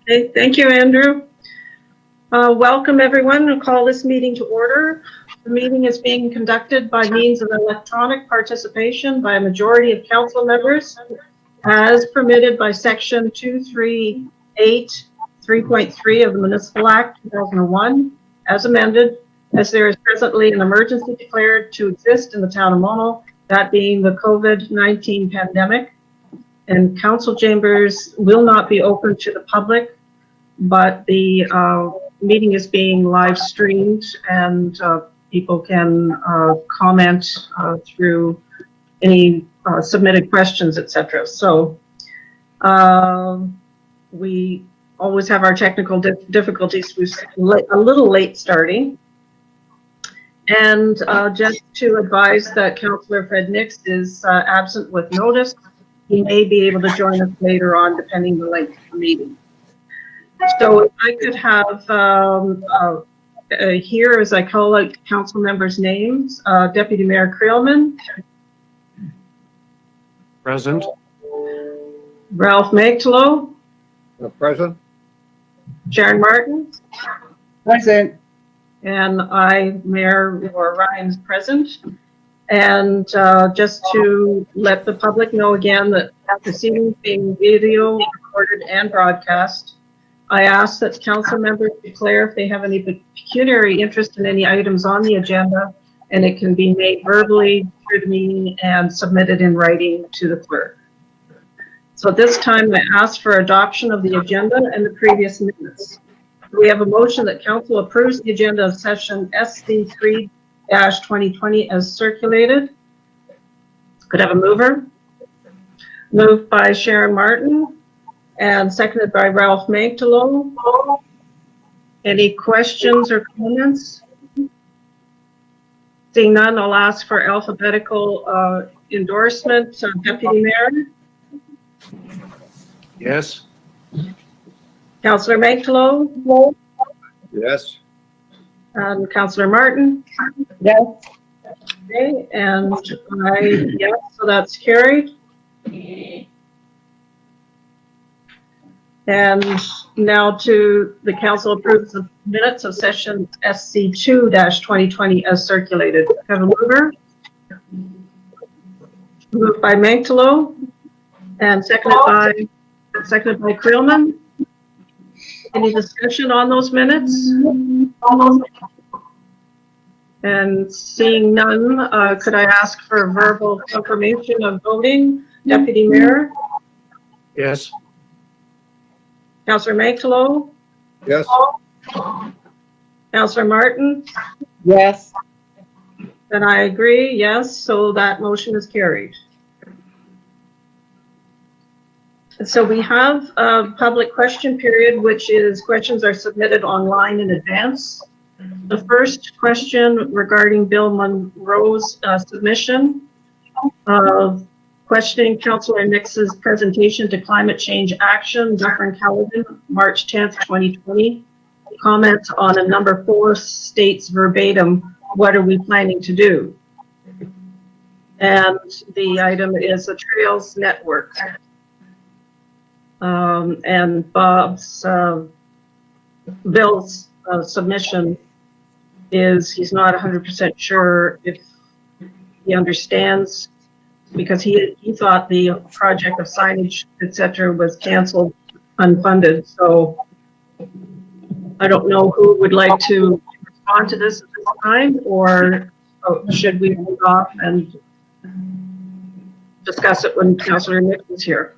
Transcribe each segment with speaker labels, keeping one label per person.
Speaker 1: Okay, thank you, Andrew. Welcome, everyone. I'll call this meeting to order. The meeting is being conducted by means of electronic participation by a majority of council members, as permitted by Section 238 3.3 of the Municipal Act 2001, as amended, as there is presently an emergency declared to exist in the town of Mono, that being the COVID-19 pandemic, and council chambers will not be open to the public, but the meeting is being live streamed and people can comment through any submitted questions, etc. So we always have our technical difficulties. We're a little late starting. And just to advise that Councillor Fred Nix is absent with notice. He may be able to join us later on, depending on the length of the meeting. So if I could have here, as I call out council members' names, Deputy Mayor Creelman.
Speaker 2: Present.
Speaker 1: Ralph Magtalo.
Speaker 3: Present.
Speaker 1: Sharon Martin.
Speaker 4: Present.
Speaker 1: And I, Mayor Laura Ryan, is present. And just to let the public know again that proceedings being video recorded and broadcast, I ask that council members declare if they have any pecuniary interest in any items on the agenda, and it can be made verbally through the meeting and submitted in writing to the clerk. So at this time, I ask for adoption of the agenda and the previous minutes. We have a motion that council approves the agenda of session SC3-2020 as circulated. Could I have a mover? Moved by Sharon Martin and seconded by Ralph Magtalo. Any questions or comments? Seeing none, I'll ask for alphabetical endorsement. Deputy Mayor?
Speaker 2: Yes.
Speaker 1: Councillor Magtalo?
Speaker 3: Yes.
Speaker 1: And Councillor Martin?
Speaker 4: Yes.
Speaker 1: Okay, and I, yes, so that's carried. And now to the council approves the minutes of session SC2-2020 as circulated. Have a mover? Moved by Magtalo and seconded by Creelman. Any discussion on those minutes? And seeing none, could I ask for verbal confirmation of voting? Deputy Mayor?
Speaker 2: Yes.
Speaker 1: Councillor Magtalo?
Speaker 3: Yes.
Speaker 1: Councillor Martin?
Speaker 4: Yes.
Speaker 1: Then I agree, yes, so that motion is carried. So we have a public question period, which is questions are submitted online in advance. The first question regarding Bill Monroe's submission of questioning Councillor Nix's presentation to climate change action, Dufferin, Caledon, March 10th, 2020. Comment on a number 4 states verbatim, what are we planning to do? And the item is a trails network. And Bill's submission is he's not 100% sure if he understands, because he thought the project of signage, etc., was canceled, unfunded. So I don't know who would like to respond to this at this time, or should we hold off and discuss it when Councillor Nix is here?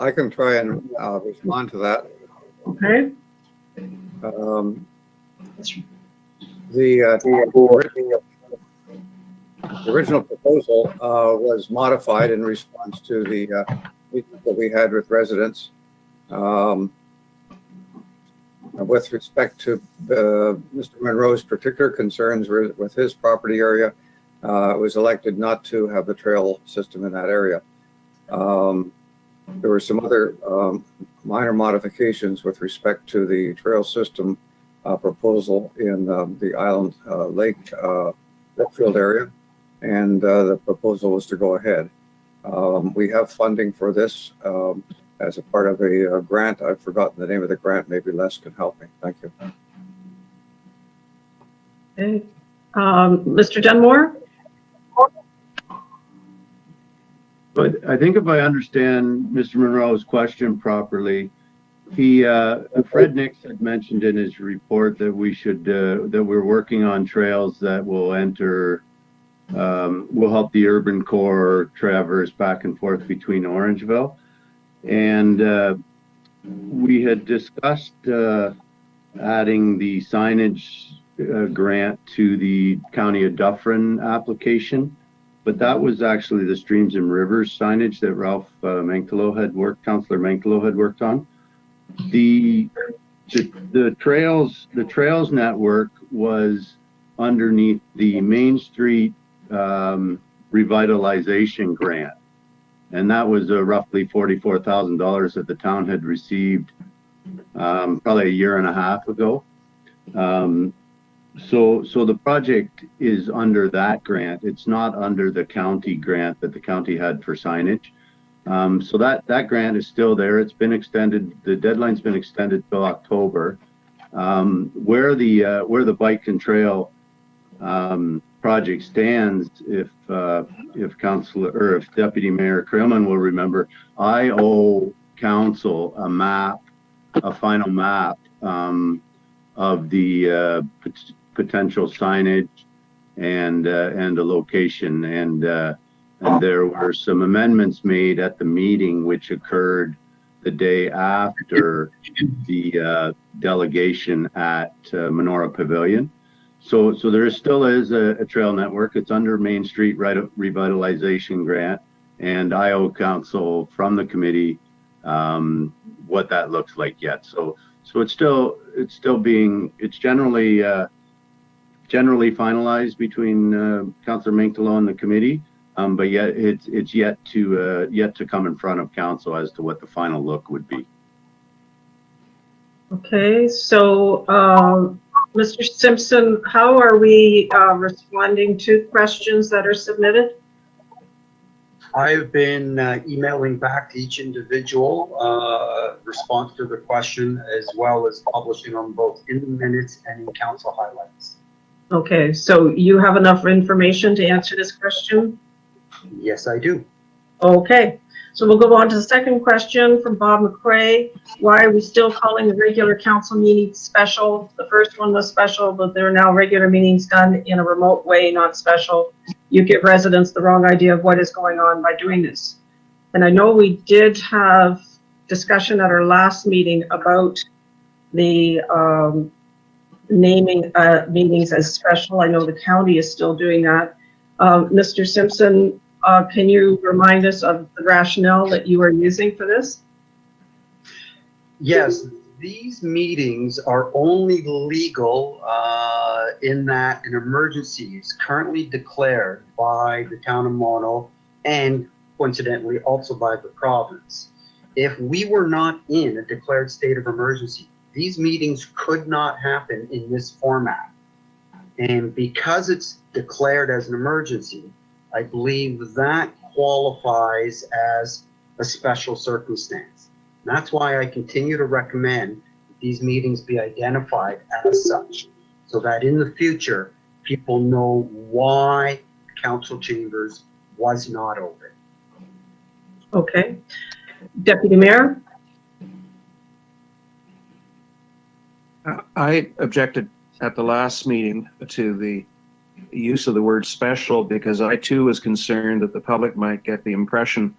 Speaker 3: I can try and respond to that.
Speaker 1: Okay.
Speaker 3: The original proposal was modified in response to the meeting that we had with residents. With respect to Mr. Monroe's particular concerns with his property area, it was elected not to have the trail system in that area. There were some other minor modifications with respect to the trail system proposal in the Island Lake Brookfield area, and the proposal was to go ahead. We have funding for this as a part of a grant. I've forgotten the name of the grant. Maybe Les can help me. Thank you.
Speaker 1: Okay. Mr. Dunmore?
Speaker 5: But I think if I understand Mr. Monroe's question properly, Fred Nix had mentioned in his report that we should, that we're working on trails that will enter, will help the urban core traverse back and forth between Orangeville. And we had discussed adding the signage grant to the County of Dufferin application, but that was actually the Streams and Rivers signage that Ralph Councillor Mankelo had worked on. The trails network was underneath the Main Street revitalization grant, and that was roughly $44,000 that the town had received probably a year and a half ago. So the project is under that grant. It's not under the county grant that the county had for signage. So that grant is still there. It's been extended. The deadline's been extended till October. Where the bike and trail project stands, if Councillor or if Deputy Mayor Creelman will remember, I owe council a final map of the potential signage and a location, and there were some amendments made at the meeting which occurred the day after the delegation at Menorah Pavilion. So there still is a trail network. It's under Main Street revitalization grant, and I owe council from the committee what that looks like yet. So it's generally finalized between Councillor Mankelo and the committee, but yet it's yet to come in front of council as to what the final look would be.
Speaker 1: Okay, so Mr. Simpson, how are we responding to questions that are submitted?
Speaker 6: I've been emailing back to each individual response to the question, as well as publishing them both in the minutes and in council highlights.
Speaker 1: Okay, so you have enough information to answer this question?
Speaker 6: Yes, I do.
Speaker 1: Okay, so we'll go on to the second question from Bob McCrae. Why are we still calling the regular council meetings special? The first one was special, but there are now regular meetings done in a remote way, not special. You give residents the wrong idea of what is going on by doing this. And I know we did have discussion at our last meeting about the naming meetings as special. I know the county is still doing that. Mr. Simpson, can you remind us of the rationale that you are using for this?
Speaker 6: Yes, these meetings are only legal in that an emergency is currently declared by the town of Mono and coincidentally also by the province. If we were not in a declared state of emergency, these meetings could not happen in this format. And because it's declared as an emergency, I believe that qualifies as a special circumstance. And that's why I continue to recommend that these meetings be identified as such, so that in the future, people know why council chambers was not open.
Speaker 1: Okay. Deputy Mayor?
Speaker 2: I objected at the last meeting to the use of the word special because I too was concerned that the public might get the impression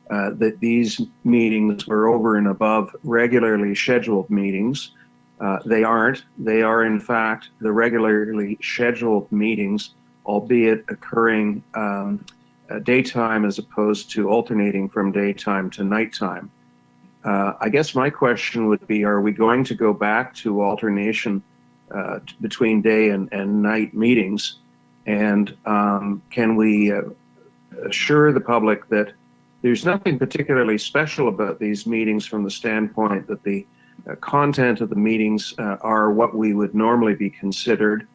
Speaker 2: that these meetings were over and above regularly scheduled meetings. They aren't. They are in fact the regularly scheduled meetings, albeit occurring daytime as opposed to alternating from daytime to nighttime. I guess my question would be, are we going to go back to alternation between day and night meetings? And can we assure the public that there's nothing particularly special about these meetings from the standpoint that the content of the meetings are what we would normally be considering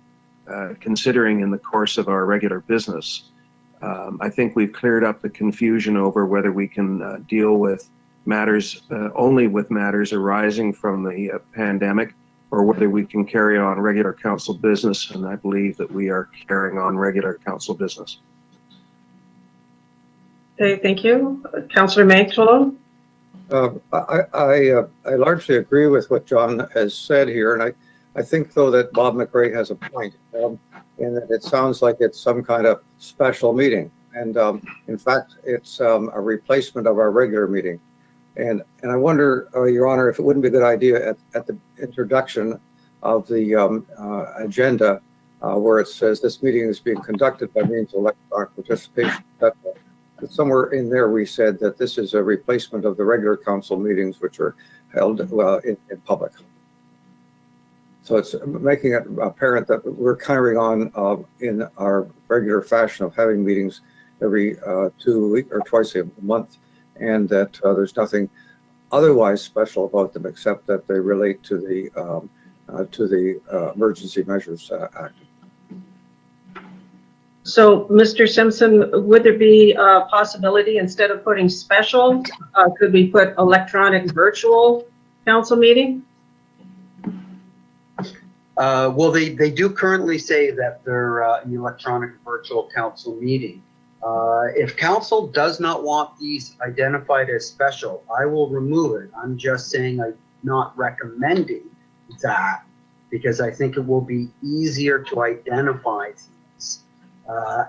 Speaker 2: in the course of our regular business? I think we've cleared up the confusion over whether we can deal with matters, only with matters arising from the pandemic, or whether we can carry on regular council business, and I believe that we are carrying on regular council business.
Speaker 1: Okay, thank you. Councillor Maxwell?
Speaker 3: I largely agree with what John has said here, and I think, though, that Bob McRae has a point in that it sounds like it's some kind of special meeting. And in fact, it's a replacement of our regular meeting. And I wonder, Your Honor, if it wouldn't be a good idea at the introduction of the agenda where it says this meeting is being conducted by means of electronic participation. That somewhere in there we said that this is a replacement of the regular council meetings which are held in public. So it's making it apparent that we're carrying on in our regular fashion of having meetings every 2 weeks or twice a month, and that there's nothing otherwise special about them except that they relate to the Emergency Measures Act.
Speaker 1: So, Mr. Simpson, would there be a possibility, instead of putting special, could we put electronic virtual council meeting?
Speaker 6: Well, they do currently say that they're an electronic virtual council meeting. If council does not want these identified as special, I will remove it. I'm just saying I'm not recommending that because I think it will be easier to identify these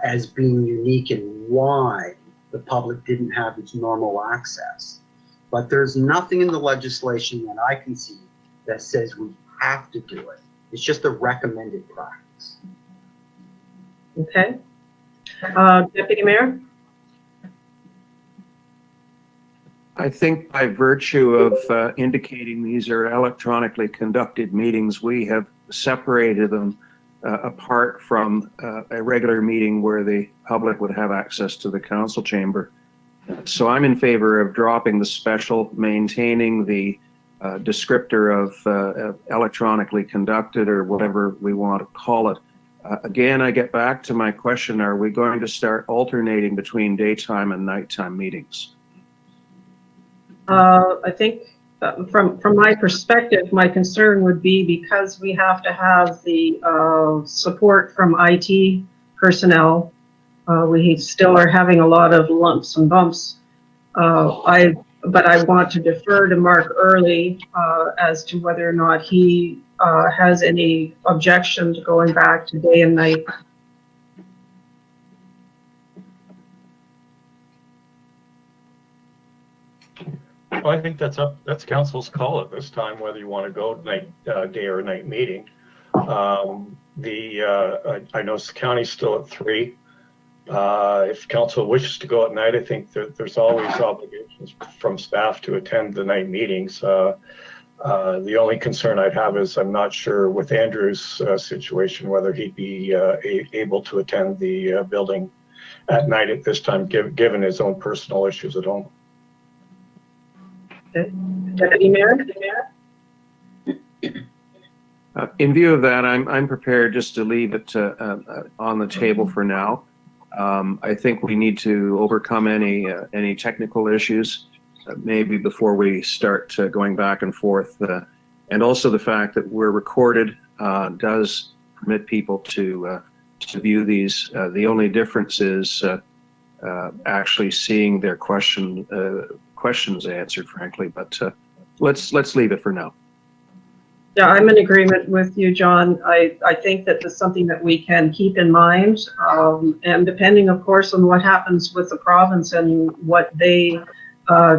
Speaker 6: as being unique and why the public didn't have its normal access. But there's nothing in the legislation that I can see that says we have to do it. It's just a recommended practice.
Speaker 1: Okay. Deputy Mayor?
Speaker 2: I think by virtue of indicating these are electronically conducted meetings, we have separated them apart from a regular meeting where the public would have access to the council chamber. So I'm in favor of dropping the special, maintaining the descriptor of electronically conducted, or whatever we want to call it. Again, I get back to my question, are we going to start alternating between daytime and nighttime meetings?
Speaker 1: I think from my perspective, my concern would be because we have to have the support from IT personnel, we still are having a lot of lumps and bumps. But I want to defer to Mark Early as to whether or not he has any objection to going back to day and night.
Speaker 7: Well, I think that's council's call at this time, whether you want to go day or night meeting. I know the county's still at 3. If council wishes to go at night, I think there's always obligations from staff to attend the night meetings. The only concern I'd have is I'm not sure with Andrew's situation whether he'd be able to attend the building at night at this time, given his own personal issues at home.
Speaker 1: Okay. Deputy Mayor?
Speaker 2: In view of that, I'm prepared just to leave it on the table for now. I think we need to overcome any technical issues, maybe before we start going back and forth. And also the fact that we're recorded does permit people to view these. The only difference is actually seeing their questions answered, frankly. But let's leave it for now.
Speaker 1: Yeah, I'm in agreement with you, John. I think that that's something that we can keep in mind. And depending, of course, on what happens with the province and what they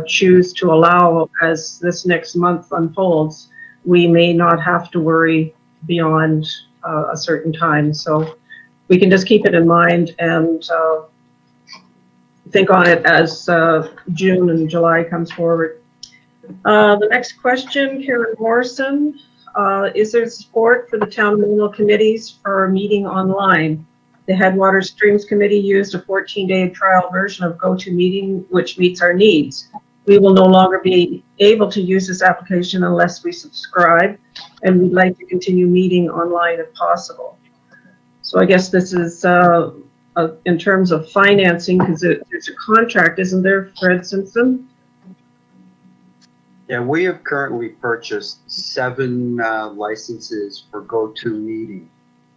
Speaker 1: choose to allow as this next month unfolds, we may not have to worry beyond a certain time. So we can just keep it in mind and think on it as June and July comes forward. The next question, Karen Morrison. Is there support for the town municipal committees for a meeting online? The Headwater Streams Committee used a 14-day trial version of GoToMeeting, which meets our needs. We will no longer be able to use this application unless we subscribe, and we'd like to continue meeting online if possible. So I guess this is in terms of financing, because there's a contract, isn't there, Fred Simpson?
Speaker 6: Yeah, we have currently purchased 7 licenses for GoToMeeting.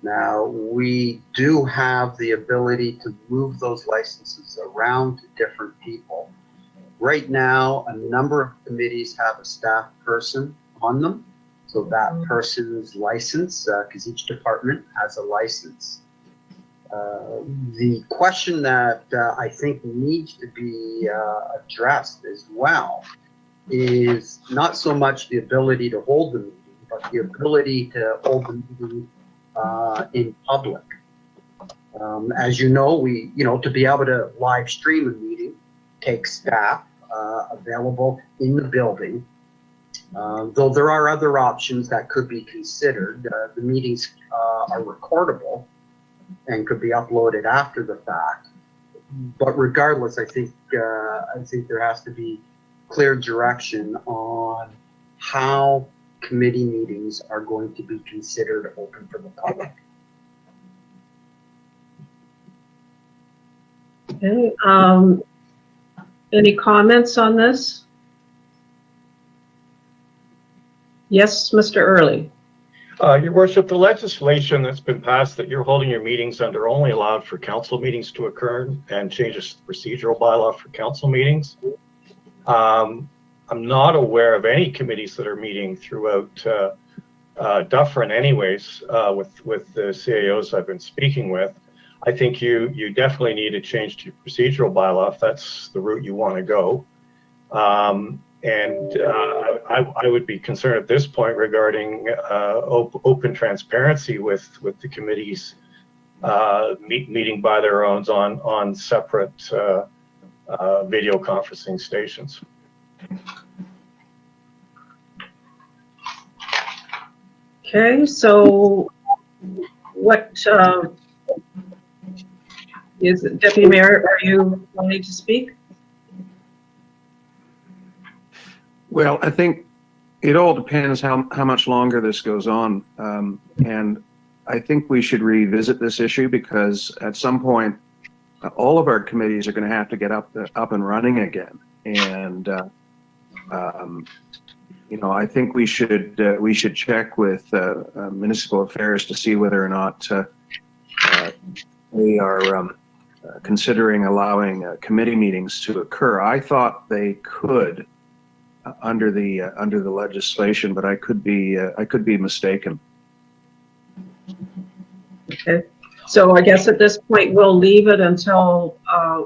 Speaker 6: Now, we do have the ability to move those licenses around to different people. Right now, a number of committees have a staff person on them. So that person's license, because each department has a license. The question that I think needs to be addressed as well is not so much the ability to hold the meeting, but the ability to hold the meeting in public. As you know, to be able to live stream a meeting takes staff available in the building. Though there are other options that could be considered. The meetings are recordable and could be uploaded after the fact. But regardless, I think there has to be clear direction on how committee meetings are going to be considered open for the public.
Speaker 1: Okay, any comments on this? Yes, Mr. Early.
Speaker 7: Your worship, the legislation that's been passed that you're holding your meetings under only allowed for council meetings to occur and changes the procedural bylaw for council meetings. I'm not aware of any committees that are meeting throughout Dufferin anyways, with the CAOs I've been speaking with. I think you definitely need to change to procedural bylaw if that's the route you want to go. I would be concerned at this point regarding open transparency with the committees meeting by their own on separate video conferencing stations.
Speaker 1: Okay, so what is it, Deputy Mayor, are you wanting to speak?
Speaker 2: Well, I think it all depends how much longer this goes on. And I think we should revisit this issue because at some point, all of our committees are going to have to get up and running again. And, I think we should check with municipal affairs to see whether or not we are considering allowing committee meetings to occur. I thought they could under the legislation, but I could be mistaken.
Speaker 1: Okay, so I guess at this point we'll leave it until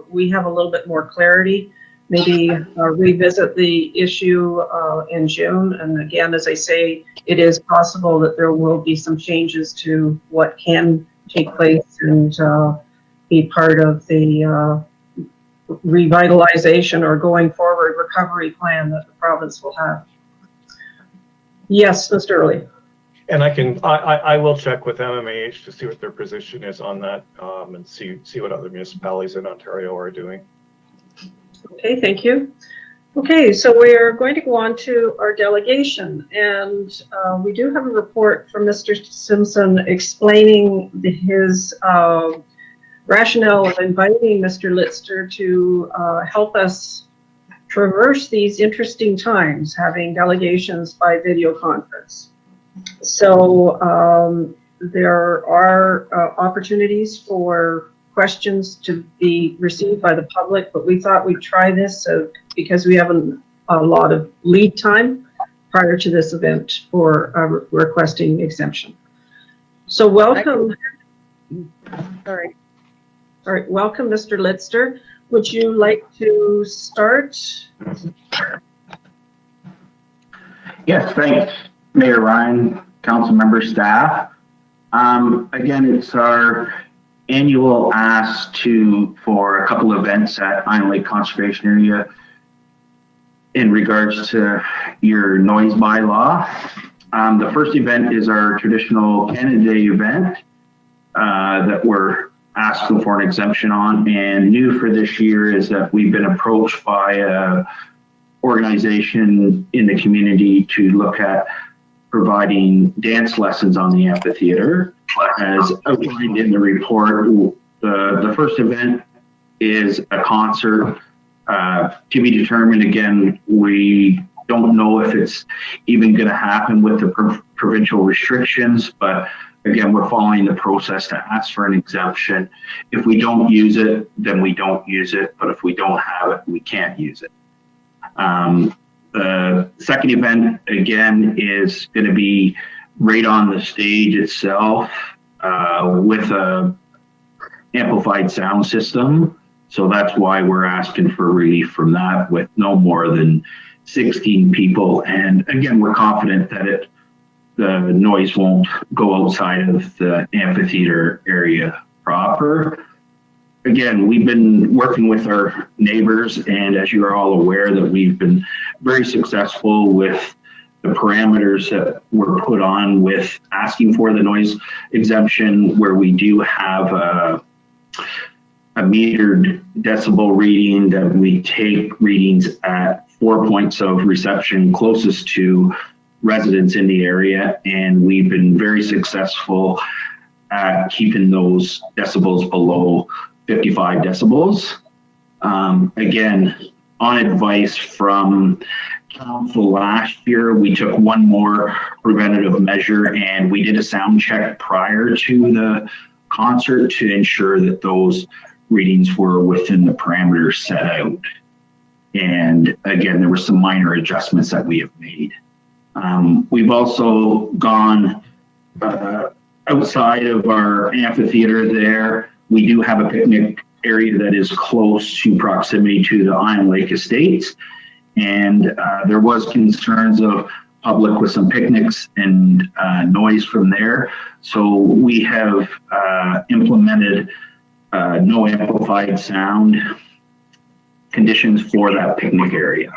Speaker 1: we have a little bit more clarity. Maybe revisit the issue in June. And again, as I say, it is possible that there will be some changes to what can take place and be part of the revitalization or going forward recovery plan that the province will have. Yes, Mr. Early.
Speaker 7: And I will check with MMAH to see what their position is on that and see what other municipalities in Ontario are doing.
Speaker 1: Okay, thank you. Okay, so we're going to go on to our delegation, and we do have a report from Mr. Simpson explaining his rationale of inviting Mr. Litster to help us traverse these interesting times, having delegations by video conference. So there are opportunities for questions to be received by the public, but we thought we'd try this because we have a lot of lead time prior to this event for requesting exemption. So welcome. Sorry. All right, welcome, Mr. Litster. Would you like to start?
Speaker 8: Yes, thanks, Mayor Ryan, council member, staff. Again, it's our annual ask for a couple events at Iron Lake Conservation Area in regards to your noise bylaw. The first event is our traditional Canada Day event that we're asking for an exemption on, and new for this year is that we've been approached by a organization in the community to look at providing dance lessons on the amphitheater. As outlined in the report, The first event is a concert, to be determined. Again, we don't know if it's even going to happen with the provincial restrictions, but again, we're following the process to ask for an exemption. If we don't use it, then we don't use it, but if we don't have it, we can't use it. The second event, again, is going to be right on the stage itself with a amplified sound system. So that's why we're asking for relief from that with no more than 16 people. And again, we're confident that the noise won't go outside of the amphitheater area proper. Again, we've been working with our neighbors, and as you are all aware, that we've been very successful with the parameters that were put on with asking for the noise exemption, where we do have a metered decibel reading that we take readings at 4 points of reception closest to residents in the area, and we've been very successful at keeping those decibels below 55 decibels. Again, on advice from council last year, we took one more preventative measure and we did a sound check prior to the concert to ensure that those readings were within the parameters set out. And again, there were some minor adjustments that we have made. We've also gone outside of our amphitheater there. We do have a picnic area that is close to proximity to the Iron Lake Estates. And there was concerns of public with some picnics and noise from there. So we have implemented no amplified sound conditions for that picnic area.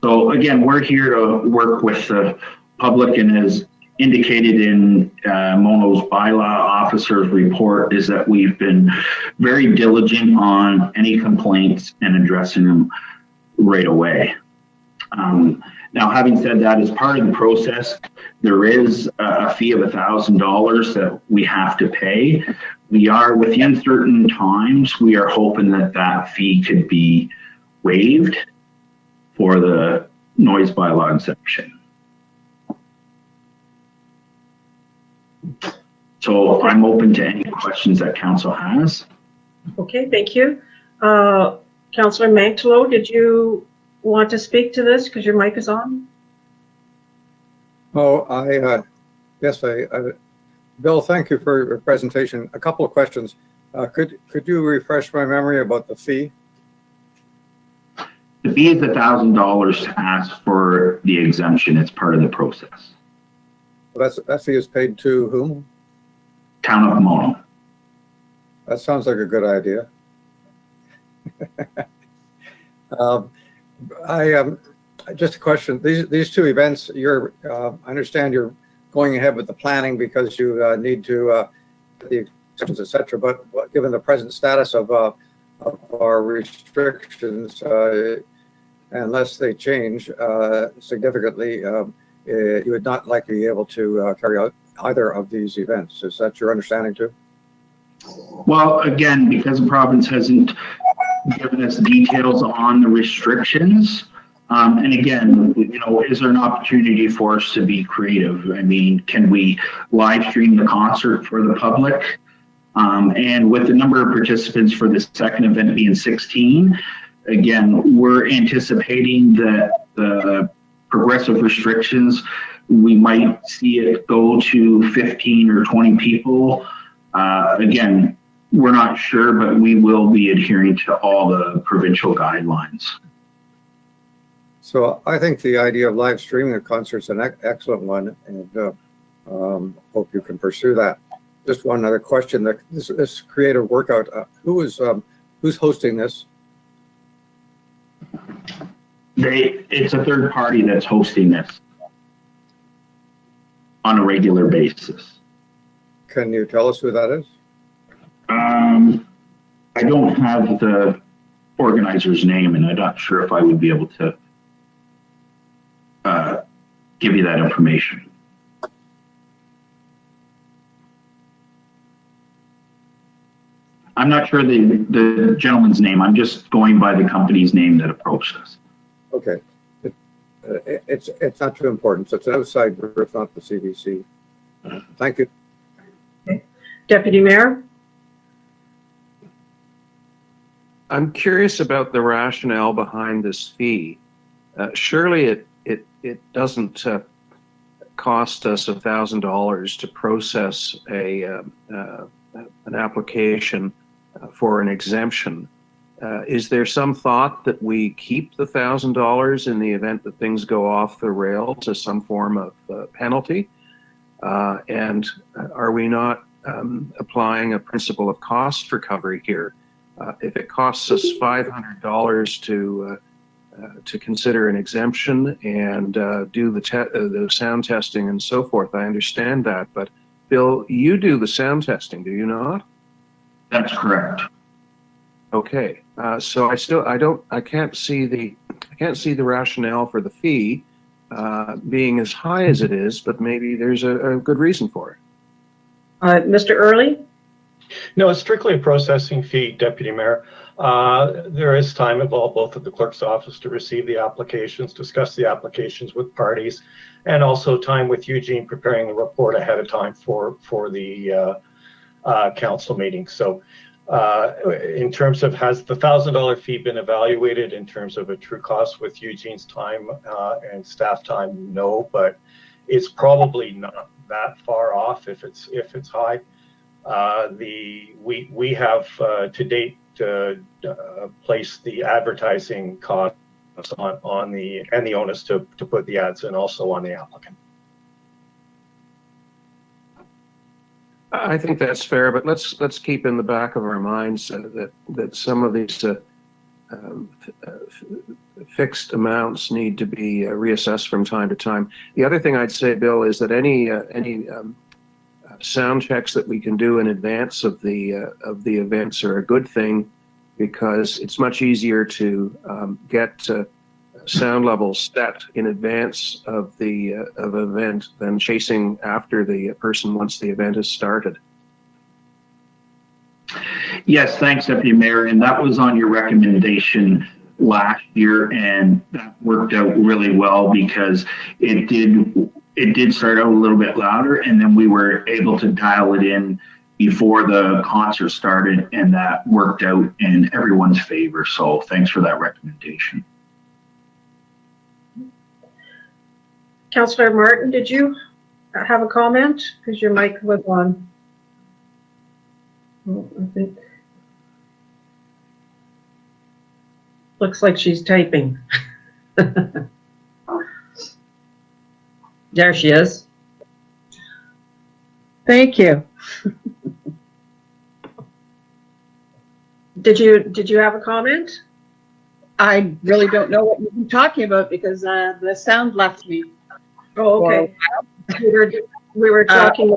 Speaker 8: So again, we're here to work with the public, and as indicated in Mono's bylaw officer's report, is that we've been very diligent on any complaints and addressing them right away. Now, having said that, as part of the process, there is a fee of $1,000 that we have to pay. We are, within certain times, we are hoping that that fee could be waived for the noise bylaw exemption. So I'm open to any questions that council has.
Speaker 1: Okay, thank you. Councillor Mantlo, did you want to speak to this because your mic is on?
Speaker 3: Oh, yes, Bill, thank you for your presentation. A couple of questions. Could you refresh my memory about the fee?
Speaker 8: The fee is $1,000 to ask for the exemption. It's part of the process.
Speaker 3: Well, that fee is paid to whom?
Speaker 8: Town of Mono.
Speaker 3: That sounds like a good idea. Just a question. These two events, I understand you're going ahead with the planning because you need to the exceptions, etc. But given the present status of our restrictions, unless they change significantly, you would not likely be able to carry out either of these events. Is that your understanding too?
Speaker 8: Well, again, because the province hasn't given us details on the restrictions, and again, is there an opportunity for us to be creative? I mean, can we live stream the concert for the public? And with the number of participants for the second event being 16, again, we're anticipating that the progressive restrictions, we might see it go to 15 or 20 people. Again, we're not sure, but we will be adhering to all the provincial guidelines.
Speaker 3: So I think the idea of live streaming the concert is an excellent one, and hope you can pursue that. Just one other question: this creative workout, who's hosting this?
Speaker 8: It's a third party that's hosting this on a regular basis.
Speaker 3: Can you tell us who that is?
Speaker 8: I don't have the organizer's name, and I'm not sure if I would be able to give you that information. I'm not sure the gentleman's name. I'm just going by the company's name that approached us.
Speaker 3: Okay. It's not too important. So it's an outside group, it's not the CDC. Thank you.
Speaker 1: Deputy Mayor?
Speaker 2: I'm curious about the rationale behind this fee. Surely it doesn't cost us $1,000 to process an application for an exemption. Is there some thought that we keep the $1,000 in the event that things go off the rails as some form of penalty? And are we not applying a principle of cost recovery here? If it costs us $500 to consider an exemption and do the sound testing and so forth, I understand that. But Bill, you do the sound testing, do you not?
Speaker 8: That's correct.
Speaker 2: Okay, so I can't see the rationale for the fee being as high as it is, but maybe there's a good reason for it.
Speaker 1: Mr. Early?
Speaker 7: No, it's strictly a processing fee, Deputy Mayor. There is time involved both at the clerk's office to receive the applications, discuss the applications with parties, and also time with Eugene preparing the report ahead of time for the council meeting. So in terms of, has the $1,000 fee been evaluated in terms of a true cost with Eugene's time and staff time? No, but it's probably not that far off if it's high. We have to date placed the advertising costs on the onus to put the ads in also on the applicant.
Speaker 2: I think that's fair, but let's keep in the back of our minds that some of these fixed amounts need to be reassessed from time to time. The other thing I'd say, Bill, is that any sound checks that we can do in advance of the events are a good thing, because it's much easier to get sound levels set in advance of the event than chasing after the person once the event has started.
Speaker 8: Yes, thanks, Deputy Mayor. And that was on your recommendation last year, and that worked out really well because it did start out a little bit louder, and then we were able to dial it in before the concert started, and that worked out in everyone's favor. So thanks for that recommendation.
Speaker 1: Councillor Martin, did you have a comment? Because your mic was on. Oh, I think. Looks like she's typing. There she is.
Speaker 4: Thank you.
Speaker 1: Did you have a comment?
Speaker 4: I really don't know what you've been talking about because the sound left me.
Speaker 1: Oh, okay. We were talking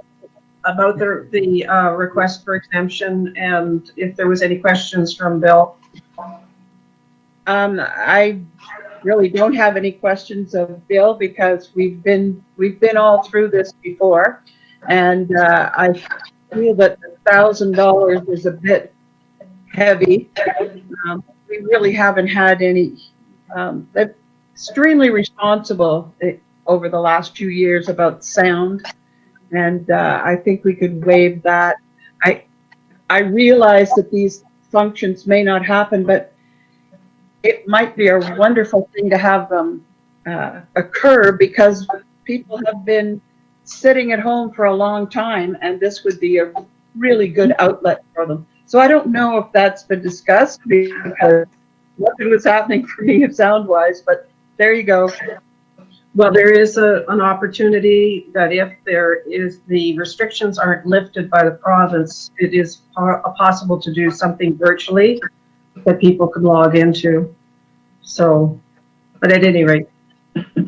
Speaker 1: about the request for exemption and if there was any questions from Bill.
Speaker 4: I really don't have any questions of Bill because we've been all through this before, and I feel that $1,000 is a bit heavy. We really haven't had any. They're extremely responsible over the last few years about sound, and I think we could waive that. I realize that these functions may not happen, but it might be a wonderful thing to have them occur because people have been sitting at home for a long time, and this would be a really good outlet for them. So I don't know if that's been discussed because nothing was happening for me sound-wise, but there you go.
Speaker 1: Well, there is an opportunity that if the restrictions aren't lifted by the province, it is possible to do something virtually that people can log into. So, but at any rate.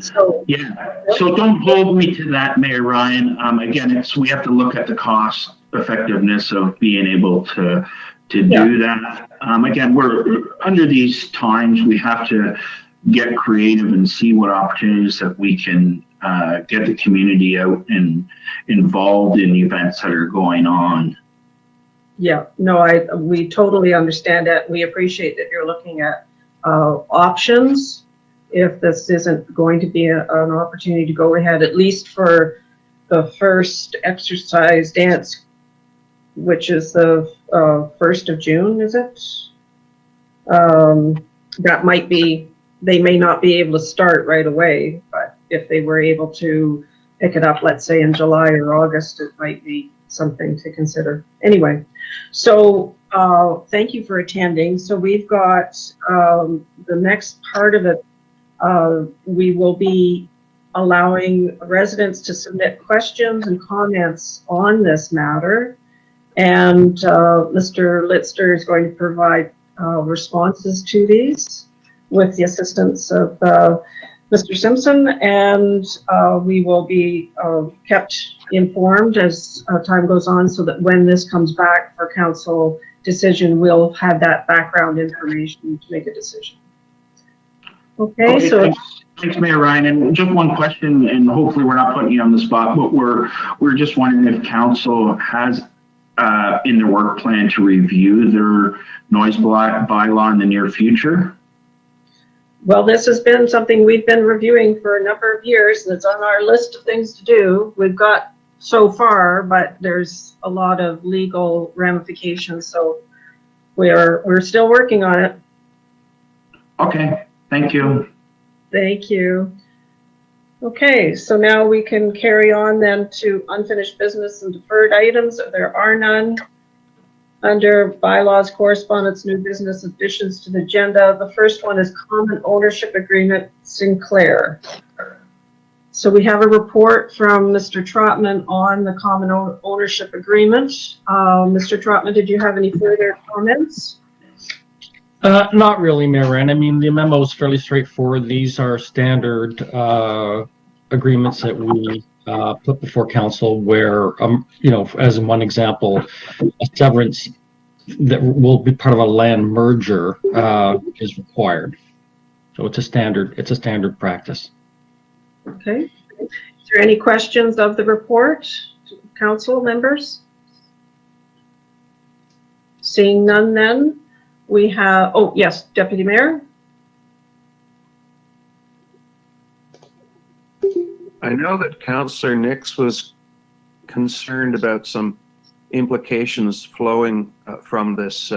Speaker 1: So
Speaker 8: yeah. So don't hold me to that, Mayor Ryan. Again, we have to look at the cost effectiveness of being able to do that. Again, we're under these times. We have to get creative and see what opportunities that we can get the community out and involved in the events that are going on.
Speaker 1: Yeah, no, we totally understand that. We appreciate that you're looking at options. If this isn't going to be an opportunity to go ahead, at least for the first exercise dance, which is the 1st of June, is it? That might be, they may not be able to start right away, but if they were able to pick it up, let's say in July or August, it might be something to consider. Anyway, so thank you for attending. So we've got the next part of it. We will be allowing residents to submit questions and comments on this matter. And Mr. Litster is going to provide responses to these with the assistance of Mr. Simpson, and we will be kept informed as time goes on, so that when this comes back for council decision, we'll have that background information to make a decision. Okay, so
Speaker 8: thanks, Mayor Ryan. And just one question, and hopefully we're not putting you on the spot, but we're just wondering if council has in their work plan to review their noise bylaw in the near future.
Speaker 1: well, this has been something we've been reviewing for a number of years, and it's on our list of things to do. We've got so far, but there's a lot of legal ramifications, so we're still working on it.
Speaker 8: Okay, thank you.
Speaker 1: Thank you. Okay, so now we can carry on then to unfinished business and deferred items. There are none. Under bylaws, correspondence, new business additions to the agenda. The first one is common ownership agreement, Sinclair. So we have a report from Mr. Trotman on the common ownership agreement. Mr. Trotman, did you have any further comments?
Speaker 9: Not really, Mayor Ryan. I mean, the memo is fairly straightforward. These are standard agreements that we put before council where, you know, as in one example, a severance that will be part of a land merger is required. So it's a standard practice.
Speaker 1: Okay. Is there any questions of the report, council members? Seeing none then, we have, oh yes, Deputy Mayor.
Speaker 2: I know that Councillor Nix was concerned about some implications flowing from this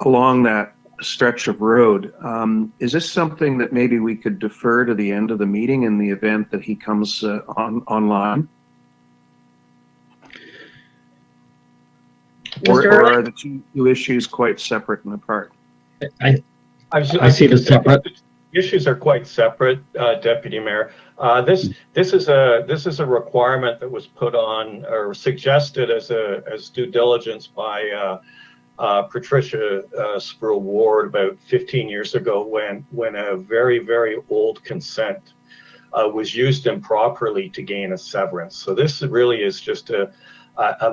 Speaker 2: along that stretch of road. Is this something that maybe we could defer to the end of the meeting in the event that he comes online? Or are the two issues quite separate and apart?
Speaker 9: I see it as separate.
Speaker 7: Issues are quite separate, Deputy Mayor. This is a requirement that was put on or suggested as due diligence by Patricia Spruill Ward about 15 years ago when a very old consent was used improperly to gain a severance. So this really is just a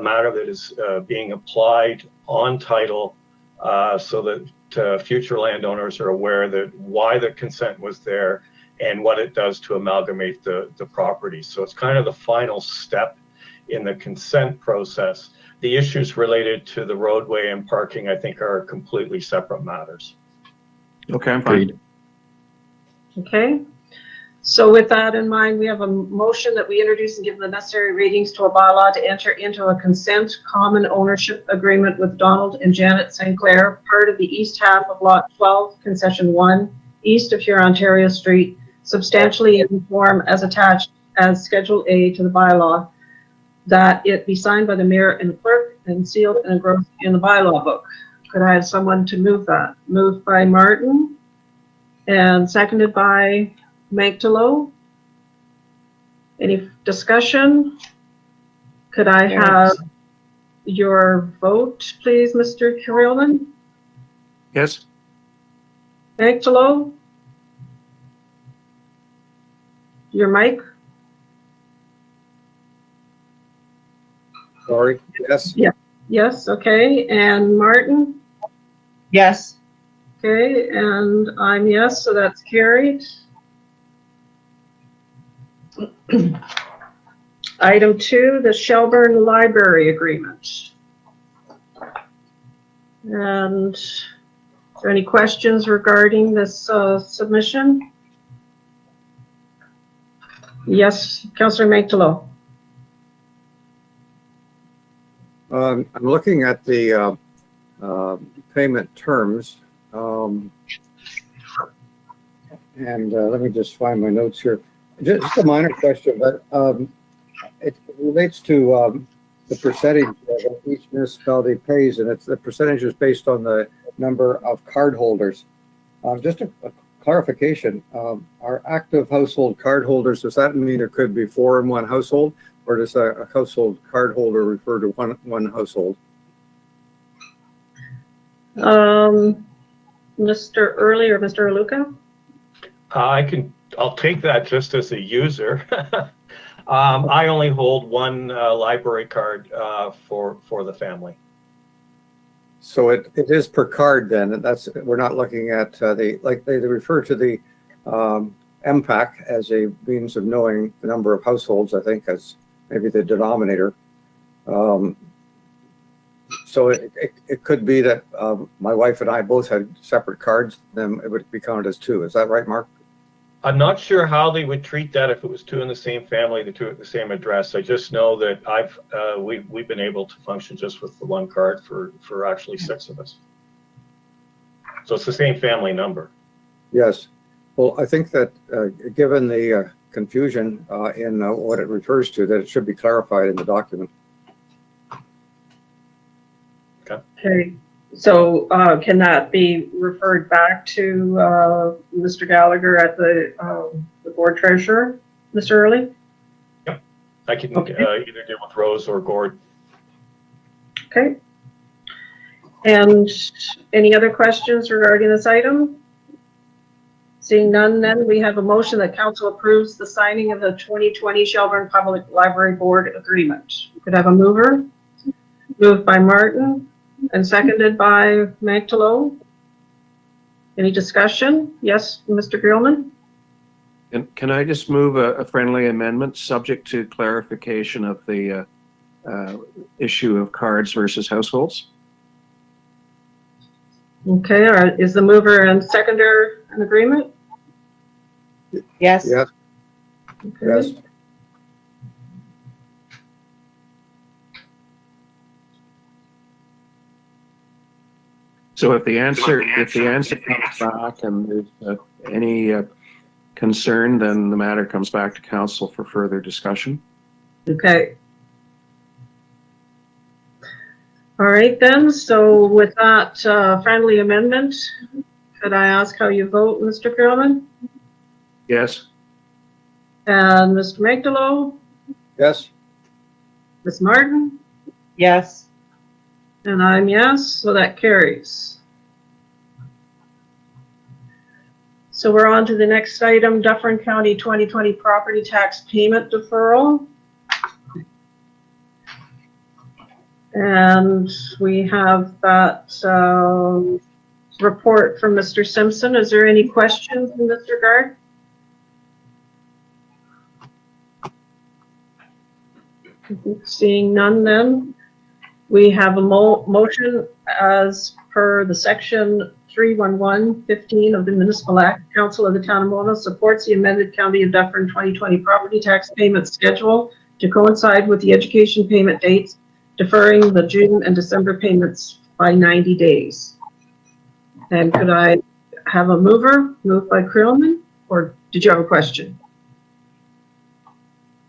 Speaker 7: matter that is being applied on title so that future landowners are aware that why the consent was there and what it does to amalgamate the property. So it's kind of the final step in the consent process. The issues related to the roadway and parking, I think, are completely separate matters.
Speaker 2: Okay, I'm fine.
Speaker 1: Okay. So with that in mind, we have a motion that we introduce and give the necessary readings to a bylaw to enter into a consent common ownership agreement with Donald and Janet Sinclair, part of the east half of Lot 12, Concession 1, east of Huron-Ontario Street, substantially in form as attached as Schedule A to the bylaw, that it be signed by the mayor and clerk and sealed and engrossed in the bylaw book. Could I have someone to move that? Moved by Martin and seconded by Magdalo. Any discussion? Could I have your vote, please, Mr. Creelman?
Speaker 2: Yes?
Speaker 1: Magdalo? Your mic?
Speaker 3: Sorry, yes?
Speaker 1: Yes, okay. And Martin?
Speaker 4: Yes.
Speaker 1: Okay, and I'm yes, so that's carried. Item 2, the Shelburne Library Agreement. And is there any questions regarding this submission? Yes, Councillor Maichtalo.
Speaker 3: I'm looking at the payment terms. And let me just find my notes here. Just a minor question, but it relates to the percentage that each municipality pays, and it's the percentage is based on the number of card holders. Just a clarification, our active household card holders, does that mean there could be 4 in one household, or does a household card holder refer to one household?
Speaker 1: Mr. Early or Mr. Aluka?
Speaker 7: I'll take that just as a user. I only hold one library card for the family.
Speaker 3: So it is per card then, and that's, we're not looking at they refer to the MPAC as a means of knowing the number of households, I think, as maybe the denominator. So it could be that my wife and I both had separate cards, then it would be counted as 2. Is that right, Mark?
Speaker 7: I'm not sure how they would treat that if it was 2 in the same family, the 2 at the same address. I just know that we've been able to function just with the one card for actually 6 of us. So it's the same family number.
Speaker 3: Yes. Well, I think that given the confusion in what it refers to, that it should be clarified in the document.
Speaker 1: Okay, so can that be referred back to Mr. Gallagher at the board treasurer, Mr. Early?
Speaker 7: Yep, I can
Speaker 1: Okay.
Speaker 7: either deal with Rose or Gord.
Speaker 1: Okay. And any other questions regarding this item? Seeing none, then we have a motion that council approves the signing of the 2020 Shelburne Public Library Board Agreement. Could I have a mover? Moved by Martin and seconded by Maichtalo. Any discussion? Yes, Mr. Creelman?
Speaker 2: And can I just move a friendly amendment subject to clarification of the issue of cards versus households?
Speaker 1: Okay, is the mover and seconder in agreement?
Speaker 4: Yes.
Speaker 3: Yes.
Speaker 1: Okay.
Speaker 3: Yes.
Speaker 2: So if the answer comes back and there's any concern, then the matter comes back to council for further discussion.
Speaker 1: Okay. All right then, so with that friendly amendment, could I ask how you vote, Mr. Creelman?
Speaker 2: Yes.
Speaker 1: And Mr. Maichtalo?
Speaker 3: Yes.
Speaker 1: Ms. Martin?
Speaker 4: Yes.
Speaker 1: And I'm yes, so that carries. So we're on to the next item, Dufferin County 2020 property tax payment deferral. And we have that report from Mr. Simpson. Is there any questions in this regard? Seeing none, then we have a motion as per the section 311-15 of the Municipal Act. Council of the Town of Mona supports the amended County of Dufferin 2020 property tax payment schedule to coincide with the education payment dates, deferring the June and December payments by 90 days. And could I have a mover? Moved by Creelman, or did you have a question?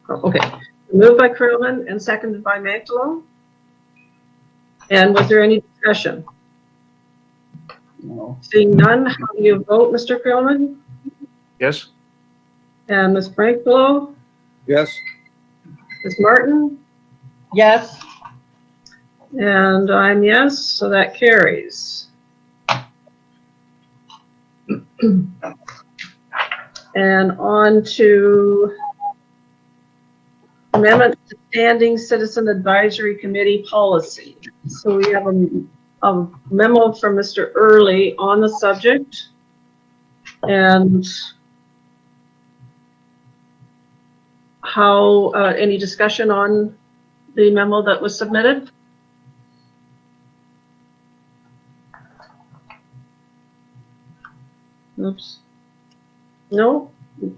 Speaker 1: Oh, okay. Moved by Creelman and seconded by Maichtalo. And was there any discussion?
Speaker 4: No.
Speaker 1: Seeing none, how do you vote, Mr. Creelman?
Speaker 2: Yes.
Speaker 1: And Ms. Maichtalo?
Speaker 3: Yes.
Speaker 1: Ms. Martin?
Speaker 4: Yes.
Speaker 1: And I'm yes, so that carries. And on to amendment to standing citizen advisory committee policy. So we have a memo from Mr. Early on the subject. And how, any discussion on the memo that was submitted? Oops. No,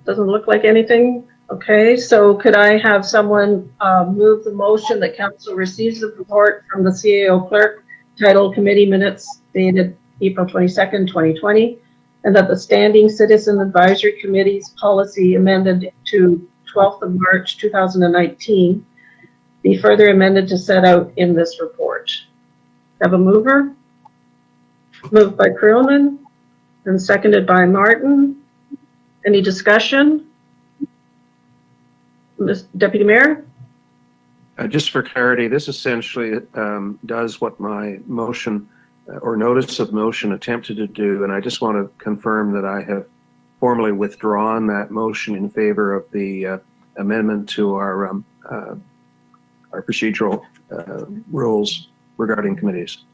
Speaker 1: doesn't look like anything. Okay, so could I have someone move the motion that council receives the report from the CAO clerk titled Committee Minutes dated April 22nd, 2020, and that the Standing Citizen Advisory Committee's policy amended to 12th of March 2019 be further amended to set out in this report? Have a mover? Moved by Creelman and seconded by Martin. Any discussion? Deputy Mayor?
Speaker 2: Just for clarity, this essentially does what my motion or notice of motion attempted to do, and I just want to confirm that I have formally withdrawn that motion in favor of the amendment to our procedural rules regarding committees.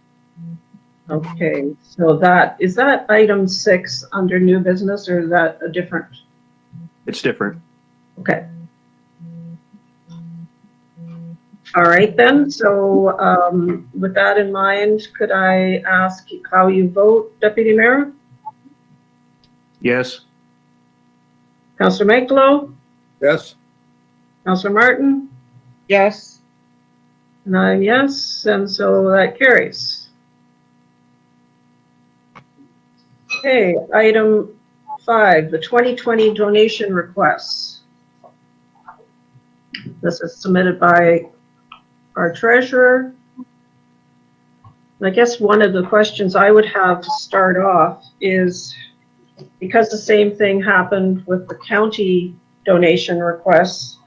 Speaker 1: Okay, so is that item 6 under new business, or is that a different?
Speaker 2: It's different.
Speaker 1: Okay. All right then, so with that in mind, could I ask how you vote, Deputy Mayor?
Speaker 2: Yes.
Speaker 1: Councillor Makelo?
Speaker 3: Yes,
Speaker 1: Councillor Martin?
Speaker 4: Yes,
Speaker 1: And I'm yes, and so that carries. Okay, item 5, the 2020 donation requests. This is submitted by our treasurer. And I guess one of the questions I would have to start off is, because the same thing happened with the county donation requests,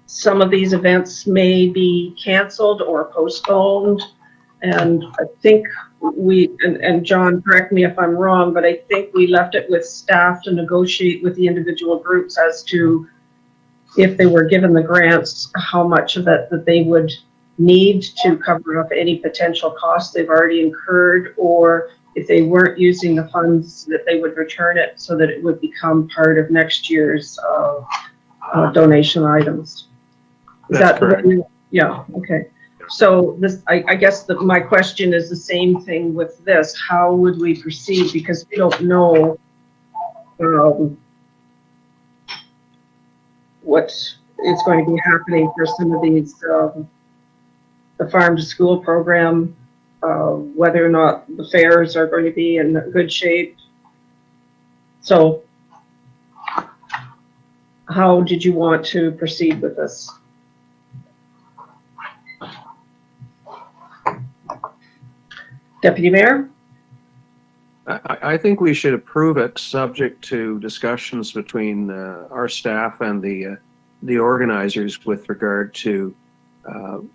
Speaker 1: some of these events may be canceled or postponed. And I think and John, correct me if I'm wrong, but I think we left it with staff to negotiate with the individual groups as to, if they were given the grants, how much of it that they would need to cover up any potential costs they've already incurred, or if they weren't using the funds, that they would return it so that it would become part of next year's donation items. Is
Speaker 2: That's
Speaker 1: that
Speaker 2: correct.
Speaker 1: Yeah, okay. So this, I guess my question is the same thing with this. How would we proceed? Because we don't know what is going to be happening for some of these, the farm to school program, whether or not the fairs are going to be in good shape. So how did you want to proceed with this? Deputy Mayor?
Speaker 2: I think we should approve it subject to discussions between our staff and the organizers with regard to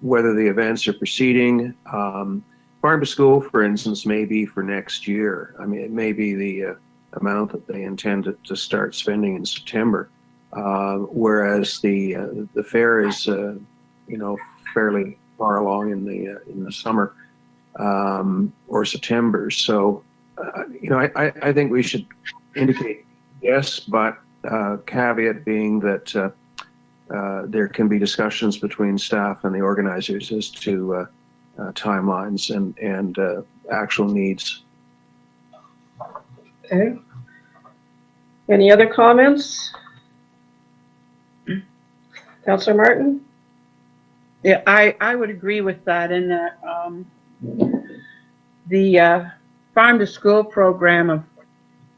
Speaker 2: whether the events are proceeding. Farm to school, for instance, may be for next year. I mean, it may be the amount that they intend to start spending in September, whereas the fair is, fairly far along in the summer or September. So, I think we should indicate yes, but caveat being that there can be discussions between staff and the organizers as to timelines and actual needs.
Speaker 1: Okay. Any other comments? Councillor Martin?
Speaker 4: yeah, I would agree with that in that the farm to school program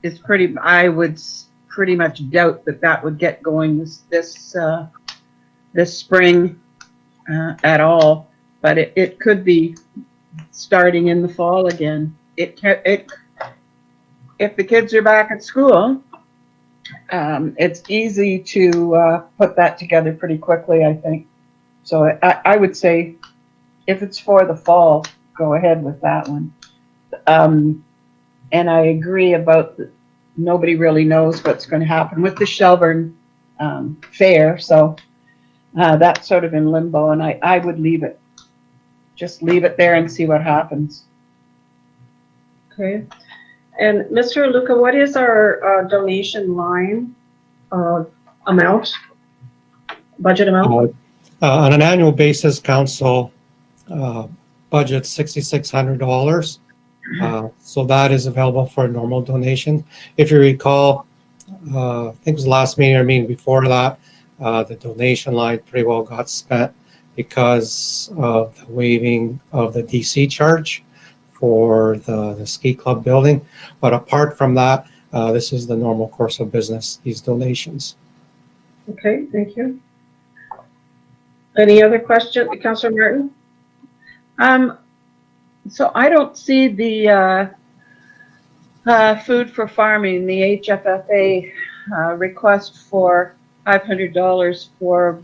Speaker 4: is I would pretty much doubt that would get going this spring at all, but it could be starting in the fall again. If the kids are back at school, it's easy to put that together pretty quickly, I think. So I would say if it's for the fall, go ahead with that one. And I agree about nobody really knows what's going to happen with the Shelburne fair. So that's sort of in limbo, and I would just leave it there and see what happens.
Speaker 1: Okay. And Mr. Luca, what is our donation line amount, budget amount?
Speaker 10: On an annual basis, council budgets $6,600. So that is available for a normal donation. If you recall, I think it was the last meeting or meeting before that, the donation line pretty well got spent because of the waiving of the DC charge for the ski club building. But apart from that, this is the normal course of business, these donations.
Speaker 1: Okay, thank you. Any other question, Councillor Martin?
Speaker 4: So I don't see the food for farming, the HFFA request for $500 for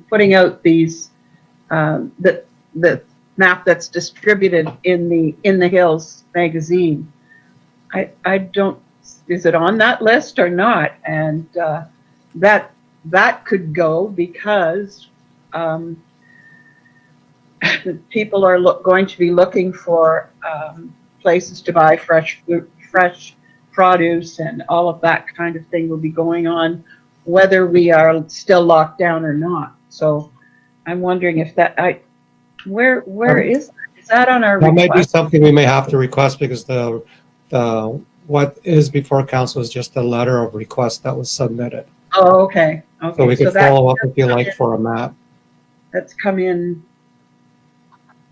Speaker 4: putting out these the map that's distributed in the Hills magazine. I don't, is it on that list or not? And that could go because people are going to be looking for places to buy fresh produce, and all of that kind of thing will be going on, whether we are still locked down or not. So I'm wondering if that, where is that on our
Speaker 10: That might be
Speaker 4: request?
Speaker 10: something we may have to request because the what is before council is just a letter of request that was submitted.
Speaker 4: Oh, okay. Okay.
Speaker 10: So we could
Speaker 4: that-
Speaker 10: follow up if you like for a map.
Speaker 4: That's come in.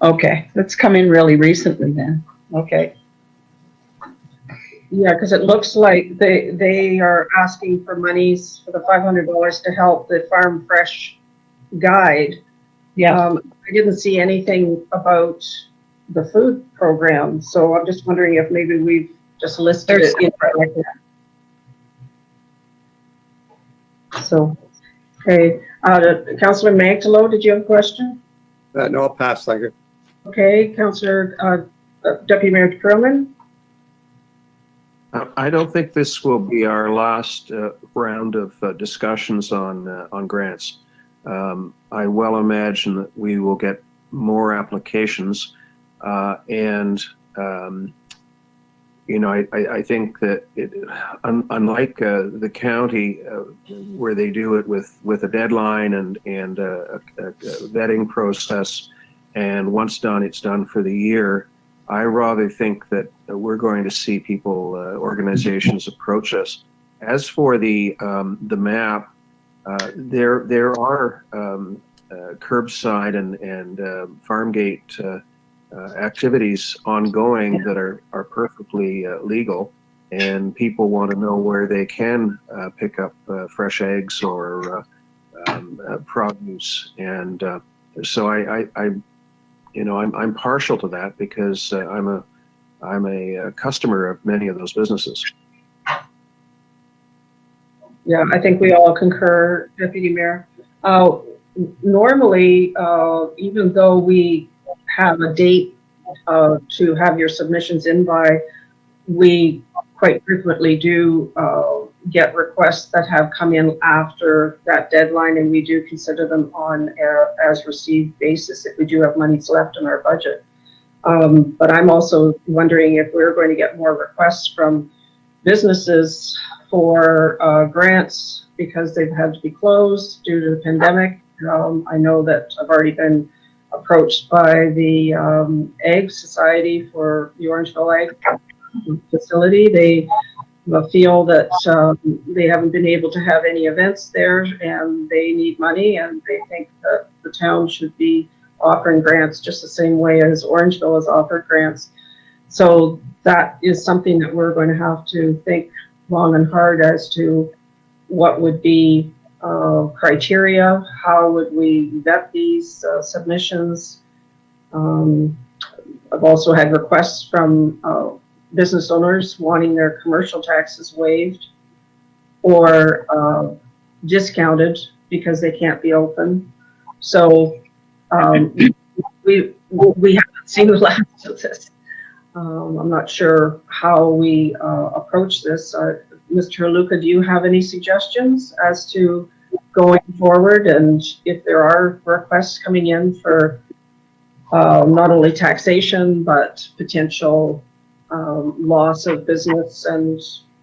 Speaker 4: Okay, that's come in really recently then. Okay.
Speaker 1: Yeah, because it looks like they are asking for monies for the $500 to help the Farm Fresh guide.
Speaker 4: Yeah.
Speaker 1: I didn't see anything about the food program, so I'm just wondering if maybe we've just listed it in like that. So, okay, Councillor Magdalow, did you have a question?
Speaker 3: No, I'll pass, thank you.
Speaker 1: Okay, Councillor Deputy Mayor Creelman.
Speaker 2: I don't think this will be our last round of discussions on grants. I well imagine that we will get more applications, and you know, I think that unlike the county where they do it with a deadline and a vetting process, and once done, it's done for the year. I rather think that we're going to see people, organizations approach us. As for the map, there are curbside and farm gate activities ongoing that are perfectly legal, and people want to know where they can pick up fresh eggs or produce, and so I'm partial to that because I'm a customer of many of those businesses.
Speaker 1: Yeah, I think we all concur, Deputy Mayor. Normally, even though we have a date to have your submissions in by, we quite frequently do get requests that have come in after that deadline, and we do consider them on as received basis if we do have monies left in our budget. But I'm also wondering if we're going to get more requests from businesses for grants because they've had to be closed due to the pandemic. I know that I've already been approached by the Egg Society for the Orangeville Egg facility. They feel that they haven't been able to have any events there and they need money, and they think that the town should be offering grants just the same way as Orangeville has offered grants. So that is something that we're going to have to think long and hard as to what would be criteria, how would we vet these submissions. I've also had requests from business owners wanting their commercial taxes waived or discounted because they can't be open. So we haven't seen the last of this. I'm not sure how we approach this. Mr. Luca, do you have any suggestions as to going forward, and if there are requests coming in for not only taxation but potential loss of business and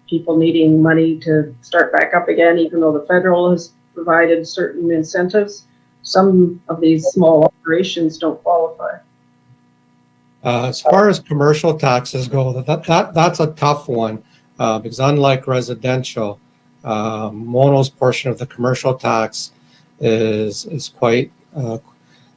Speaker 1: people needing money to start back up again, even though the federal has provided certain incentives? Some of these small operations don't qualify.
Speaker 10: As far as commercial taxes go, that's a tough one, because unlike residential, Mono's portion of the commercial tax is quite,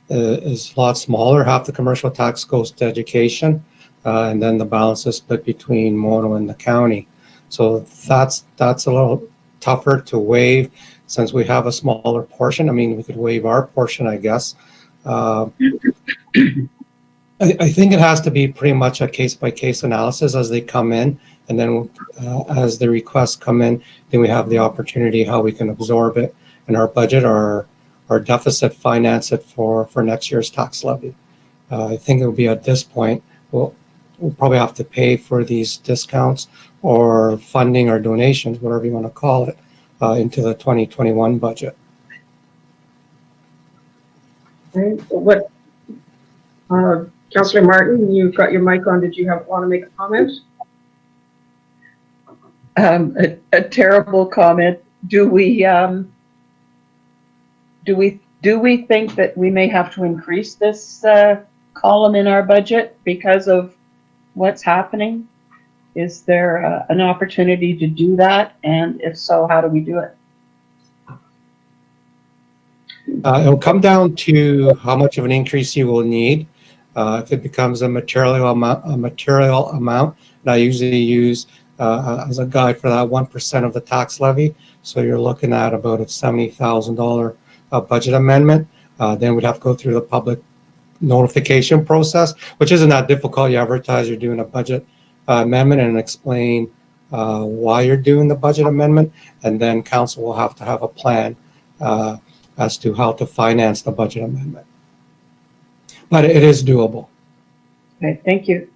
Speaker 10: is a lot smaller. Half the commercial tax goes to education, and then the balance is split between Mono and the county. So that's a little tougher to waive since we have a smaller portion. I mean, we could waive our portion, I guess. I think it has to be pretty much a case-by-case analysis as they come in, and then as the requests come in, then we have the opportunity how we can absorb it in our budget or deficit finance it for next year's tax levy. I think it will be at this point, we'll probably have to pay for these discounts or funding or donations, whatever you want to call it, into the 2021 budget.
Speaker 1: Okay, what, Councillor Martin, you've got your mic on. Did you want to make a comment?
Speaker 4: A terrible comment. Do we think that we may have to increase this column in our budget because of what's happening? Is there an opportunity to do that? And if so, how do we do it?
Speaker 10: It'll come down to how much of an increase you will need. If it becomes a material amount, and I usually use as a guide for that 1% of the tax levy. So you're looking at about a $70,000 budget amendment. Then we'd have to go through the public notification process, which isn't that difficult. You advertise you're doing a budget amendment and explain why you're doing the budget amendment, and then council will have to have a plan as to how to finance the budget amendment. But it is doable.
Speaker 4: Okay, thank you.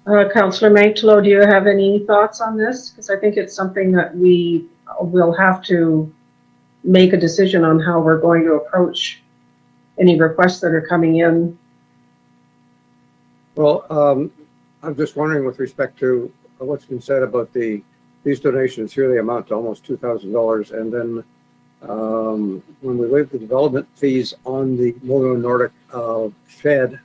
Speaker 1: Councillor Mantlo, do you have any thoughts on this? Because I think it's something that we will have to make a decision on how we're going to approach any requests that are coming in.
Speaker 3: Well, I'm just wondering with respect to what's been said about these donations here, they amount to almost $2,000. And then when we waive the development fees on the Mono Nordic shed,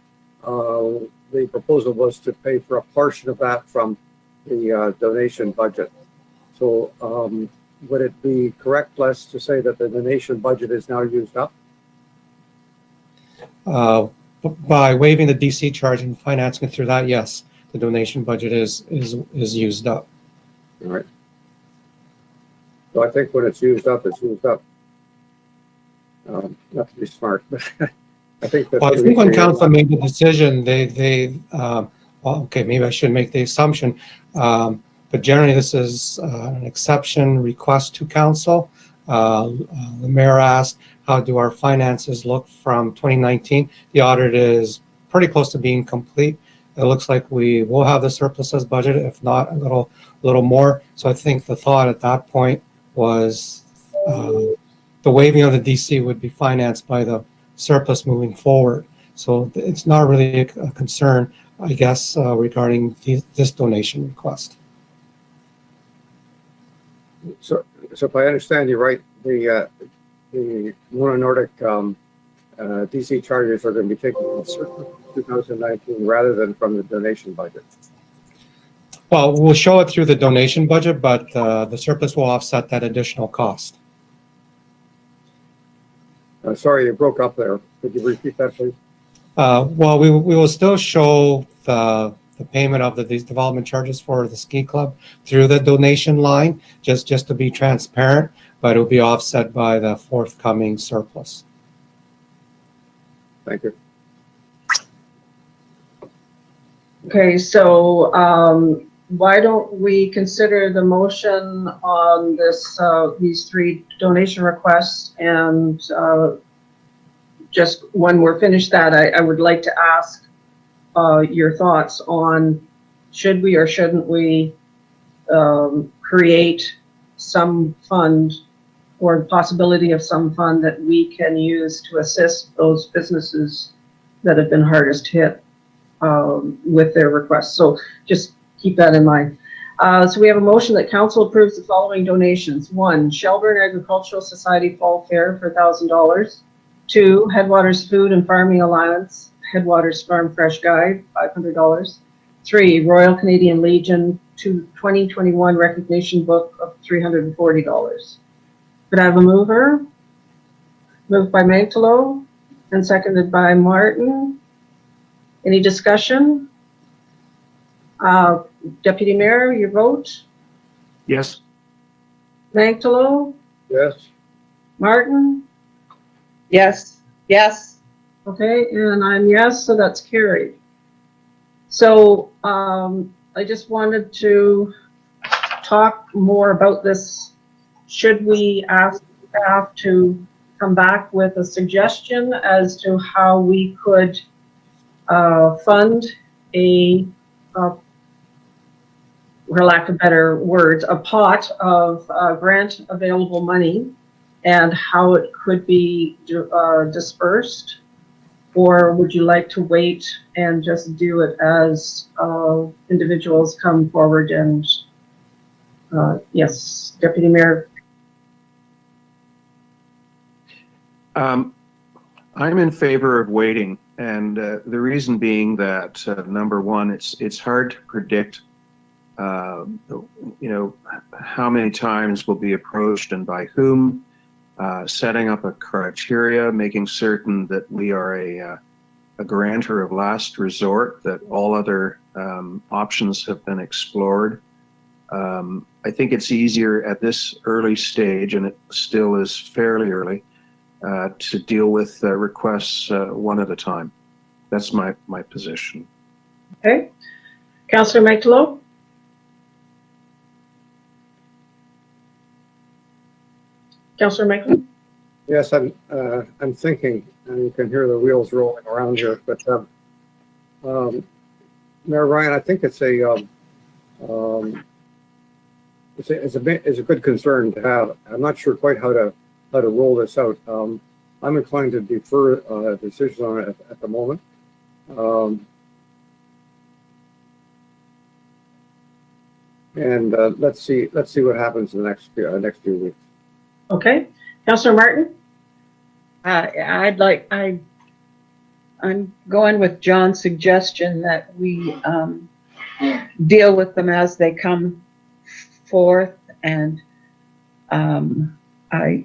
Speaker 3: the proposal was to pay for a portion of that from the donation budget. So would it be correct, Les, to say that the donation budget is now used up?
Speaker 10: By waiving the DC charge and financing through that, yes, the donation budget is used up.
Speaker 3: All right. So I think when it's used up, it's used up. Not to be smart, but I think that.
Speaker 10: Well, I think when council made the decision, well, okay, maybe I should make the assumption, but generally this is an exception request to council. The mayor asked, how do our finances look from 2019? The audit is pretty close to being complete. It looks like we will have the surpluses budget, if not a little more. So I think the thought at that point was the waiving of the DC would be financed by the surplus moving forward. So it's not really a concern, I guess, regarding this donation request.
Speaker 3: So if I understand you right, the Mono Nordic DC charges are going to be taken from surplus 2019 rather than from the donation budget.
Speaker 10: Well, we'll show it through the donation budget, but the surplus will offset that additional cost.
Speaker 3: Sorry, you broke up there. Could you repeat that, please?
Speaker 10: Well, we will still show the payment of these development charges for the ski club through the donation line, just to be transparent, but it will be offset by the forthcoming surplus.
Speaker 3: Thank you.
Speaker 1: Okay, so why don't we consider the motion on this these three donation requests, and just when we're finished that, I would like to ask your thoughts on should we or shouldn't we create some fund or the possibility of some fund that we can use to assist those businesses that have been hardest hit with their requests. So just keep that in mind. So we have a motion that council approves the following donations. 1, Shelburne Agricultural Society Fall Fair for $1,000. 2, Headwaters Food and Farming Alliance Headwaters Farm Fresh Guide, $500. 3, Royal Canadian Legion 2021 Recognition Book of $340. Could I have a mover? Moved by Mantalo and seconded by Martin. Any discussion? Deputy Mayor, your vote?
Speaker 2: Yes.
Speaker 1: Mantalo?
Speaker 3: Yes,
Speaker 1: Martin?
Speaker 4: Yes, yes.
Speaker 1: Okay, and I'm yes, so that's carried. So I just wanted to talk more about this. Should we ask staff to come back with a suggestion as to how we could fund a, for lack of better words, a pot of grant available money and how it could be dispersed? Or would you like to wait and just do it as individuals come forward and, yes, Deputy Mayor?
Speaker 2: I'm in favor of waiting, and the reason being that number one, it's hard to predict, how many times we'll be approached and by whom. Setting up a criteria, making certain that we are a grantor of last resort, that all other options have been explored. I think it's easier at this early stage, and it still is fairly early, to deal with requests one at a time. That's my position.
Speaker 1: Okay. Councillor Mantalo? Councillor Mantalo?
Speaker 3: yes, I'm thinking, and you can hear the wheels rolling around here, but Mayor Ryan, I think it's a good concern to have. I'm not sure quite how to roll this out. I'm inclined to defer decisions on it at the moment. And let's see what happens in the next few weeks.
Speaker 1: Okay. Councillor Martin?
Speaker 4: I'm going with John's suggestion that we deal with them as they come forth, and I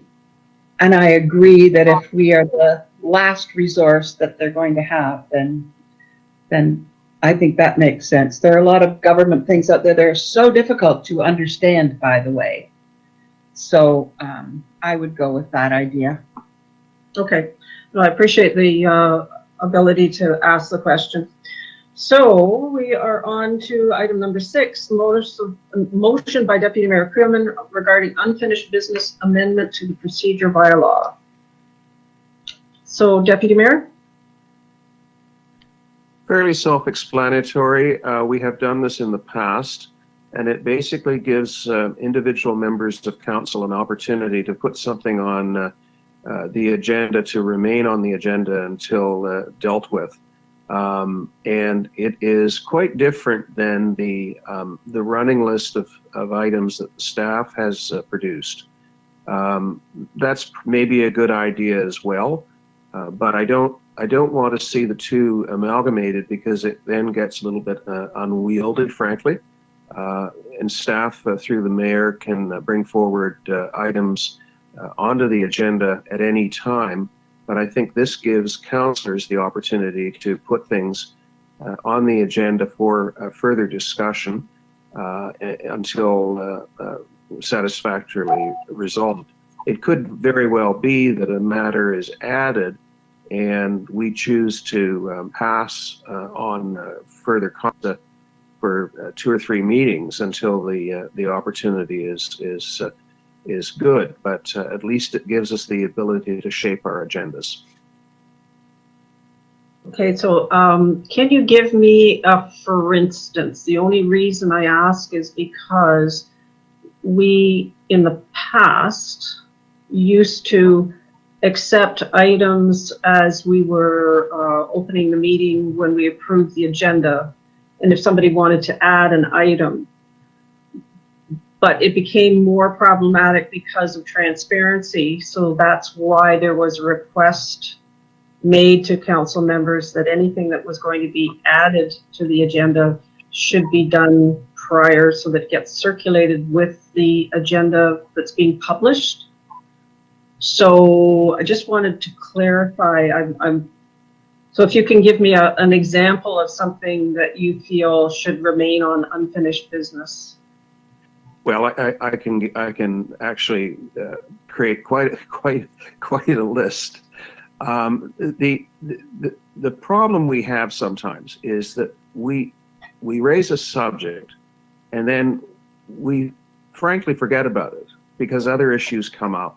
Speaker 4: agree that if we are the last resource that they're going to have, then I think that makes sense. There are a lot of government things out there that are so difficult to understand, by the way. So I would go with that idea.
Speaker 1: Okay. Well, I appreciate the ability to ask the question. So we are on to item number 6, motion by Deputy Mayor Creelman regarding unfinished business amendment to the procedure bylaw. So Deputy Mayor?
Speaker 2: Fairly self-explanatory. We have done this in the past, and it basically gives individual members of council an opportunity to put something on the agenda, to remain on the agenda until dealt with. And it is quite different than the running list of items that the staff has produced. That's maybe a good idea as well, but I don't want to see the two amalgamated, because it then gets a little bit unwieldy, frankly. And staff through the mayor can bring forward items onto the agenda at any time. But I think this gives councillors the opportunity to put things on the agenda for further discussion until satisfactorily resolved. It could very well be that a matter is added and we choose to pass on further content for 2 or 3 meetings until the opportunity is good, but at least it gives us the ability to shape our agendas.
Speaker 1: Okay, so can you give me a for instance? The only reason I ask is because we in the past used to accept items as we were opening the meeting when we approved the agenda, and if somebody wanted to add an item. But it became more problematic because of transparency, so that's why there was a request made to council members that anything that was going to be added to the agenda should be done prior so that it gets circulated with the agenda that's being published. So I just wanted to clarify, so if you can give me an example of something that you feel should remain on unfinished business.
Speaker 2: Well, I can actually create quite a list. The problem we have sometimes is that we raise a subject and then we frankly forget about it because other issues come up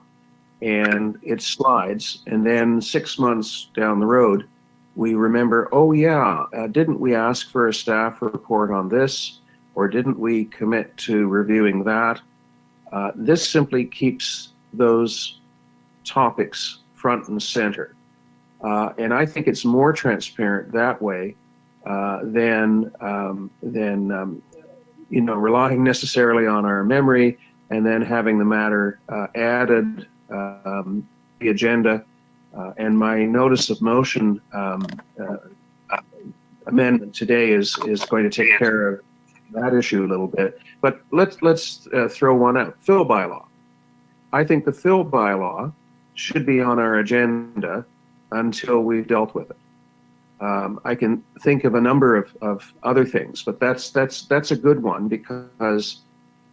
Speaker 2: and it slides, and then 6 months down the road we remember, oh yeah, didn't we ask for a staff report on this, or didn't we commit to reviewing that? This simply keeps those topics front and center. And I think it's more transparent that way than relying necessarily on our memory and then having the matter added the agenda. And my notice of motion amendment today is going to take care of that issue a little bit. But let's throw one out. Fill bylaw. I think the fill bylaw should be on our agenda until we've dealt with it. I can think of a number of other things, but that's a good one because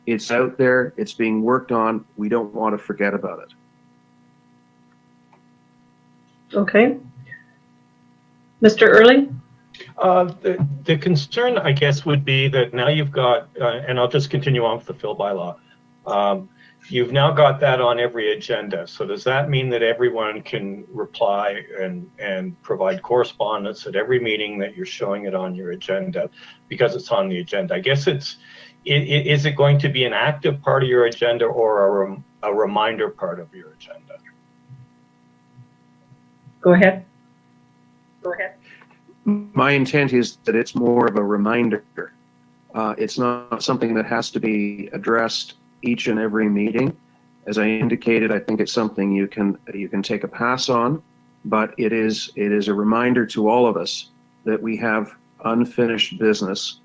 Speaker 2: it's out there, it's being worked on. We don't want to forget about it.
Speaker 1: Okay. Mr. Early?
Speaker 7: The concern, I guess, would be that now you've got, and I'll just continue on with the fill bylaw. You've now got that on every agenda. So does that mean that everyone can reply and provide correspondence at every meeting that you're showing it on your agenda because it's on the agenda? I guess is it going to be an active part of your agenda or a reminder part of your agenda?
Speaker 1: Go ahead.
Speaker 2: My intent is that it's more of a reminder. It's not something that has to be addressed each and every meeting. As I indicated, I think it's something you can take a pass on, but it is a reminder to all of us that we have unfinished business.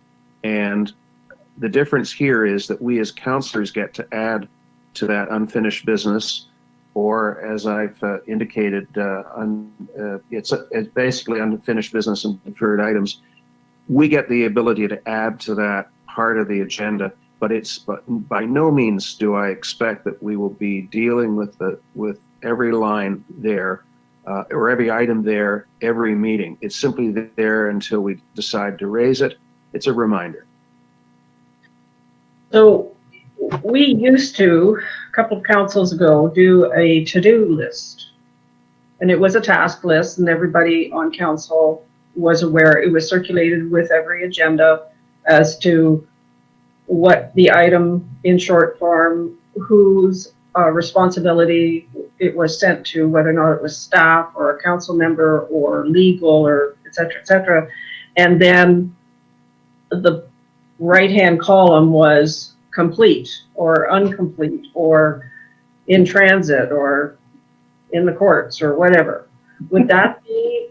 Speaker 2: And the difference here is that we as councillors get to add to that unfinished business, or as I've indicated, it's basically unfinished business and deferred items. We get the ability to add to that part of the agenda, but by no means do I expect that we will be dealing with every line there or every item there every meeting. It's simply there until we decide to raise it. It's a reminder.
Speaker 1: So we used to, a couple of councils ago, do a to-do list. And it was a task list, and everybody on council was aware. It was circulated with every agenda as to what the item in short form, whose responsibility it was sent to, whether or not it was staff or a council member or legal or et cetera, et cetera. And then the right-hand column was complete or incomplete or in transit or in the courts or whatever. Would that be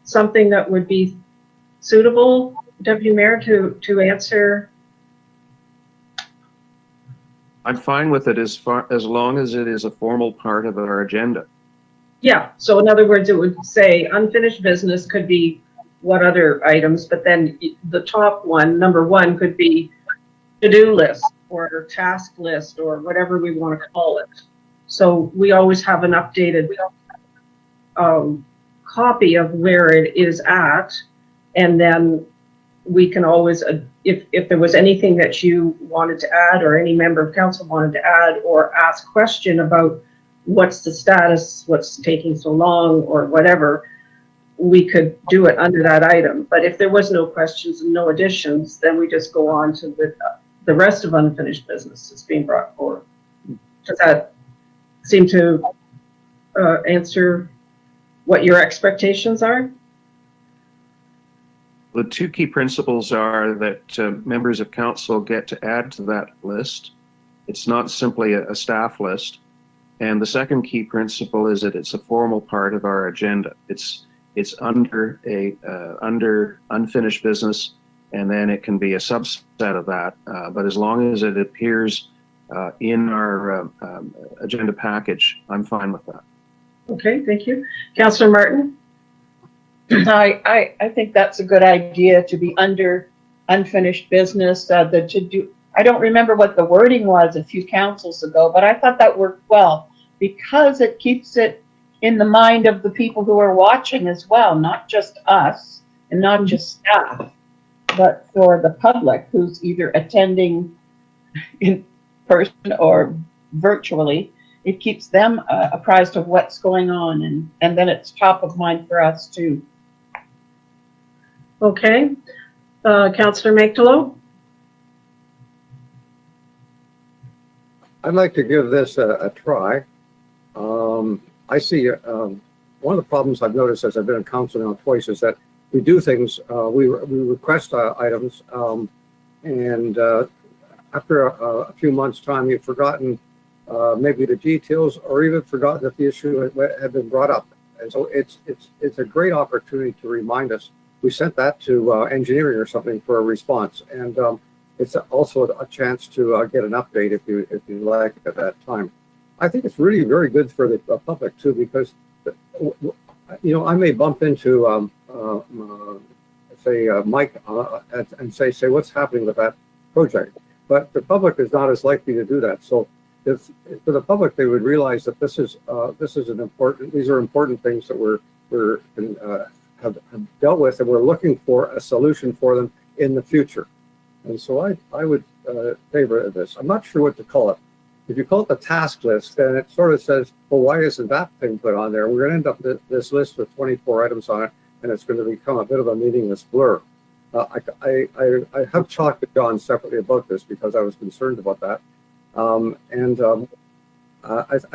Speaker 1: something that would be suitable, Deputy Mayor, to answer?
Speaker 2: I'm fine with it as long as it is a formal part of our agenda.
Speaker 1: Yeah, so in other words, it would say unfinished business could be what other items, but then the top one, number one, could be to-do list or task list or whatever we want to call it. So we always have an updated copy of where it is at, and then we can always, if there was anything that you wanted to add or any member of council wanted to add or ask question about what's the status, what's taking so long or whatever, we could do it under that item. But if there was no questions and no additions, then we just go on to the rest of unfinished business that's being brought forward. Does that seem to answer what your expectations are?
Speaker 2: The two key principles are that members of council get to add to that list. It's not simply a staff list. And the second key principle is that it's a formal part of our agenda. It's under under unfinished business, and then it can be a subset of that. But as long as it appears in our agenda package, I'm fine with that.
Speaker 1: Okay, thank you. Councillor Martin?
Speaker 4: I think that's a good idea to be under unfinished business, I don't remember what the wording was a few councils ago, but I thought that worked well because it keeps it in the mind of the people who are watching as well, not just us and not just staff, but for the public who's either attending in person or virtually. It keeps them apprised of what's going on, and then it's top of mind for us too.
Speaker 1: Okay. Councillor Mactolo?
Speaker 3: I'd like to give this a try. I see one of the problems I've noticed as I've been in council now twice is that we do things, we request items, and after a few months' time, you've forgotten maybe the details or even forgotten that the issue had been brought up. And so it's a great opportunity to remind us. We sent that to engineering or something for a response, and it's also a chance to get an update if you like at that time. I think it's really very good for the public too, because I may bump into say Mike and say what's happening with that project, but the public is not as likely to do that. So if for the public, they would realize that these are important things that have dealt with, and we're looking for a solution for them in the future. And so I would favor this. I'm not sure what to call it. If you call it the task list, then it sort of says, well, why isn't that thing put on there? We're going to end up this list with 24 items on it, and it's going to become a bit of a meaningless blur. I have talked to John separately about this because I was concerned about that. I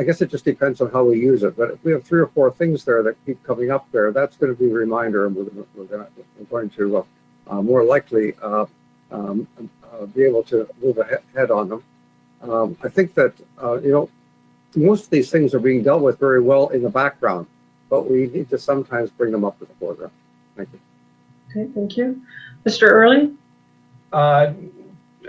Speaker 3: guess it just depends on how we use it. But if we have 3 or 4 things there that keep coming up there, that's going to be a reminder, and we're going to more likely be able to move ahead on them. I think that most of these things are being dealt with very well in the background, but we need to sometimes bring them up to the foreground. Thank you.
Speaker 1: Okay, thank you. Mr. Early?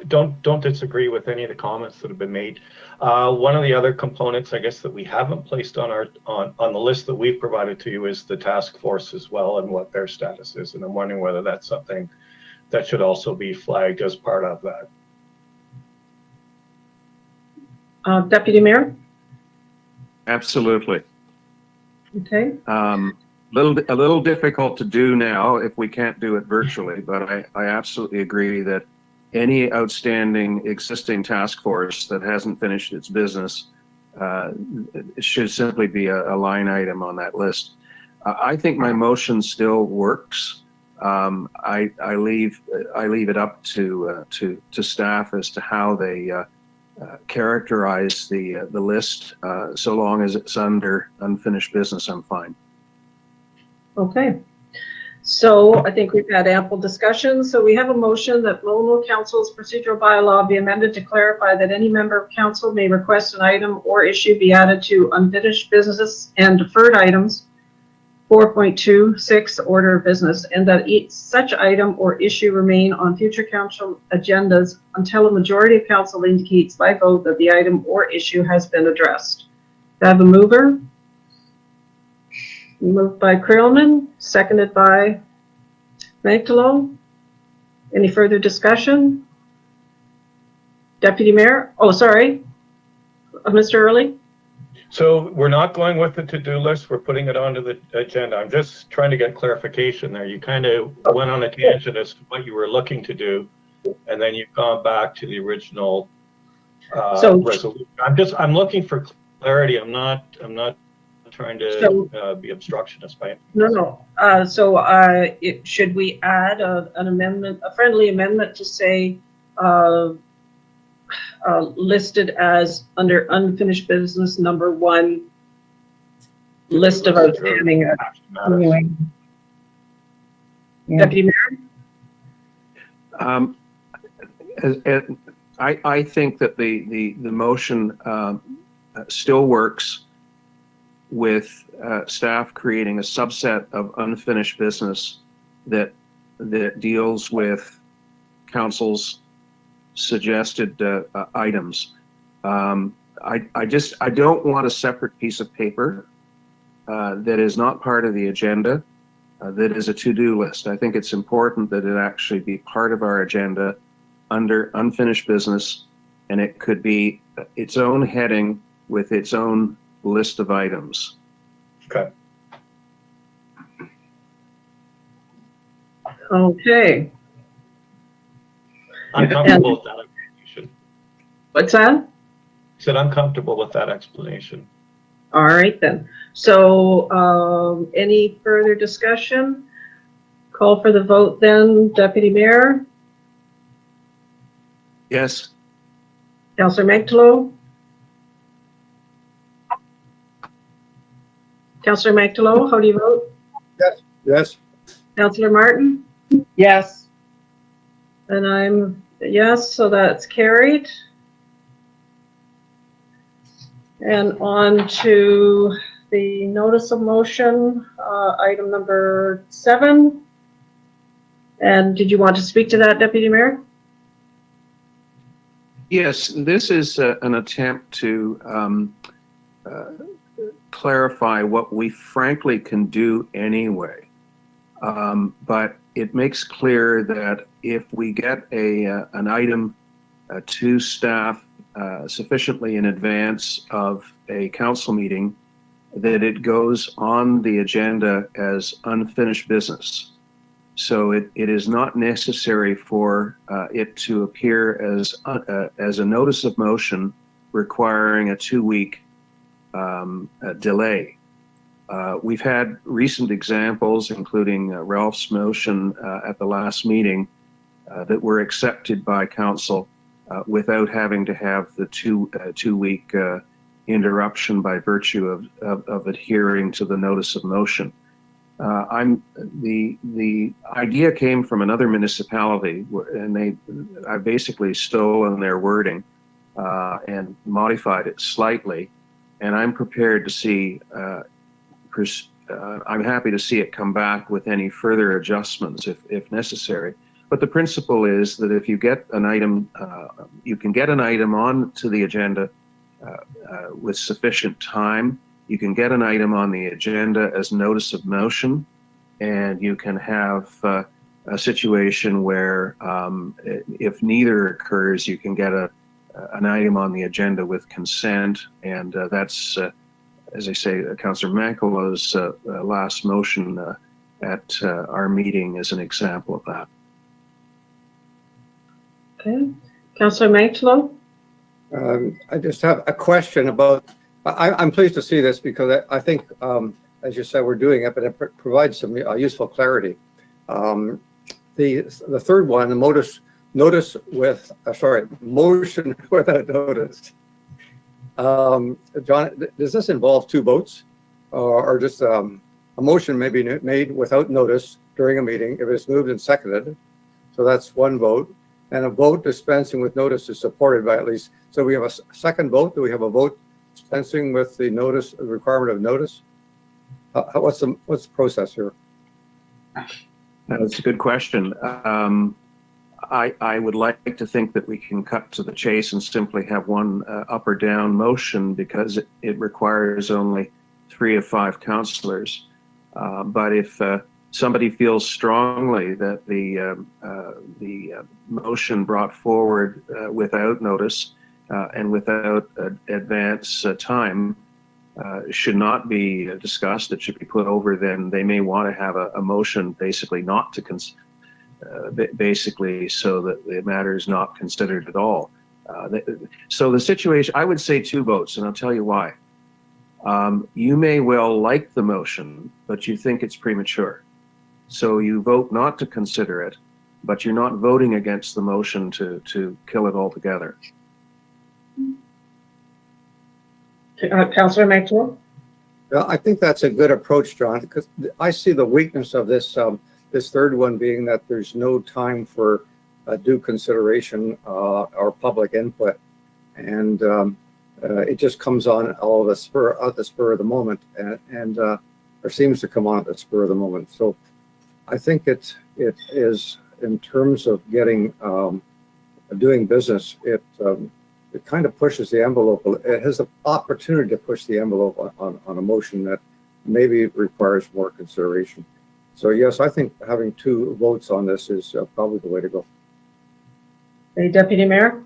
Speaker 7: Don't disagree with any of the comments that have been made. One of the other components, I guess, that we haven't placed on the list that we've provided to you is the task force as well, and what their status is. And I'm wondering whether that's something that should also be flagged as part of that.
Speaker 1: Deputy Mayor?
Speaker 2: Absolutely.
Speaker 1: Okay.
Speaker 2: A little difficult to do now if we can't do it virtually, but I absolutely agree that any outstanding existing task force that hasn't finished its business it should simply be a line item on that list. I think my motion still works. I leave it up to staff as to how they characterize the list. So long as it's under unfinished business, I'm fine.
Speaker 1: Okay. So I think we've had ample discussion. So we have a motion that Local Council's procedural bylaw be amended to clarify that any member of council may request an item or issue be added to unfinished business and deferred items 4.26 order of business, and that each such item or issue remain on future council agendas until a majority of council indicates by vote that the item or issue has been addressed. Do I have a mover? Moved by Creelman, seconded by Mactolo. Any further discussion? Deputy Mayor? Oh, sorry. Mr. Early?
Speaker 7: So we're not going with the to-do list. We're putting it onto the agenda. I'm just trying to get clarification there. You kind of went on a tangent as to what you were looking to do, and then you've gone back to the original resolution. I'm looking for clarity. I'm not trying to be obstructionist by it.
Speaker 1: No. Should we add an amendment, a friendly amendment to say listed as under unfinished business number 1, list of outstanding Deputy Mayor?
Speaker 2: I think that the motion still works with staff creating a subset of unfinished business that deals with council's suggested items. I don't want a separate piece of paper that is not part of the agenda, that is a to-do list. I think it's important that it actually be part of our agenda under unfinished business, and it could be its own heading with its own list of items.
Speaker 7: Okay.
Speaker 1: Okay.
Speaker 7: I'm comfortable with that explanation.
Speaker 1: What's that?
Speaker 7: I said I'm comfortable with that explanation.
Speaker 1: All right then. So any further discussion? Call for the vote then. Deputy Mayor?
Speaker 2: Yes.
Speaker 1: Councillor Magdalo? Councillor Magdalo, how do you vote?
Speaker 3: Yes,
Speaker 1: Councillor Martin?
Speaker 4: Yes.
Speaker 1: And I'm yes, so that's carried. And on to the notice of motion, item number 7. And did you want to speak to that, Deputy Mayor?
Speaker 2: Yes, this is an attempt to clarify what we frankly can do anyway. But it makes clear that if we get an item to staff sufficiently in advance of a council meeting, that it goes on the agenda as unfinished business. So it is not necessary for it to appear as a notice of motion requiring a 2-week delay. We've had recent examples, including Ralph's motion at the last meeting, that were accepted by council without having to have the two-week interruption by virtue of adhering to the notice of motion. The idea came from another municipality, and I basically stolen their wording and modified it slightly. And I'm prepared to see. I'm happy to see it come back with any further adjustments if necessary. But the principle is that if you get an item, you can get an item on to the agenda with sufficient time. You can get an item on the agenda as notice of motion, and you can have a situation where if neither occurs, you can get an item on the agenda with consent, and that's, as I say, Councillor Mankala's last motion at our meeting is an example of that.
Speaker 1: Okay. Councillor Mankalo?
Speaker 3: I just have a question about, I'm pleased to see this because I think, as you said, we're doing it, but it provides some useful clarity. The third one, the motion without notice. John, does this involve 2 votes or just a motion may be made without notice during a meeting if it's moved and seconded? So that's 1 vote. And a vote dispensing with notice is supported by at least. So we have a second vote. Do we have a vote dispensing with the notice, the requirement of notice? What's the process here?
Speaker 2: That's a good question. I would like to think that we can cut to the chase and simply have one up or down motion because it requires only 3 of 5 councillors. But if somebody feels strongly that the motion brought forward without notice and without advance time should not be discussed, it should be put over, then they may want to have a motion basically not to basically so that the matter is not considered at all. So the situation, I would say 2 votes, and I'll tell you why. You may well like the motion, but you think it's premature. So you vote not to consider it, but you're not voting against the motion to kill it altogether.
Speaker 1: Councillor Maxwell?
Speaker 3: Well, I think that's a good approach, John, because I see the weakness of this this third one being that there's no time for due consideration or public input. And it just comes on all of the spur at the spur of the moment, and or seems to come on at the spur of the moment. So I think it is, in terms of getting doing business, it kind of pushes the envelope. It has the opportunity to push the envelope on a motion that maybe requires more consideration. So yes, I think having 2 votes on this is probably the way to go.
Speaker 1: Hey, Deputy Mayor?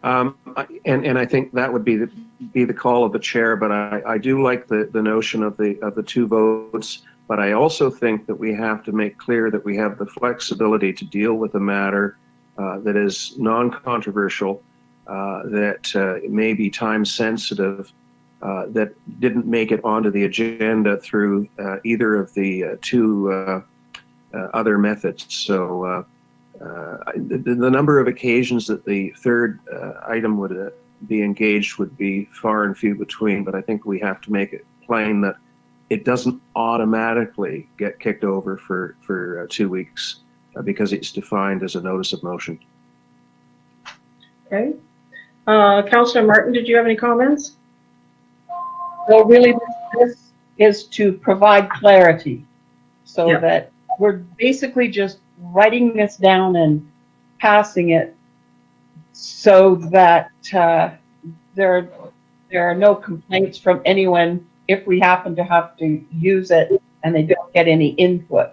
Speaker 2: And I think that would be the call of the chair, but I do like the notion of the 2 votes. But I also think that we have to make clear that we have the flexibility to deal with a matter that is non-controversial, that may be time sensitive, that didn't make it onto the agenda through either of the 2 other methods. So the number of occasions that the 3rd item would be engaged would be far and few between, but I think we have to make it plain that it doesn't automatically get kicked over for 2 weeks because it's defined as a notice of motion.
Speaker 1: Okay. Councillor Martin, did you have any comments?
Speaker 4: Well, really, this is to provide clarity so
Speaker 1: Yeah.
Speaker 4: that we're basically just writing this down and passing it so that there are no complaints from anyone if we happen to have to use it and they don't get any input.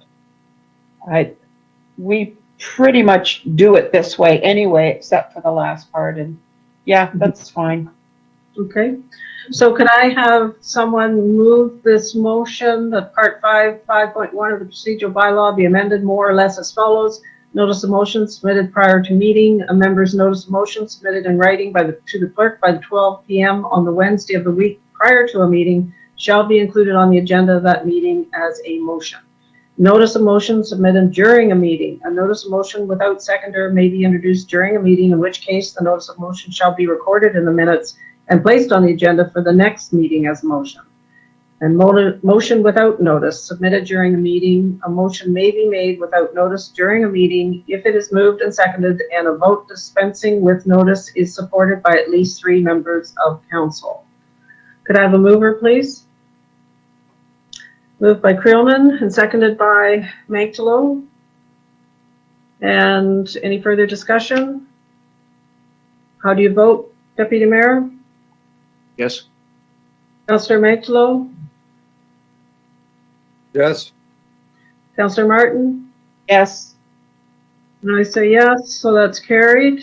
Speaker 4: We pretty much do it this way anyway, except for the last part, and yeah, that's fine.
Speaker 1: Okay. So could I have someone move this motion that Part 5.1 of the procedural bylaw be amended more or less as follows? Notice of motion submitted prior to meeting. A member's notice of motion submitted in writing to the clerk by the 12 p.m. on the Wednesday of the week prior to a meeting shall be included on the agenda of that meeting as a motion. Notice of motion submitted during a meeting. A notice of motion without seconder may be introduced during a meeting, in which case the notice of motion shall be recorded in the minutes and placed on the agenda for the next meeting as motion. And motion without notice submitted during a meeting. A motion may be made without notice during a meeting if it is moved and seconded and a vote dispensing with notice is supported by at least 3 members of council. Could I have a mover, please? Moved by Creelman and seconded by Magdalo. And any further discussion? How do you vote, Deputy Mayor?
Speaker 2: Yes?
Speaker 1: Councillor Magdalo?
Speaker 3: Yes.
Speaker 1: Councillor Martin?
Speaker 4: Yes.
Speaker 1: And I say yes, so that's carried.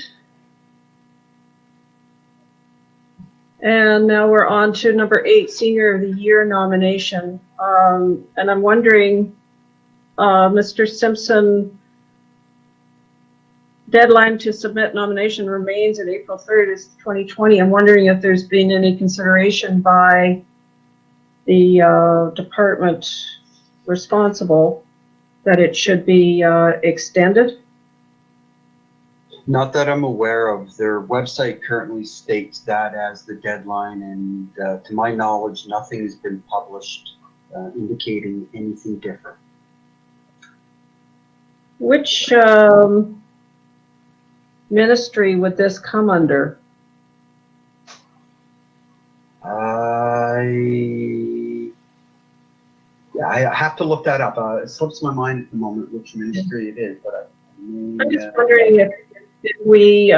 Speaker 1: And now we're on to number 8, Senior of the Year nomination. And I'm wondering, Mr. Simpson, deadline to submit nomination remains at April 3rd, is 2020. I'm wondering if there's been any consideration by the department responsible that it should be extended.
Speaker 6: Not that I'm aware of. Their website currently states that as the deadline, and to my knowledge, nothing has been published indicating anything different.
Speaker 1: Which ministry would this come under?
Speaker 6: I have to look that up. It slips my mind at the moment which ministry it is, but
Speaker 1: I'm just wondering if we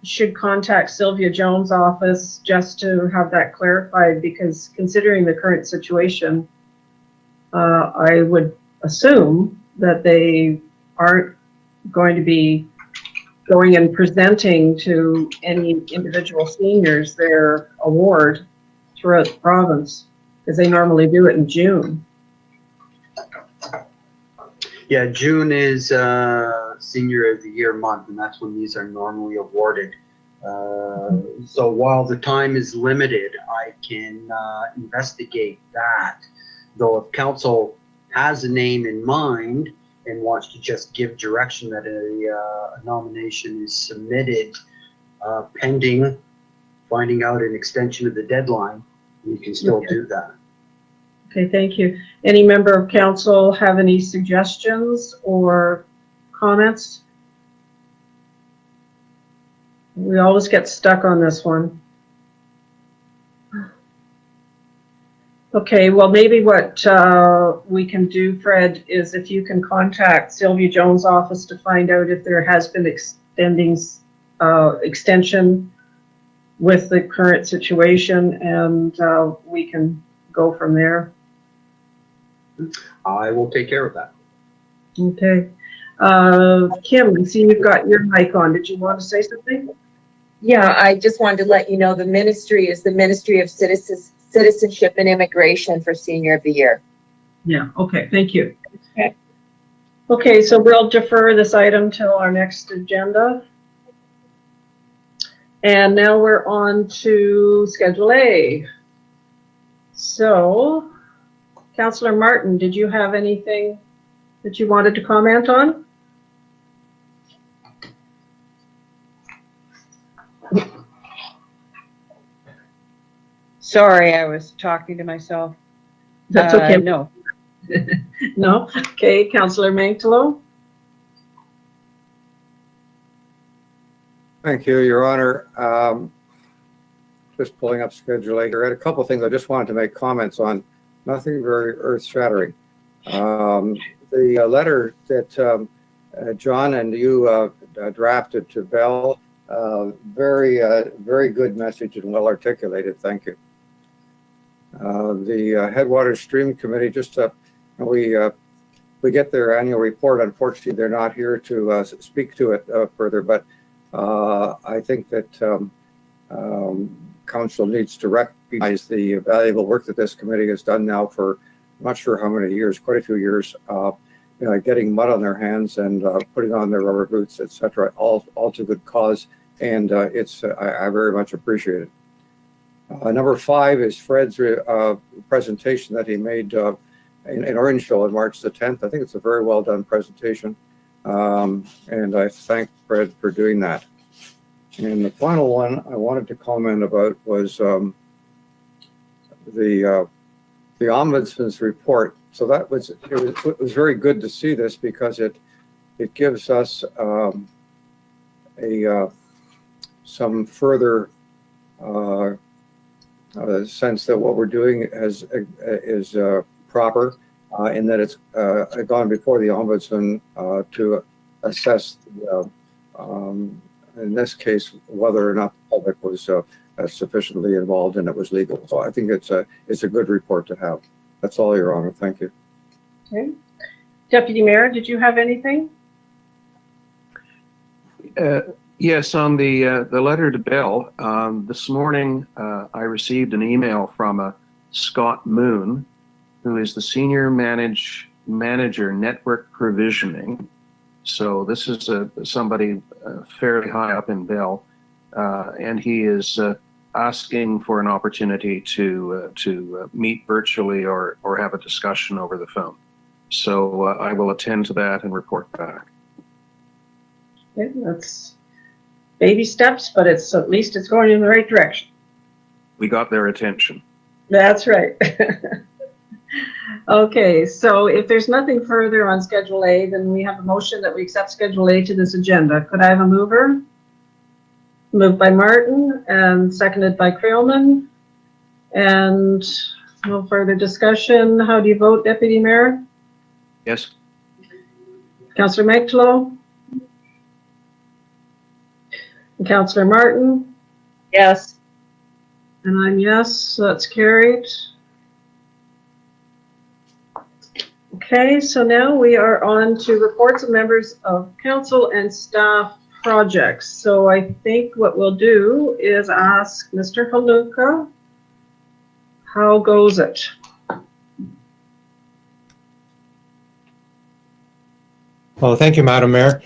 Speaker 1: should contact Sylvia Jones' office just to have that clarified, because considering the current situation, I would assume that they aren't going to be going and presenting to any individual seniors their award throughout the province, because they normally do it in June.
Speaker 6: yeah, June is Senior of the Year month, and that's when these are normally awarded. So while the time is limited, I can investigate that. Though if council has a name in mind and wants to just give direction that a nomination is submitted pending finding out an extension of the deadline, we can still do that.
Speaker 1: Okay, thank you. Any member of council have any suggestions or comments? We always get stuck on this one. Okay, well, maybe what we can do, Fred, is if you can contact Sylvia Jones' office to find out if there has been extension with the current situation, and we can go from there.
Speaker 6: I will take care of that.
Speaker 1: Okay. Kim, I see you've got your mic on. Did you want to say something?
Speaker 11: Yeah, I just wanted to let you know the ministry is the Ministry of Citizenship and Immigration for Senior of the Year.
Speaker 1: Yeah, okay, thank you.
Speaker 11: Okay.
Speaker 1: Okay, so we'll defer this item till our next agenda. And now we're on to Schedule A. So, Councillor Martin, did you have anything that you wanted to comment on?
Speaker 4: Sorry, I was talking to myself.
Speaker 1: That's okay.
Speaker 4: No.
Speaker 1: No? Okay, Councillor Mantalo?
Speaker 3: Thank you, Your Honor. Just pulling up Schedule A here. I had a couple of things I just wanted to make comments on. Nothing very earth-shattering. The letter that John and you drafted to Bell, very good message and well articulated. Thank you. The Headwaters Stream Committee, just we get their annual report. Unfortunately, they're not here to speak to it further, but I think that Council needs to recognize the valuable work that this committee has done now for I'm not sure how many years, quite a few years, getting mud on their hands and putting on their rubber boots, etc. All to good cause, and I very much appreciate it. Number 5 is Fred's presentation that he made in Orange Show on March the 10th. I think it's a very well done presentation, and I thank Fred for doing that. And the final one I wanted to comment about was the Ombudsman's report. So that it was very good to see this because it gives us some further sense that what we're doing is proper, in that it's gone before the Ombudsman to assess in this case whether or not the public was sufficiently involved and it was legal. So I think it's a good report to have. That's all, Your Honor. Thank you.
Speaker 1: Okay. Deputy Mayor, did you have anything?
Speaker 2: Yes, on the letter to Bell, this morning I received an email from Scott Moon, who is the Senior Manager Network Provisioning. So this is somebody fairly high up in Bell, and he is asking for an opportunity to meet virtually or have a discussion over the phone. So I will attend to that and report back.
Speaker 1: Okay, that's baby steps, but at least it's going in the right direction.
Speaker 2: We got their attention.
Speaker 1: That's right. Okay, so if there's nothing further on Schedule A, then we have a motion that we accept Schedule A to this agenda. Could I have a mover? Moved by Martin and seconded by Creelman. And no further discussion. How do you vote, Deputy Mayor?
Speaker 2: Yes.
Speaker 1: Councillor Mantalo? And Councillor Martin?
Speaker 4: Yes.
Speaker 1: And I'm yes, so that's carried. Okay, so now we are on to reports of members of council and staff projects. So I think what we'll do is ask Mr. Haluka, how goes it?
Speaker 10: Well, thank you, Madam Mayor.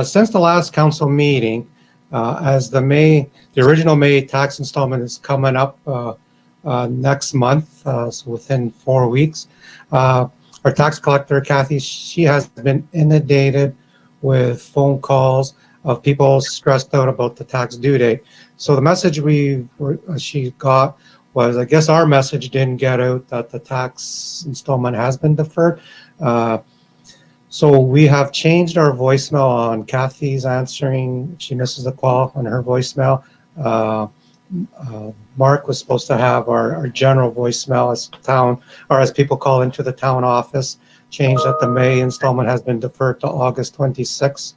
Speaker 10: Since the last council meeting, as the original May tax installment is coming up next month, so within 4 weeks, our tax collector, Kathy, she has been inundated with phone calls of people stressed out about the tax due date. So the message she got was, I guess our message didn't get out that the tax installment has been deferred. So we have changed our voicemail on Kathy's answering. She misses the call on her voicemail. Mark was supposed to have our general voicemail as town, or as people call into the town office, changed that the May installment has been deferred to August 26th.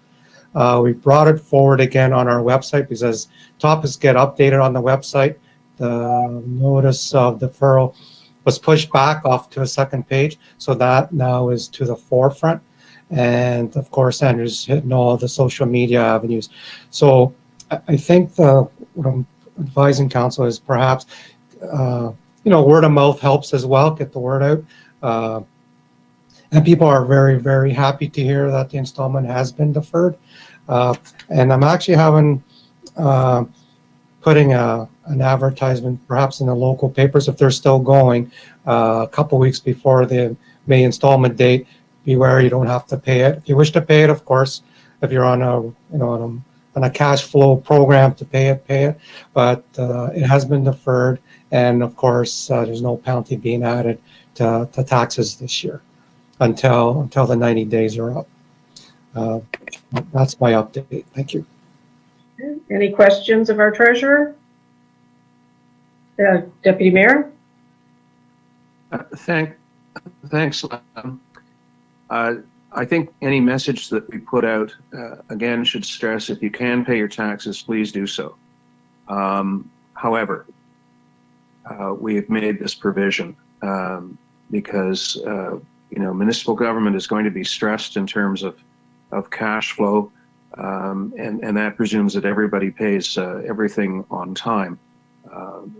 Speaker 10: We brought it forward again on our website because topics get updated on the website. The notice of deferral was pushed back off to a second page, so that now is to the forefront. And of course, Andrew's hitting all the social media avenues. So I think what I'm advising council is perhaps, word of mouth helps as well, get the word out. And people are very, very happy to hear that the installment has been deferred. And I'm actually putting an advertisement perhaps in the local papers if they're still going a couple weeks before the May installment date. Beware, you don't have to pay it. If you wish to pay it, of course, if you're on a cash flow program to pay it. But it has been deferred, and of course, there's no penalty being added to taxes this year until the 90 days are up. That's my update. Thank you.
Speaker 1: Any questions of our treasurer? Deputy Mayor?
Speaker 2: Thanks. I think any message that we put out, again, should stress if you can pay your taxes, please do so. However, we have made this provision because municipal government is going to be stressed in terms of cash flow, and that presumes that everybody pays everything on time.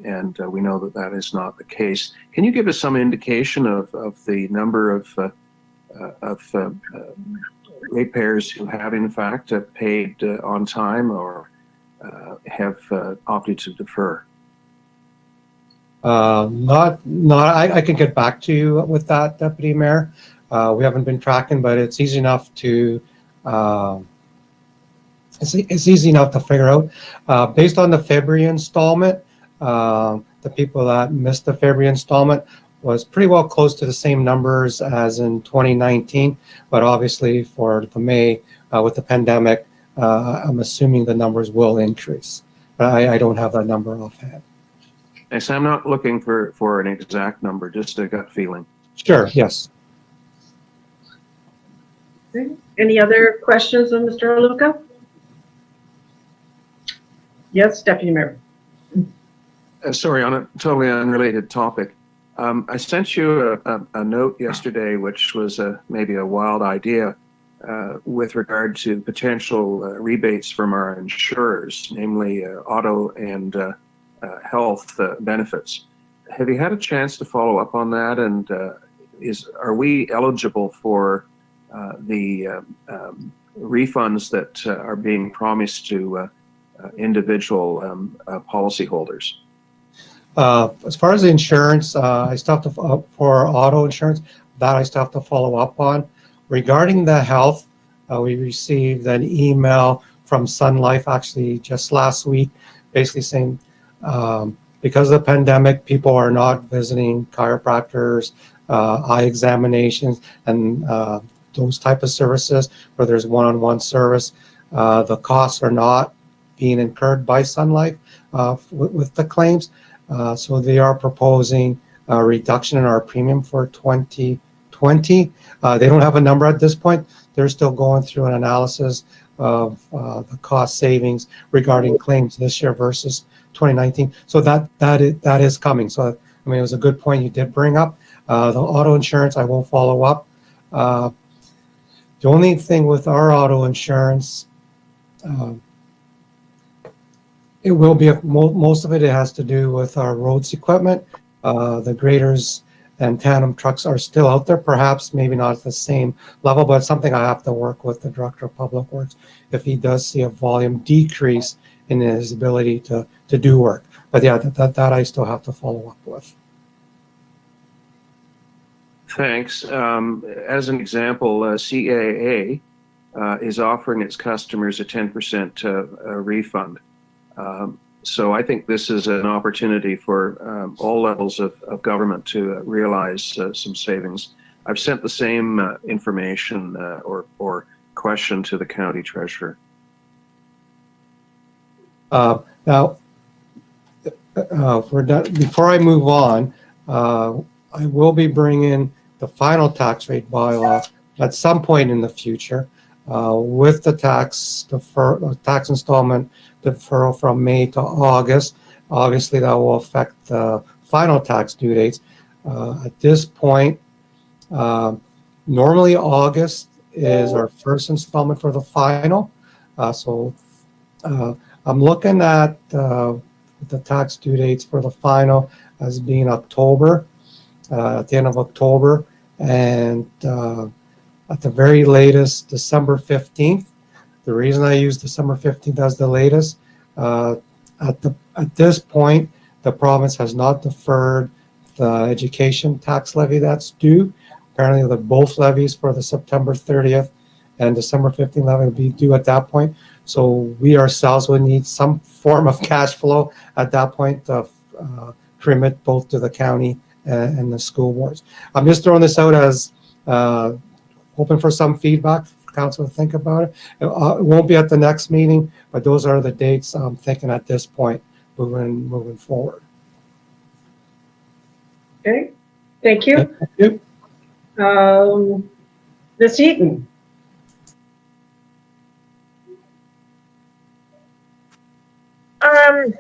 Speaker 2: And we know that that is not the case. Can you give us some indication of the number of ratepayers who have in fact paid on time or have opted to defer?
Speaker 10: I can get back to you with that, Deputy Mayor. We haven't been tracking, but it's easy enough to it's easy enough to figure out. Based on the February installment, the people that missed the February installment was pretty well close to the same numbers as in 2019, but obviously for the May with the pandemic, I'm assuming the numbers will increase. But I don't have that number offhand.
Speaker 2: So I'm not looking for an exact number, just a gut feeling.
Speaker 10: Sure, yes.
Speaker 1: Okay. Any other questions of Mr. Luca? Yes, Deputy Mayor.
Speaker 2: Sorry, on a totally unrelated topic. I sent you a note yesterday, which was maybe a wild idea with regard to potential rebates from our insurers, namely auto and health benefits. Have you had a chance to follow up on that? And are we eligible for the refunds that are being promised to individual policyholders?
Speaker 10: As far as the insurance, I still have to, for auto insurance, that I still have to follow up on. Regarding the health, we received an email from Sun Life actually just last week, basically saying because of the pandemic, people are not visiting chiropractors, eye examinations, and those type of services where there's one-on-one service. The costs are not being incurred by Sun Life with the claims. So they are proposing a reduction in our premium for 2020. They don't have a number at this point. They're still going through an analysis of the cost savings regarding claims this year versus 2019. So that is coming. So I mean, it was a good point you did bring up. The auto insurance, I will follow up. The only thing with our auto insurance, it will be most of it has to do with our roads equipment. The graders and tandem trucks are still out there, perhaps maybe not at the same level, but it's something I have to work with the Director of Public Works if he does see a volume decrease in his ability to do work. But yeah, that I still have to follow up with.
Speaker 2: Thanks. As an example, CAA is offering its customers a 10% refund. So I think this is an opportunity for all levels of government to realize some savings. I've sent the same information or question to the county treasurer.
Speaker 10: Now, before I move on, I will be bringing the final tax rate bylaw at some point in the future with the tax installment deferral from May to August. Obviously, that will affect the final tax due dates. At this point, normally August is our first installment for the final. So I'm looking at the tax due dates for the final as being October, at the end of October, and at the very latest, December 15th. The reason I use December 15th as the latest, at this point, the province has not deferred the education tax levy that's due. Apparently, the both levies for the September 30th and December 15th levy will be due at that point. So we ourselves will need some form of cash flow at that point to remit both to the county and the school boards. I'm just throwing this out as hoping for some feedback for council to think about it. It won't be at the next meeting, but those are the dates I'm thinking at this point moving forward.
Speaker 1: Okay, thank you.
Speaker 10: Thank you.
Speaker 1: Ms. Eaton?
Speaker 11: A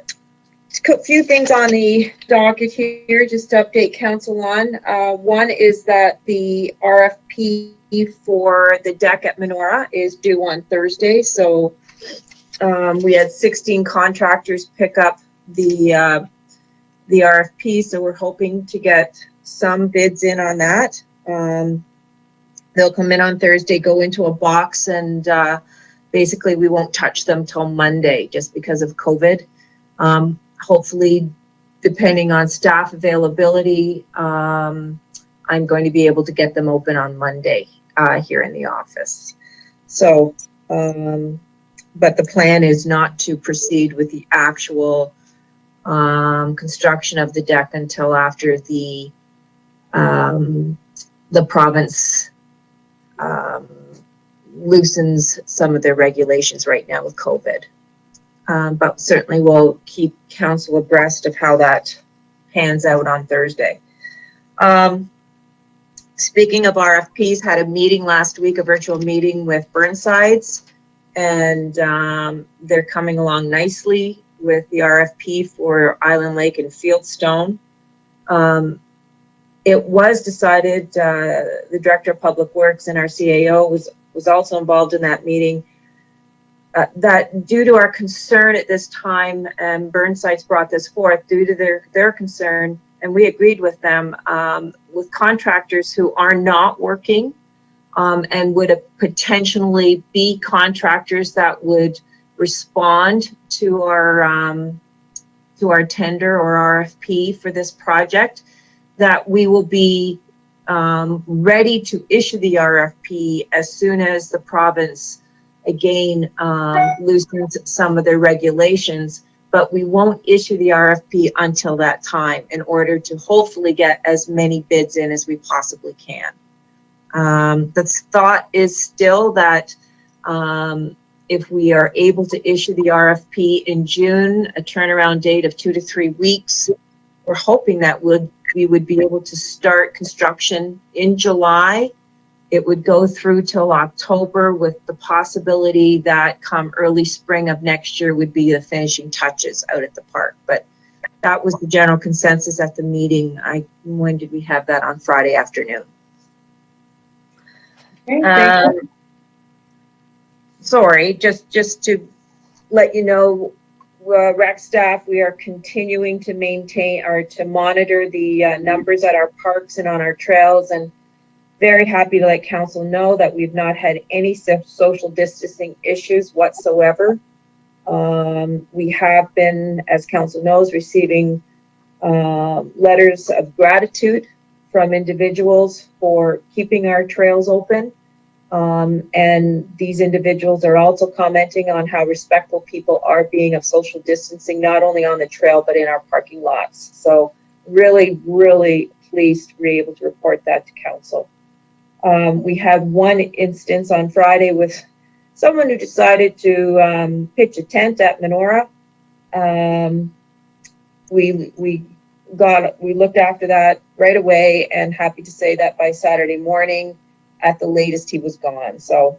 Speaker 11: few things on the docket here, just to update council on. One is that the RFP for the deck at Menorah is due on Thursday. So we had 16 contractors pick up the RFP. So we're hoping to get some bids in on that. They'll come in on Thursday, go into a box, and basically we won't touch them till Monday just because of COVID. Hopefully, depending on staff availability, I'm going to be able to get them open on Monday here in the office. So, but the plan is not to proceed with the actual construction of the deck until after the province loosens some of their regulations right now with COVID. But certainly we'll keep council abreast of how that pans out on Thursday. Speaking of RFPs, had a meeting last week, a virtual meeting with Burnsides, and they're coming along nicely with the RFP for Island Lake and Fieldstone. It was decided, the Director of Public Works and our CAO was also involved in that meeting, that due to our concern at this time, and Burnsides brought this forth, due to their concern, and we agreed with them, with contractors who are not working and would potentially be contractors that would respond to our tender or RFP for this project, that we will be ready to issue the RFP as soon as the province again loosens some of their regulations, but we won't issue the RFP until that time in order to hopefully get as many bids in as we possibly can. The thought is still that if we are able to issue the RFP in June, a turnaround date of 2 to 3 weeks, we're hoping that we would be able to start construction in July. It would go through till October with the possibility that come early spring of next year would be the finishing touches out at the park. But that was the general consensus at the meeting. When did we have that? On Friday afternoon.
Speaker 1: Okay, thank you.
Speaker 11: Sorry, just to let you know, rec staff, we are continuing to maintain or to monitor the numbers at our parks and on our trails, and very happy to let council know that we've not had any social distancing issues whatsoever. We have been, as council knows, receiving letters of gratitude from individuals for keeping our trails open. And these individuals are also commenting on how respectful people are being of social distancing, not only on the trail, but in our parking lots. So really, really pleased to be able to report that to council. We had one instance on Friday with someone who decided to pitch a tent at Menorah. we looked after that right away, and happy to say that by Saturday morning, at the latest, he was gone. So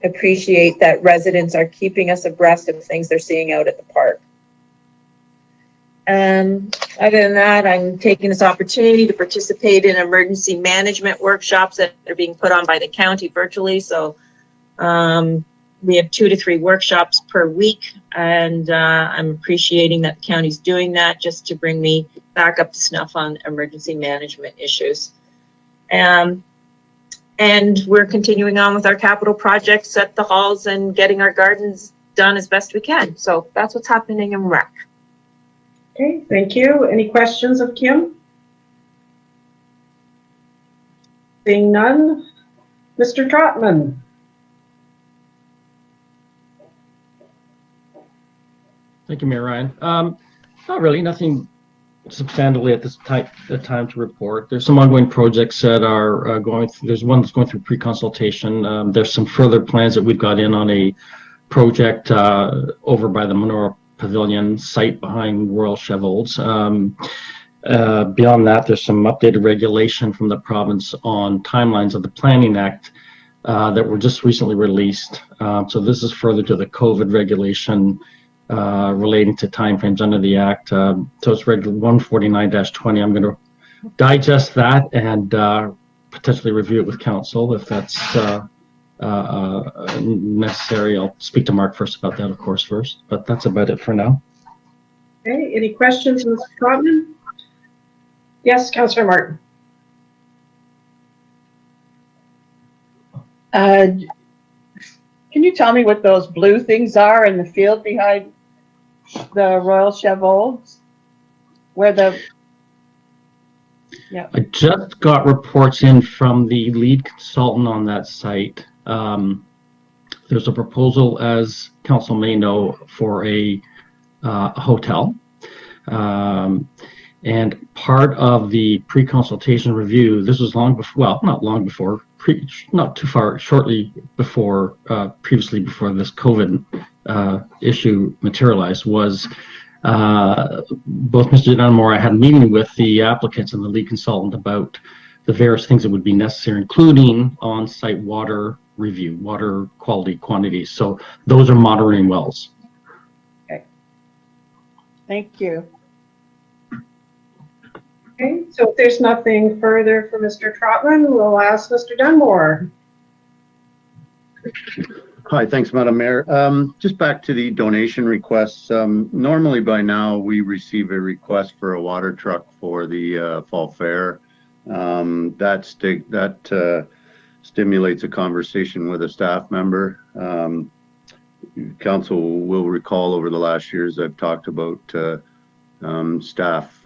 Speaker 11: appreciate that residents are keeping us abreast of things they're seeing out at the park. Other than that, I'm taking this opportunity to participate in emergency management workshops that are being put on by the county virtually. So we have 2 to 3 workshops per week, and I'm appreciating that the county's doing that just to bring me back up to snuff on emergency management issues. And we're continuing on with our capital projects at the halls and getting our gardens done as best we can. So that's what's happening in rec.
Speaker 1: Okay, thank you. Any questions of Kim? Seeing none. Mr. Trotman.
Speaker 9: Thank you, Mayor Ryan. Not really, nothing substantially at this time to report. There's some ongoing projects that are going through. There's one that's going through pre-consultation. There's some further plans that we've got in on a project over by the Menorah Pavilion site behind Royal Chevalds. Beyond that, there's some updated regulation from the province on timelines of the Planning Act that were just recently released. So this is further to the COVID regulation relating to timeframes under the Act. So it's Reg 149-20. I'm going to digest that and potentially review it with council if that's necessary. I'll speak to Mark first about that, of course, first, but that's about it for now.
Speaker 1: Okay, any questions, Mr. Trotman? Yes, Councillor Martin.
Speaker 4: Can you tell me what those blue things are in the field behind the Royal Chevalds? Where the... Yeah.
Speaker 9: I just got reports in from the lead consultant on that site. There's a proposal, as council may know, for a hotel. And part of the pre-consultation review, this was long before, well, not long before, not too far, shortly before, previously before this COVID issue materialized, was both Mr. Dunmore, I had a meeting with the applicants and the lead consultant about the various things that would be necessary, including on-site water review, water quality quantities. So those are monitoring wells.
Speaker 4: Okay. Thank you.
Speaker 1: Okay, so if there's nothing further for Mr. Trotman, we'll ask Mr. Dunmore.
Speaker 5: Hi, thanks, Madam Mayor. Just back to the donation requests. Normally by now we receive a request for a water truck for the fall fair. That stimulates a conversation with a staff member. Council will recall over the last years I've talked about staff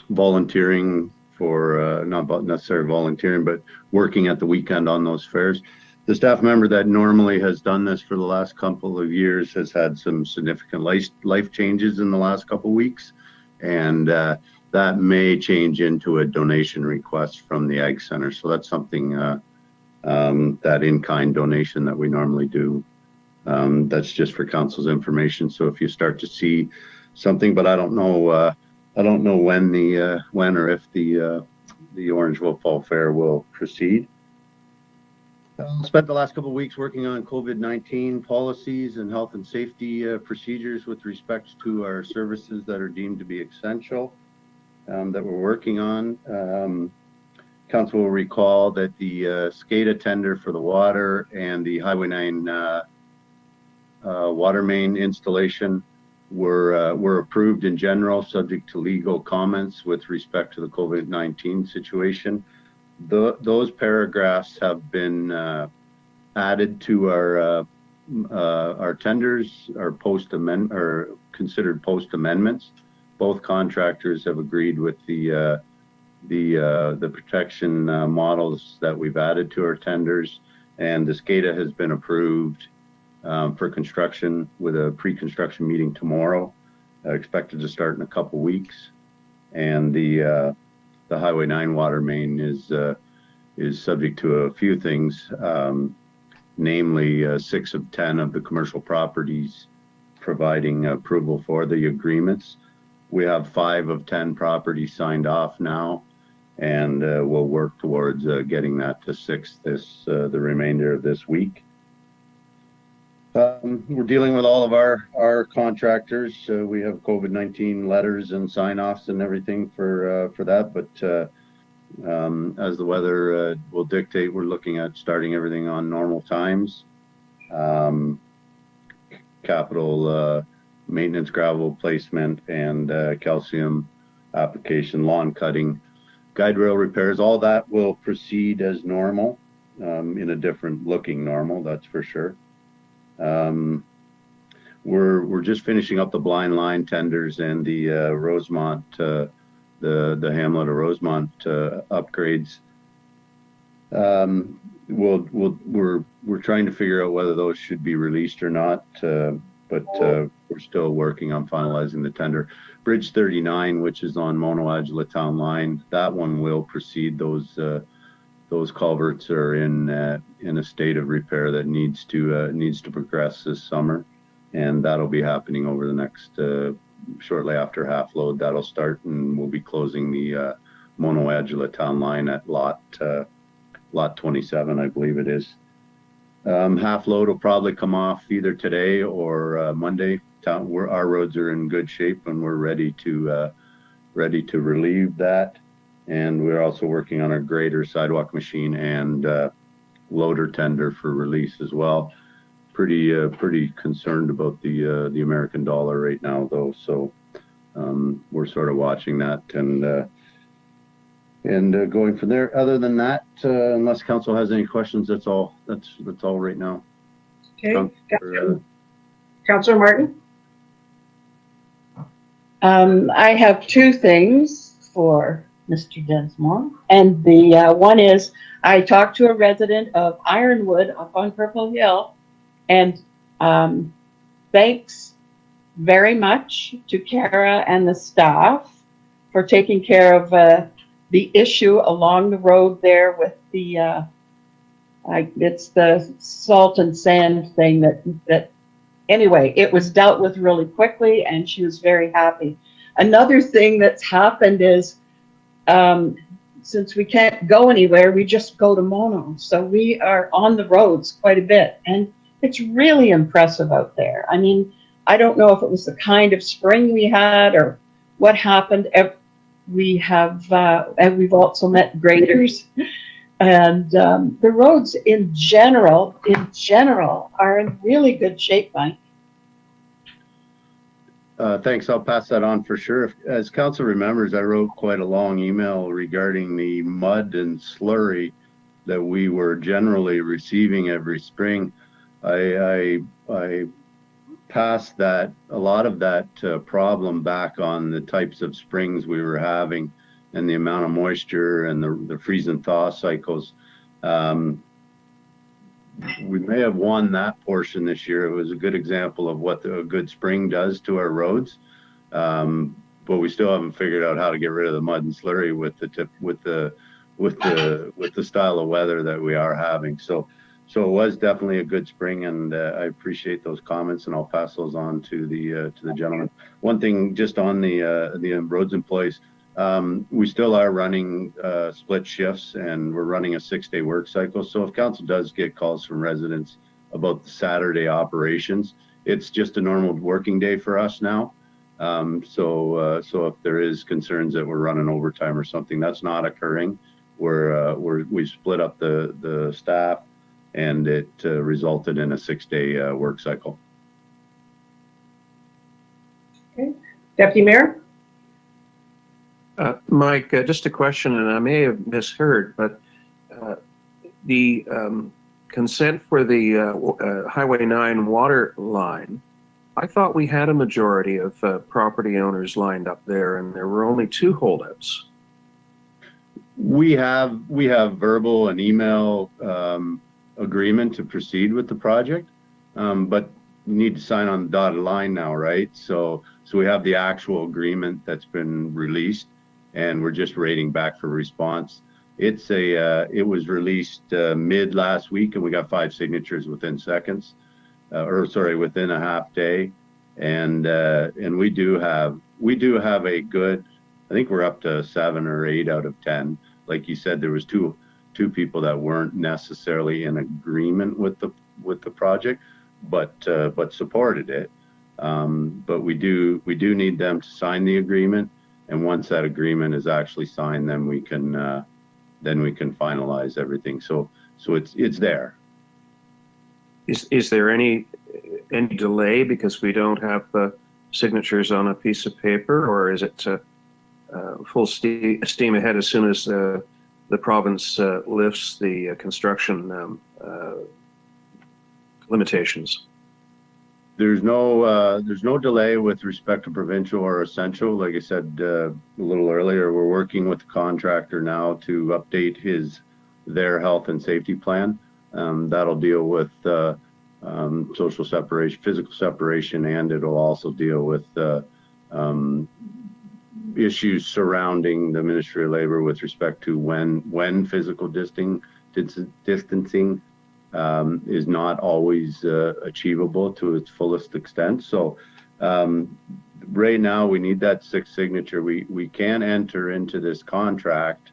Speaker 5: volunteering for, not necessarily volunteering, but working at the weekend on those fairs. The staff member that normally has done this for the last couple of years has had some significant life changes in the last couple of weeks, and that may change into a donation request from the Ag Center. So that's something, that in-kind donation that we normally do. That's just for council's information. So if you start to see something, but I don't know when or if the Orangeville Fall Fair will proceed. Spent the last couple of weeks working on COVID-19 policies and health and safety procedures with respect to our services that are deemed to be essential, that we're working on. Council will recall that the SCADA tender for the water and the Highway 9 water main installation were approved in general, subject to legal comments with respect to the COVID-19 situation. Those paragraphs have been added to our tenders, our considered post amendments. Both contractors have agreed with the protection models that we've added to our tenders, and the SCADA has been approved for construction with a pre-construction meeting tomorrow, expected to start in a couple weeks, and the Highway 9 water main is subject to a few things, namely 6 of 10 of the commercial properties providing approval for the agreements. We have 5 of 10 properties signed off now, and we'll work towards getting that to 6 the remainder of this week. We're dealing with all of our contractors. We have COVID-19 letters and sign-offs and everything for that, but as the weather will dictate, we're looking at starting everything on normal times. Capital maintenance, gravel placement, and calcium application, lawn cutting, guide rail repairs, all that will proceed as normal, in a different looking normal, that's for sure. We're just finishing up the blind line tenders and the Rosemont, the Hamlet of Rosemont upgrades. We're trying to figure out whether those should be released or not, but we're still working on finalizing the tender. Bridge 39, which is on Mono-Agila Town Line, that one will proceed. Those culverts are in a state of repair that needs to progress this summer, and that'll be happening over the next shortly after half load. That'll start, and we'll be closing the Mono-Agila Town Line at lot 27, I believe it is. Half load will probably come off either today or Monday. Our roads are in good shape, and we're ready to relieve that. And we're also working on a grader, sidewalk machine, and loader tender for release as well. Pretty concerned about the American dollar right now, though. So we're sort of watching that and going from there. Other than that, unless council has any questions, that's all right now.
Speaker 1: Okay. Councillor Martin?
Speaker 4: I have 2 things for Mr. Densmore, and the one is I talked to a resident of Ironwood up on Purple Hill, and thanks very much to Kara and the staff for taking care of the issue along the road there with the it's the salt and sand thing that anyway, it was dealt with really quickly, and she was very happy. Another thing that's happened is since we can't go anywhere, we just go to Mono. So we are on the roads quite a bit, and it's really impressive out there. I mean, I don't know if it was the kind of spring we had or what happened. We have, and we've also met graders, and the roads in general are in really good shape, Mike.
Speaker 5: Thanks. I'll pass that on for sure. As council remembers, I wrote quite a long email regarding the mud and slurry that we were generally receiving every spring. I passed a lot of that problem back on the types of springs we were having and the amount of moisture and the freeze and thaw cycles. We may have won that portion this year. It was a good example of what a good spring does to our roads, but we still haven't figured out how to get rid of the mud and slurry with the style of weather that we are having. So it was definitely a good spring, and I appreciate those comments, and I'll pass those on to the gentleman. One thing, just on the roads employees, we still are running split shifts, and we're running a 6-day work cycle. So if council does get calls from residents about the Saturday operations, it's just a normal working day for us now. So if there is concerns that we're running overtime or something, that's not occurring. We split up the staff, and it resulted in a 6-day work cycle.
Speaker 1: Okay. Deputy Mayor?
Speaker 2: Mike, just a question, and I may have misheard, but the consent for the Highway 9 water line, I thought we had a majority of property owners lined up there, and there were only 2 holdouts.
Speaker 5: We have verbal and email agreement to proceed with the project, but we need to sign on the dotted line now, right? So we have the actual agreement that's been released, and we're just waiting back for response. It was released mid last week, and we got 5 signatures within seconds, within a half day. and we do have a good, I think we're up to 7 or 8 out of 10. Like you said, there was two people that weren't necessarily in agreement with the project, but supported it. But we do need them to sign the agreement, and once that agreement is actually signed, then we can finalize everything. So it's there.
Speaker 2: Is there any delay because we don't have signatures on a piece of paper, or is it full steam ahead as soon as the province lifts the construction limitations?
Speaker 5: There's no delay with respect to provincial or essential. Like I said a little earlier, we're working with the contractor now to update their health and safety plan. That'll deal with social separation, physical separation, and it'll also deal with issues surrounding the Ministry of Labor with respect to when physical distancing is not always achievable to its fullest extent. So right now we need that 6th signature. We can enter into this contract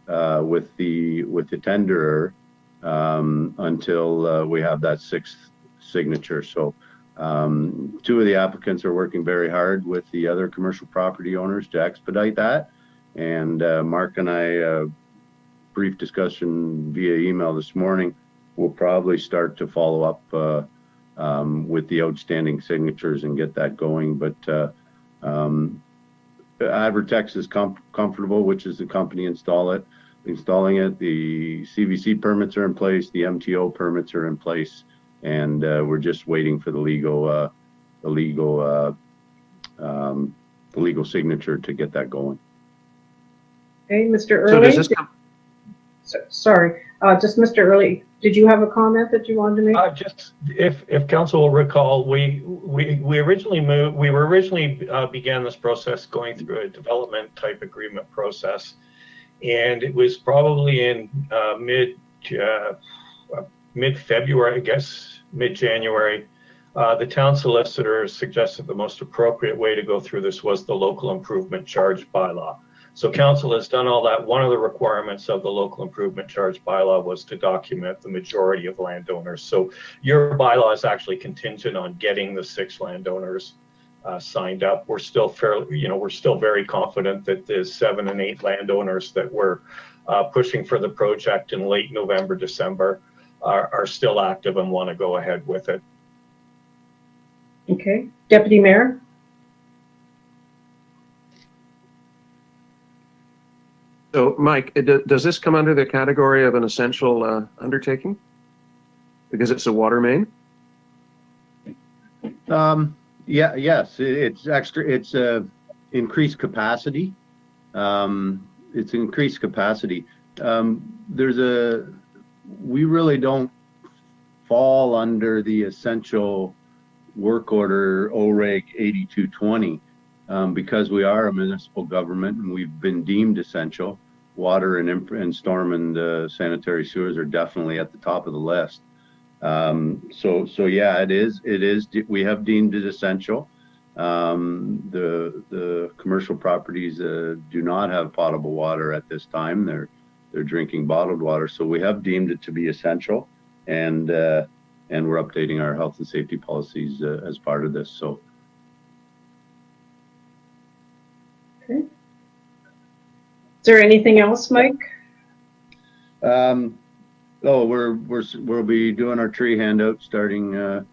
Speaker 5: with the tenderer until we have that 6th signature. So 2 of the applicants are working very hard with the other commercial property owners to expedite that. And Mark and I, brief discussion via email this morning, we'll probably start to follow up with the outstanding signatures and get that going. But Advertex is comfortable, which is the company installing it. The CVC permits are in place, the MTO permits are in place, and we're just waiting for the legal signature to get that going.
Speaker 1: Okay, Mr.
Speaker 2: So
Speaker 1: Early?
Speaker 2: does this come?
Speaker 1: Sorry, just Mr. Early, did you have a comment that you wanted to make?
Speaker 7: Just if council will recall, we originally began this process going through a development type agreement process, and it was probably in mid-February, I guess, mid-January. The town solicitor suggested the most appropriate way to go through this was the local improvement charge bylaw. So council has done all that. One of the requirements of the local improvement charge bylaw was to document the majority of landowners. So your bylaw is actually contingent on getting the 6 landowners signed up. We're still we're still very confident that the 7 and 8 landowners that were pushing for the project in late November, December are still active and want to go ahead with it.
Speaker 1: Okay, Deputy Mayor?
Speaker 2: So, Mike, does this come under the category of an essential undertaking? Because it's a water main?
Speaker 5: Yes, it's extra. It's increased capacity. It's increased capacity. We really don't fall under the essential work order OREG 8220 because we are a municipal government and we've been deemed essential. Water and storm and sanitary sewers are definitely at the top of the list. So yeah, it is. We have deemed it essential. The commercial properties do not have potable water at this time. They're drinking bottled water. So we have deemed it to be essential, and we're updating our health and safety policies as part of this. So.
Speaker 1: Okay. Is there anything else, Mike?
Speaker 5: We'll be doing our tree handout starting. Oh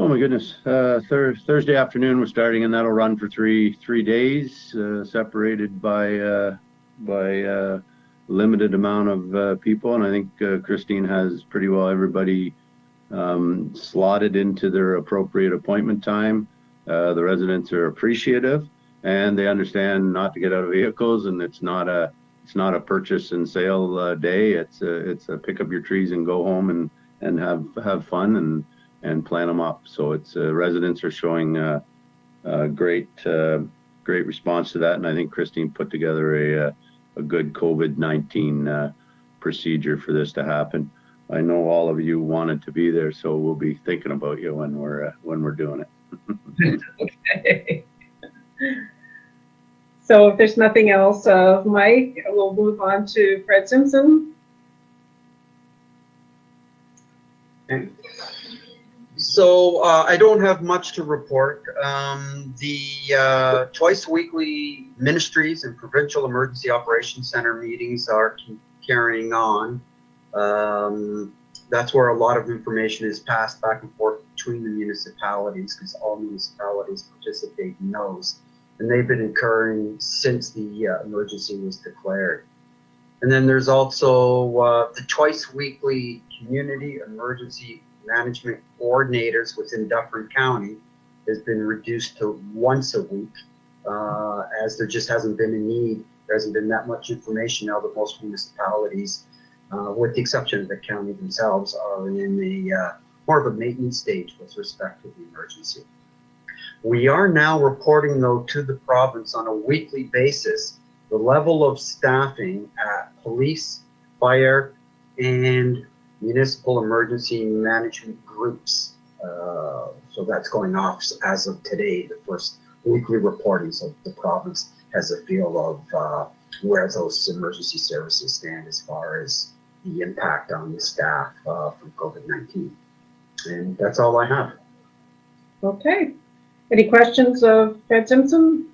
Speaker 5: my goodness! Thursday afternoon we're starting, and that'll run for three days, separated by limited amount of people. And I think Christine has pretty well everybody slotted into their appropriate appointment time. The residents are appreciative, and they understand not to get out of vehicles, and it's not a purchase and sale day. It's a pick up your trees and go home and have fun and plant them up. So it's residents are showing a great response to that, and I think Christine put together a good COVID-19 procedure for this to happen. I know all of you wanted to be there, so we'll be thinking about you when we're doing it.
Speaker 1: Okay. So if there's nothing else, Mike, we'll move on to Fred Simpson.
Speaker 6: So I don't have much to report. The twice weekly ministries and provincial emergency operations center meetings are carrying on. That's where a lot of information is passed back and forth between the municipalities, because all municipalities participate in those. And they've been occurring since the emergency was declared. And then there's also the twice weekly community emergency management coordinators within Dufferin County has been reduced to once a week, as there just hasn't been a need. There hasn't been that much information now that most municipalities, with the exception of the county themselves, are in a more of a maintenance stage with respect to the emergency. We are now reporting, though, to the province on a weekly basis the level of staffing at police, fire, and municipal emergency management groups. So that's going off as of today, the first weekly reporting. So the province has a feel of where those emergency services stand as far as the impact on the staff from COVID-19. And that's all I have.
Speaker 1: Okay. Any questions of Fred Simpson?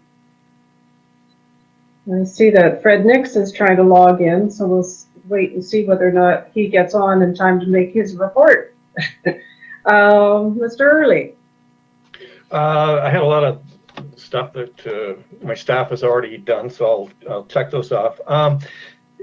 Speaker 1: I see that Fred Nix is trying to log in, so we'll wait and see whether or not he gets on in time to make his report. Mr. Early.
Speaker 7: I had a lot of stuff that my staff has already done, so I'll check those off.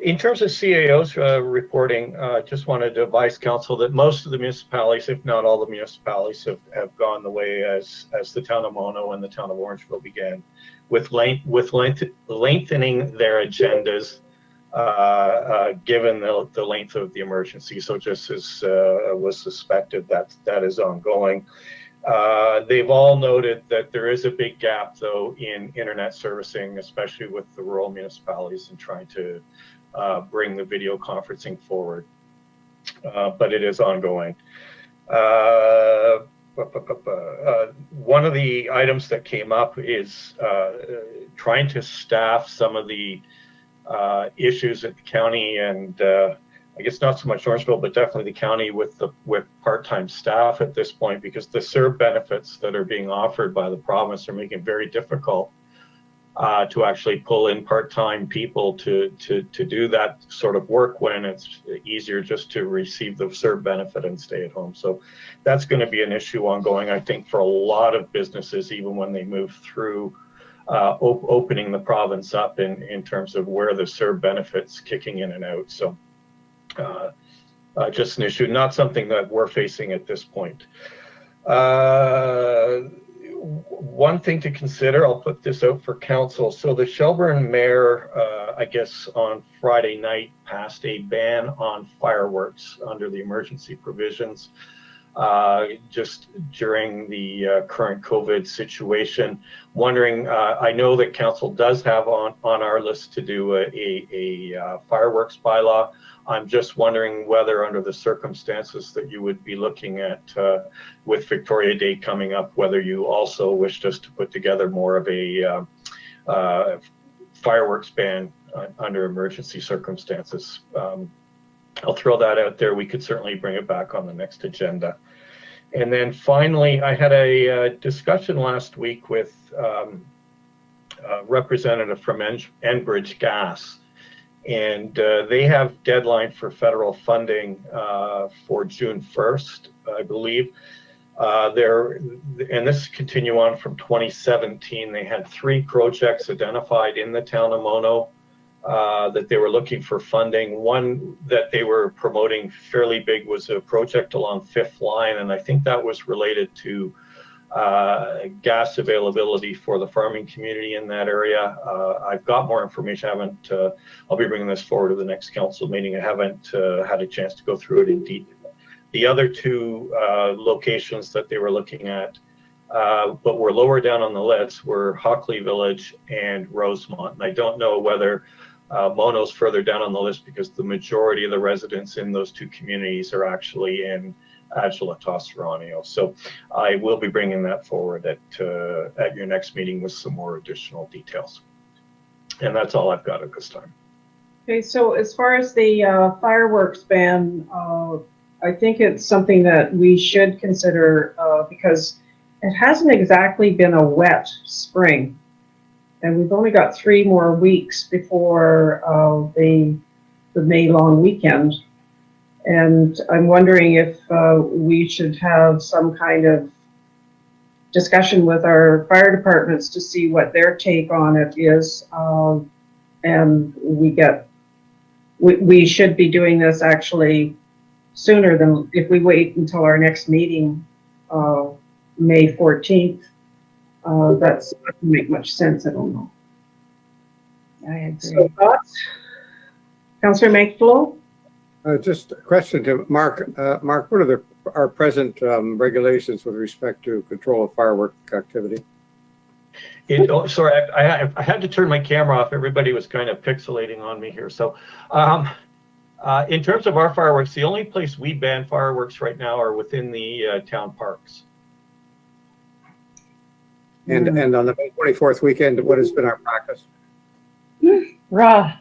Speaker 7: In terms of CAO's reporting, just wanted to advise council that most of the municipalities, if not all the municipalities, have gone the way as the town of Mono and the town of Orangeville began, with lengthening their agendas given the length of the emergency. So just as was suspected, that is ongoing. They've all noted that there is a big gap, though, in internet servicing, especially with the rural municipalities, and trying to bring the video conferencing forward. But it is ongoing. One of the items that came up is trying to staff some of the issues at the county, and I guess not so much Orangeville, but definitely the county with part-time staff at this point, because the CERB benefits that are being offered by the province are making it very difficult to actually pull in part-time people to do that sort of work, when it's easier just to receive the CERB benefit and stay at home. So that's going to be an issue ongoing, I think, for a lot of businesses, even when they move through opening the province up in terms of where the CERB benefits kicking in and out. So just an issue, not something that we're facing at this point. One thing to consider, I'll put this out for council. So the Shelburne mayor, I guess on Friday night, passed a ban on fireworks under the emergency provisions, just during the current COVID situation. Wondering, I know that council does have on our list to do a fireworks bylaw. I'm just wondering whether, under the circumstances that you would be looking at with Victoria Day coming up, whether you also wished us to put together more of a fireworks ban under emergency circumstances. I'll throw that out there. We could certainly bring it back on the next agenda. And then finally, I had a discussion last week with a representative from Enbridge Gas. And they have deadline for federal funding for June 1st, I believe. And this continue on from 2017. They had 3 projects identified in the town of Mono that they were looking for funding. One that they were promoting fairly big was a project along 5th Line, and I think that was related to gas availability for the farming community in that area. I've got more information. I haven't, I'll be bringing this forward to the next council meeting. I haven't had a chance to go through it in detail. The other 2 locations that they were looking at, but were lower down on the list, were Hockley Village and Rosemont. And I don't know whether Mono's further down on the list because the majority of the residents in those two communities are actually in Agilitas Ronio. So I will be bringing that forward at your next meeting with some more additional details. And that's all I've got at this time.
Speaker 1: Okay, so as far as the fireworks ban, I think it's something that we should consider because it hasn't exactly been a wet spring. And we've only got 3 more weeks before the May long weekend. And I'm wondering if we should have some kind of discussion with our fire departments to see what their take on it is. And we should be doing this actually sooner than if we wait until our next meeting, May 14th. That doesn't make much sense, I don't know.
Speaker 4: I agree.
Speaker 1: So thoughts? Councillor Makeflow?
Speaker 3: Just a question to Mark. Mark, what are our present regulations with respect to control of firework activity?
Speaker 7: Sorry, I had to turn my camera off. Everybody was kind of pixelating on me here. So in terms of our fireworks, the only place we ban fireworks right now are within the town parks.
Speaker 3: And on the May 24th weekend, what has been our practice?
Speaker 4: Rah.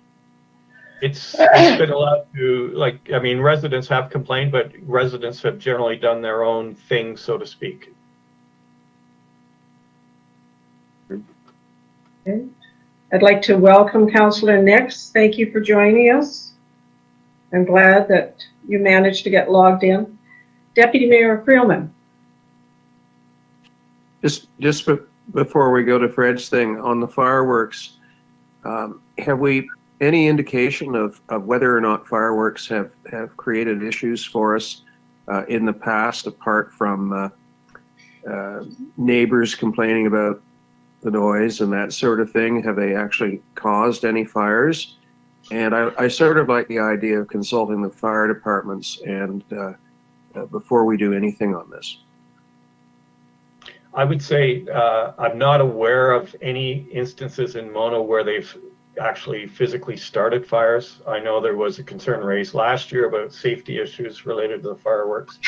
Speaker 7: It's been allowed to, like, I mean, residents have complained, but residents have generally done their own thing, so to speak.
Speaker 1: Okay. I'd like to welcome Councillor Nix. Thank you for joining us. I'm glad that you managed to get logged in. Deputy Mayor Creelman.
Speaker 2: Just before we go to Fred's thing on the fireworks, have we any indication of whether or not fireworks have created issues for us in the past, apart from neighbors complaining about the noise and that sort of thing? Have they actually caused any fires? And I sort of like the idea of consulting the fire departments and before we do anything on this.
Speaker 7: I would say I'm not aware of any instances in Mono where they've actually physically started fires. I know there was a concern raised last year about safety issues related to the fireworks.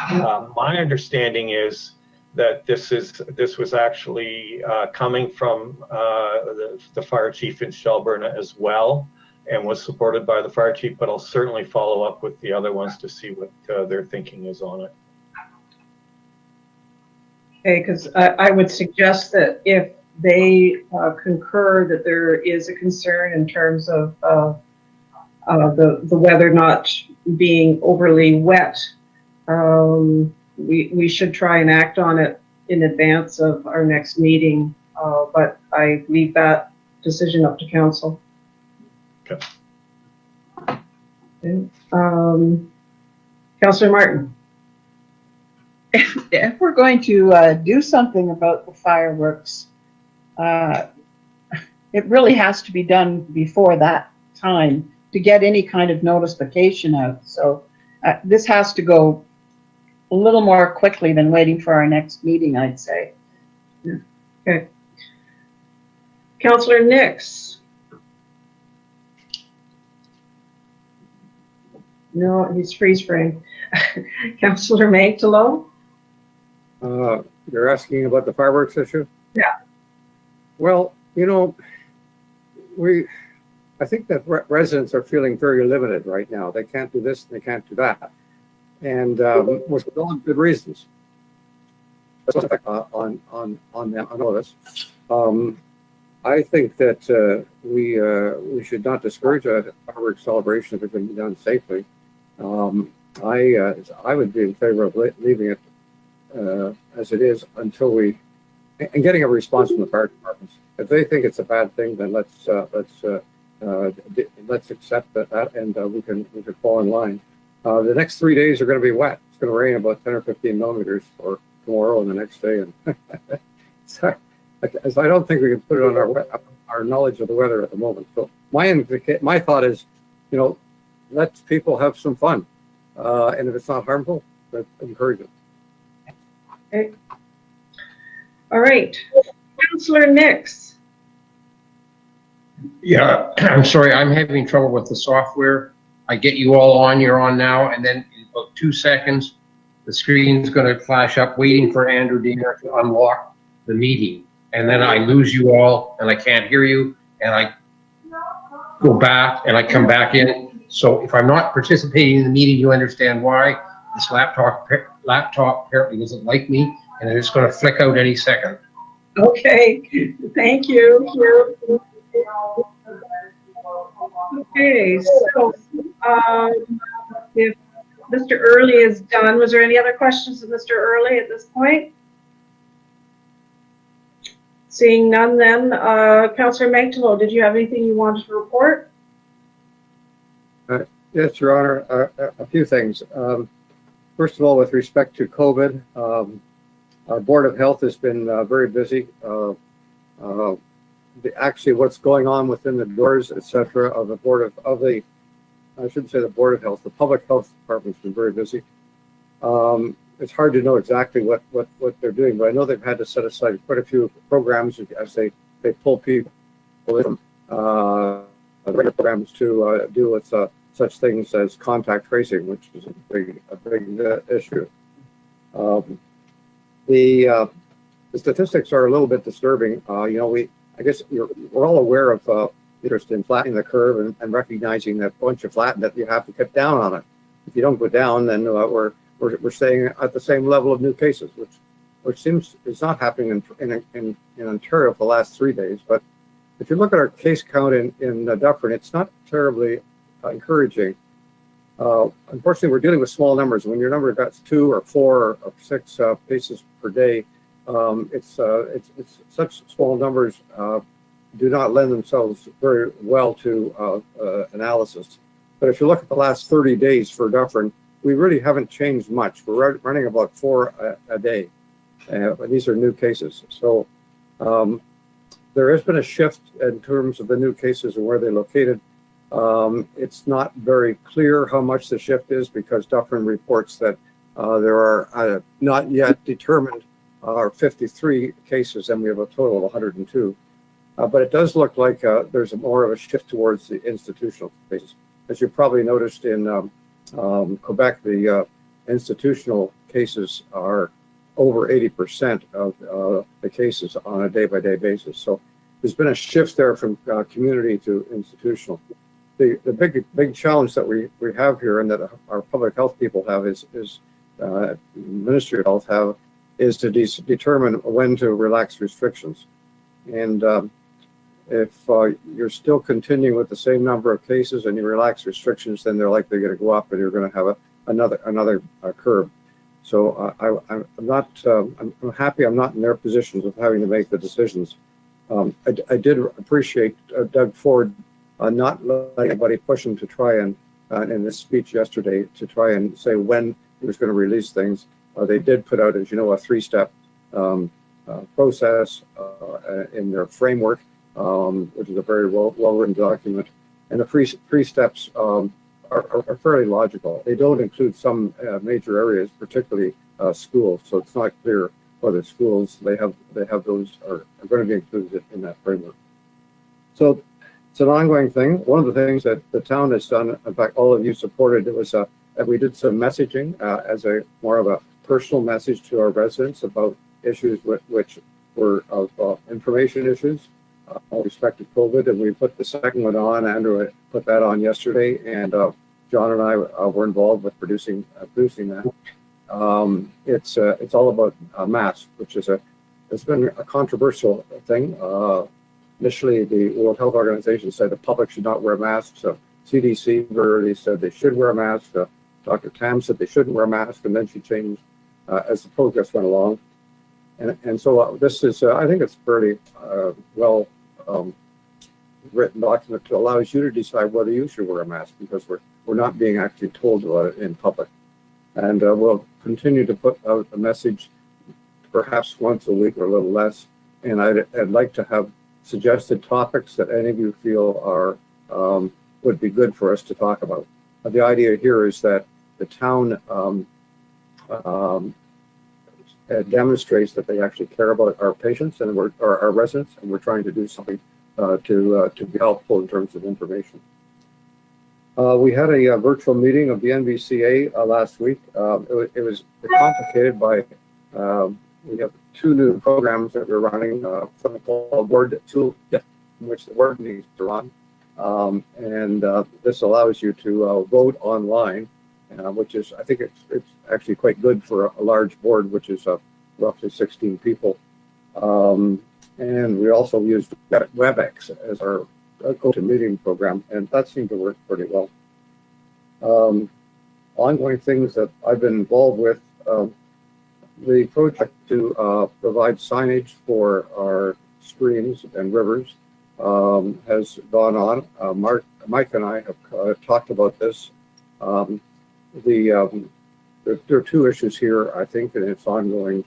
Speaker 7: My understanding is that this was actually coming from the fire chief in Shelburne as well, and was supported by the fire chief, but I'll certainly follow up with the other ones to see what their thinking is on it.
Speaker 1: Okay, because I would suggest that if they concur that there is a concern in terms of the weather not being overly wet, we should try and act on it in advance of our next meeting, but I leave that decision up to council.
Speaker 7: Okay.
Speaker 1: Okay. Councillor Martin.
Speaker 4: If we're going to do something about the fireworks, it really has to be done before that time to get any kind of notification out. So this has to go a little more quickly than waiting for our next meeting, I'd say.
Speaker 1: Okay. Councillor Nix. No, he's freeze frame. Councillor Magdalene.
Speaker 3: You're asking about the fireworks issue?
Speaker 1: Yeah.
Speaker 3: Well, you know, I think that residents are feeling very limited right now. They can't do this, and they can't do that, and with all good reasons. On all of this, I think that we should not discourage a fireworks celebration if it can be done safely. I would be in favor of leaving it as it is until and getting a response from the fire departments. If they think it's a bad thing, then let's accept that and we can fall in line. The next 3 days are going to be wet. It's going to rain about 10 or 15 millimeters for tomorrow and the next day, and so I don't think we can put it on our knowledge of the weather at the moment. So my thought is, you know, let people have some fun, and if it's not harmful, let's encourage it.
Speaker 1: Okay. All right. Councillor Nix.
Speaker 12: Yeah, I'm sorry, I'm having trouble with the software. I get you all on, you're on now, and then in about 2 seconds, the screen's gonna flash up waiting for Andrew Diener to unlock the meeting. And then I lose you all and I can't hear you and I go back and I come back in. So if I'm not participating in the meeting, you understand why. This laptop apparently doesn't like me and it's gonna flick out any second.
Speaker 1: Okay, thank you. Okay, so, if Mr. Early is done, was there any other questions of Mr. Early at this point? Seeing none then, Councillor Mangtalo, did you have anything you wanted to report?
Speaker 3: Yes, Your Honor, a few things. First of all, with respect to COVID, our Board of Health has been very busy. Actually, what's going on within the doors, et cetera, of the I shouldn't say the Board of Health, the Public Health Department's been very busy. It's hard to know exactly what they're doing, but I know they've had to set aside quite a few programs as they pull people in, programs to deal with such things as contact tracing, which is a big issue. The statistics are a little bit disturbing. I guess we're all aware of interest in flattening the curve and recognizing that once you flatten it, you have to cut down on it. If you don't go down, then we're staying at the same level of new cases, which seems is not happening in Ontario for the last 3 days. But if you look at our case count in Dufferin, it's not terribly encouraging. Unfortunately, we're dealing with small numbers. When your number got 2 or 4 or 6 cases per day, it's such small numbers do not lend themselves very well to analysis. But if you look at the last 30 days for Dufferin, we really haven't changed much. We're running about 4 a day. These are new cases. So there has been a shift in terms of the new cases and where they're located. It's not very clear how much the shift is because Dufferin reports that there are not yet determined 53 cases and we have a total of 102. But it does look like there's more of a shift towards the institutional cases. As you probably noticed in Quebec, the institutional cases are over 80% of the cases on a day-by-day basis. So there's been a shift there from community to institutional. The big challenge that we have here and that our public health people have is Ministry of Health have is to determine when to relax restrictions. And if you're still continuing with the same number of cases and you relax restrictions, then they're likely going to go up and you're going to have another curve. So I'm happy I'm not in their positions of having to make the decisions. I did appreciate Doug Ford not letting anybody push him to try and, in this speech yesterday, to try and say when he was going to release things. They did put out, as you know, a 3-step process in their framework, which is a very well-written document. And the three steps are fairly logical. They don't include some major areas, particularly schools. So it's not clear whether schools they have those are going to be included in that framework. So it's an ongoing thing. One of the things that the town has done, in fact, all of you supported, it was that we did some messaging as a more of a personal message to our residents about issues which were of information issues with respect to COVID, and we put the second one on. Andrew put that on yesterday, and John and I were involved with producing that. It's all about masks, which is it's been a controversial thing. Initially, the World Health Organization said the public should not wear masks. So CDC already said they should wear a mask. Dr. Tam said they shouldn't wear a mask, and then she changed as the progress went along. And so this is, I think it's fairly well written document that allows you to decide whether you should wear a mask, because we're not being actually told about it in public. And we'll continue to put out a message perhaps once a week or a little less. And I'd like to have suggested topics that any of you feel are would be good for us to talk about. The idea here is that the town demonstrates that they actually care about our patients and our residents, and we're trying to do something to be helpful in terms of information. We had a virtual meeting of the NVCA last week. It was complicated by we have 2 new programs that we're running, something called Board Tool, which the board needs to run. This allows you to vote online, which is, I think it's actually quite good for a large board, which is roughly 16 people. And we also used WebEx as our go-to-meeting program, and that seemed to work pretty well. Ongoing things that I've been involved with, the project to provide signage for our streams and rivers has gone on. Mike and I have talked about this. There are 2 issues here, I think, and it's ongoing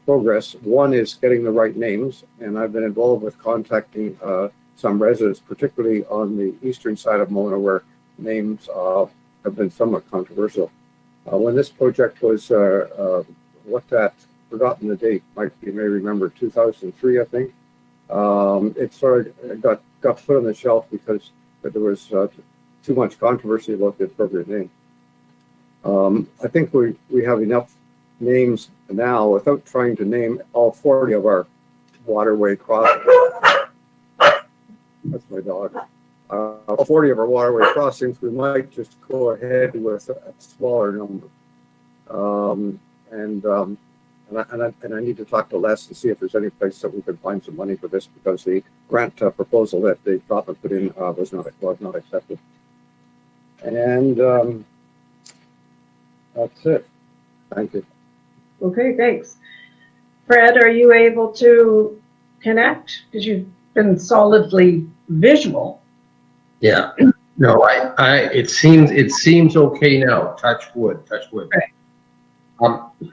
Speaker 3: progress. One is getting the right names, and I've been involved with contacting some residents, particularly on the eastern side of Mona, where names have been somewhat controversial. When this project was looked at, forgotten the date, Mike, you may remember, 2003, I think. It sort of got put on the shelf because there was too much controversy about the appropriate name. I think we have enough names now without trying to name all 40 of our waterway crossings. That's my dog. All 40 of our waterway crossings, we might just go ahead with a smaller number. And I need to talk to Les and see if there's any place that we can find some money for this, because the grant proposal that the department put in was not accepted. And that's it. Thank you.
Speaker 1: Okay, thanks. Fred, are you able to connect? Because you've been solidly visual.
Speaker 12: Yeah, no, it seems okay now, touch wood.
Speaker 1: Right.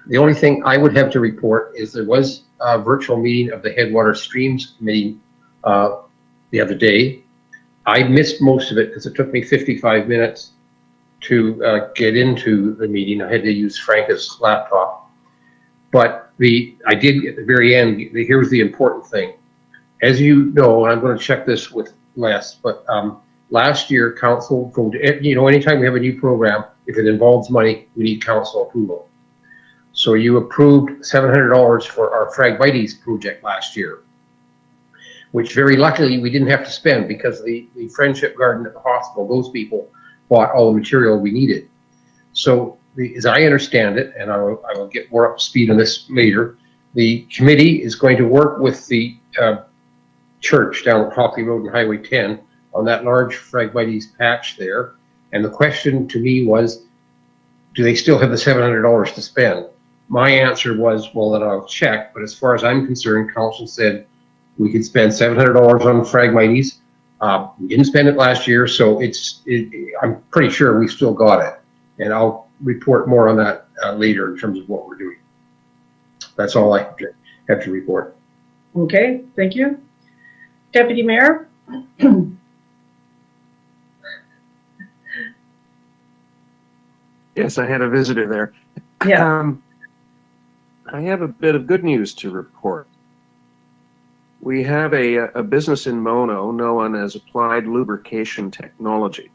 Speaker 12: The only thing I would have to report is there was a virtual meeting of the Headwater Streams Committee the other day. I missed most of it because it took me 55 minutes to get into the meeting. I had to use Franca's laptop. But I did at the very end, here's the important thing. As you know, and I'm going to check this with Les, but last year, council voted, anytime we have a new program, if it involves money, we need council approval. So you approved $700 for our Phragmites project last year, which very luckily we didn't have to spend because the Friendship Garden at the hospital, those people bought all the material we needed. So as I understand it, and I will get more up to speed on this later, the committee is going to work with the church down at Hockley Road and Highway 10 on that large Phragmites patch there. And the question to me was, do they still have the $700 to spend? My answer was, well, then I'll check. But as far as I'm concerned, council said we could spend $700 on Phragmites. We didn't spend it last year, so I'm pretty sure we still got it. And I'll report more on that later in terms of what we're doing. That's all I have to report.
Speaker 1: Okay, thank you. Deputy Mayor?
Speaker 2: Yes, I had a visitor there.
Speaker 1: Yeah.
Speaker 2: I have a bit of good news to report. We have a business in Mono known as Applied Lubrication Technology.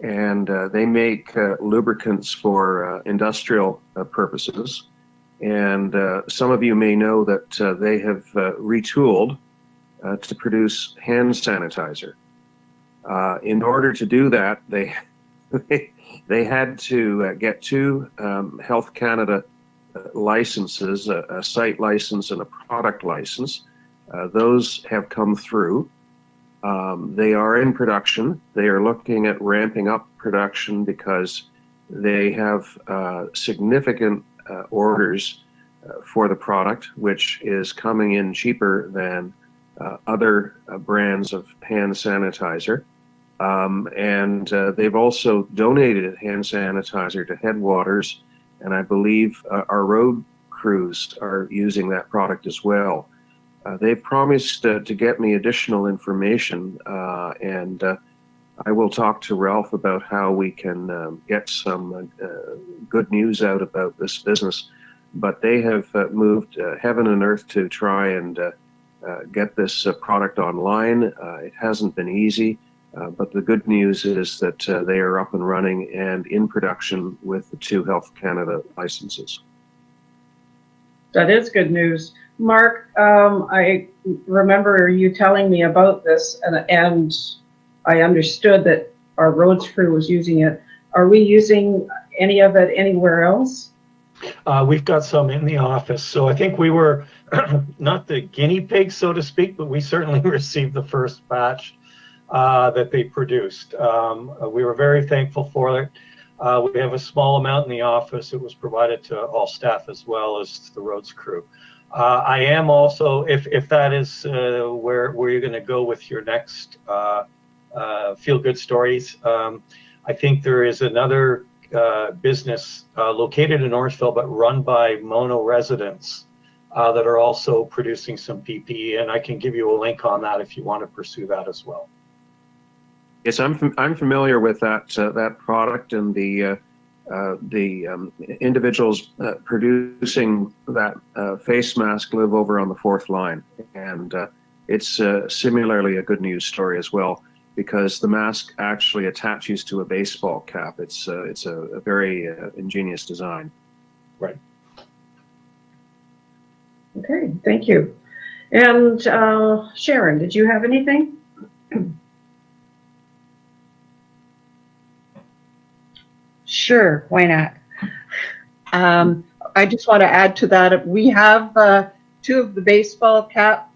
Speaker 2: And they make lubricants for industrial purposes. And some of you may know that they have retooled to produce hand sanitizer. In order to do that, they had to get 2 Health Canada licenses, a site license and a product license. Those have come through. They are in production. They are looking at ramping up production because they have significant orders for the product, which is coming in cheaper than other brands of hand sanitizer. And they've also donated hand sanitizer to Headwaters, and I believe our road crews are using that product as well. They've promised to get me additional information, and I will talk to Ralph about how we can get some good news out about this business. But they have moved heaven and earth to try and get this product online. It hasn't been easy, but the good news is that they are up and running and in production with the 2 Health Canada licenses.
Speaker 1: That is good news. Mark, I remember you telling me about this, and I understood that our roads crew was using it. Are we using any of it anywhere else?
Speaker 7: We've got some in the office, so I think we were not the guinea pigs, so to speak, but we certainly received the first batch that they produced. We were very thankful for it. We have a small amount in the office. It was provided to all staff as well as to the roads crew. I am also, if that is where you're going to go with your next feel-good stories, I think there is another business located in Northville but run by Mono residents that are also producing some PPE, and I can give you a link on that if you want to pursue that as well.
Speaker 2: Yes, I'm familiar with that that product, and the individuals producing that face mask live over on the 4th line, and it's similarly a good news story as well, because the mask actually attaches to a baseball cap. It's a very ingenious design.
Speaker 7: Right.
Speaker 1: Okay, thank you. And Sharon, did you have anything?
Speaker 4: Sure, why not? I just want to add to that. We have 2 of the baseball cap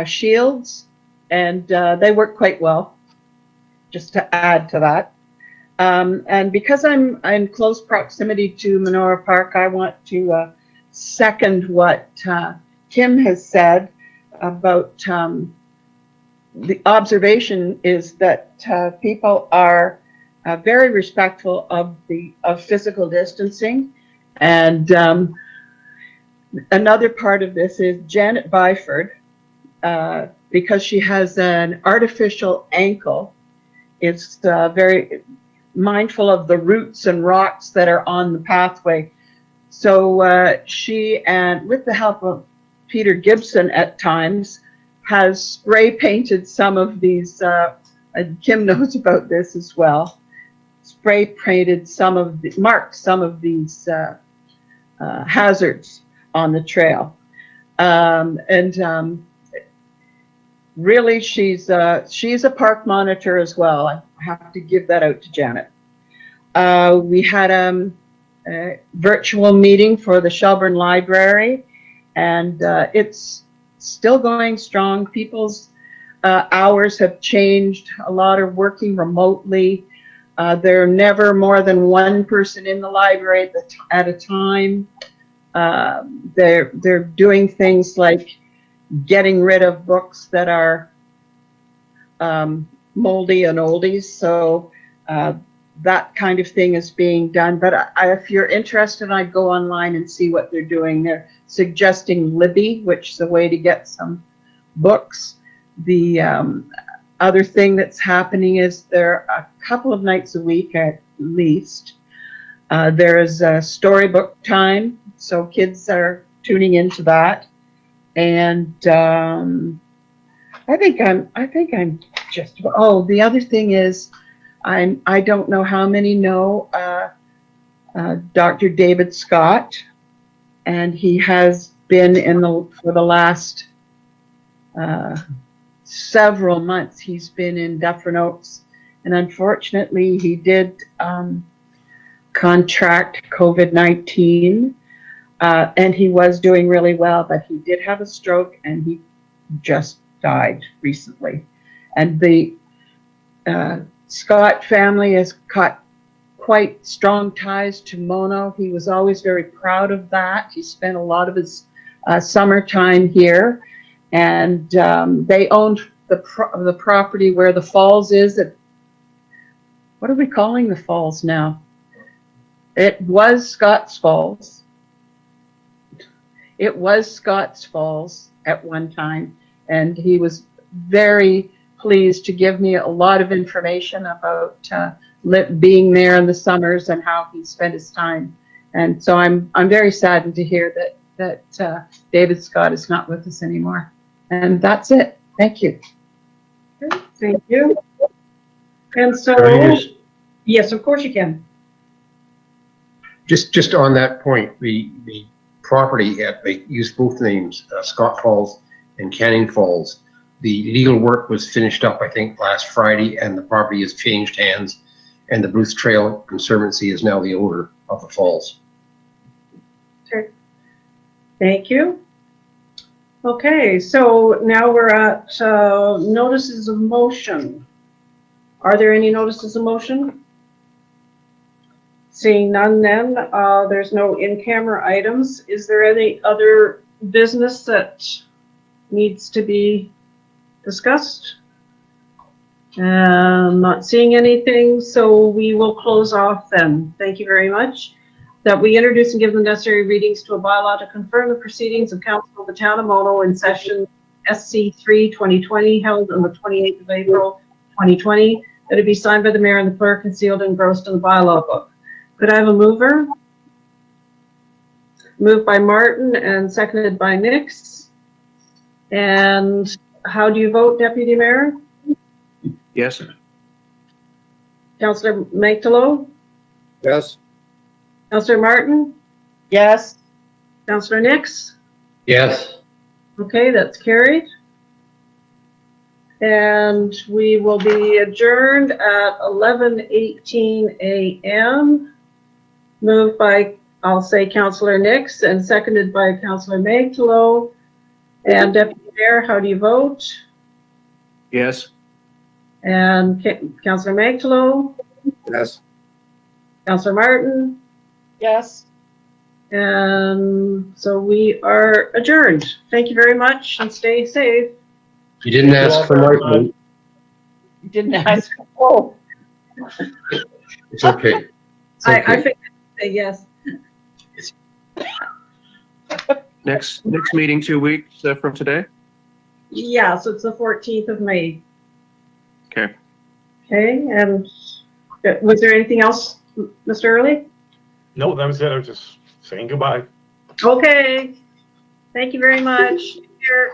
Speaker 4: shields, and they work quite well, just to add to that. And because I'm in close proximity to Menora Park, I want to second what Kim has said about the observation is that people are very respectful of physical distancing. And another part of this is Janet Byford, because she has an artificial ankle, is very mindful of the roots and rocks that are on the pathway. So she, and with the help of Peter Gibson at times, has spray painted some of these, and Kim knows about this as well, spray painted some of the, marked some of these hazards on the trail. Really, she's a park monitor as well. I have to give that out to Janet. We had a virtual meeting for the Shelburne Library, and it's still going strong. People's hours have changed. A lot are working remotely. There are never more than 1 person in the library at a time. They're doing things like getting rid of books that are moldy and oldies. So that kind of thing is being done. But if you're interested, I'd go online and see what they're doing. They're suggesting Libby, which is a way to get some books. The other thing that's happening is there a couple of nights a week at least. There is a storybook time, so kids are tuning into that. And I think I'm just. Oh, the other thing is, I don't know how many know Dr. David Scott, and he has been for the last several months. He's been in Dufferin, and unfortunately, he did contract COVID-19, and he was doing really well, but he did have a stroke, and he just died recently. And the Scott family has got quite strong ties to Mono. He was always very proud of that. He spent a lot of his summertime here, and they owned the property where the falls is. What are we calling the falls now? It was Scott's Falls. It was Scott's Falls at one time, and he was very pleased to give me a lot of information about being there in the summers and how he spent his time. And so I'm very saddened to hear that David Scott is not with us anymore. And that's it. Thank you.
Speaker 1: Thank you. And so,
Speaker 12: Can I just-
Speaker 1: yes, of course you can.
Speaker 12: Just on that point, the property they used both names, Scott Falls and Canning Falls. The legal work was finished up, I think, last Friday, and the property has changed hands. And the Bruce Trail Conservancy is now the owner of the falls.
Speaker 1: Thank you. Okay, so now we're at notices of motion. Are there any notices of motion? Seeing none then, there's no in-camera items. Is there any other business that needs to be discussed? Not seeing anything, so we will close off then. Thank you very much. That we introduce and give the necessary readings to a bylaw to confirm the proceedings of Council of the Town of Mono in session SC3-2020 held on the 28th of April 2020, that it be signed by the mayor and the clerk and sealed and engrossed in the bylaw book. Could I have a mover? Moved by Martin and seconded by Nix. And how do you vote, Deputy Mayor?
Speaker 2: Yes.
Speaker 1: Councillor Magdalo?
Speaker 3: Yes,
Speaker 1: Councillor Martin?
Speaker 4: Yes.
Speaker 1: Councillor Nix?
Speaker 12: Yes.
Speaker 1: Okay, that's carried. And we will be adjourned at 11:18 a.m. Moved by, I'll say, Councillor Nix and seconded by Councillor Magdalo. And Deputy Mayor, how do you vote?
Speaker 2: Yes.
Speaker 1: And Councillor Magdalo?
Speaker 3: yes.
Speaker 1: Councillor Martin?
Speaker 4: Yes.
Speaker 1: And so we are adjourned. Thank you very much and stay safe.
Speaker 12: You didn't ask for my vote.
Speaker 4: You didn't ask. Oh.
Speaker 12: It's okay. It's
Speaker 1: I
Speaker 12: okay.
Speaker 1: think I'd say yes.
Speaker 2: Next meeting 2 weeks from today?
Speaker 1: Yeah, so it's the 14th of May.
Speaker 2: Okay.
Speaker 1: Okay, and was there anything else, Mr. Early?
Speaker 7: No, that was it. I was just saying goodbye.
Speaker 1: Okay. Thank you very much. Take care.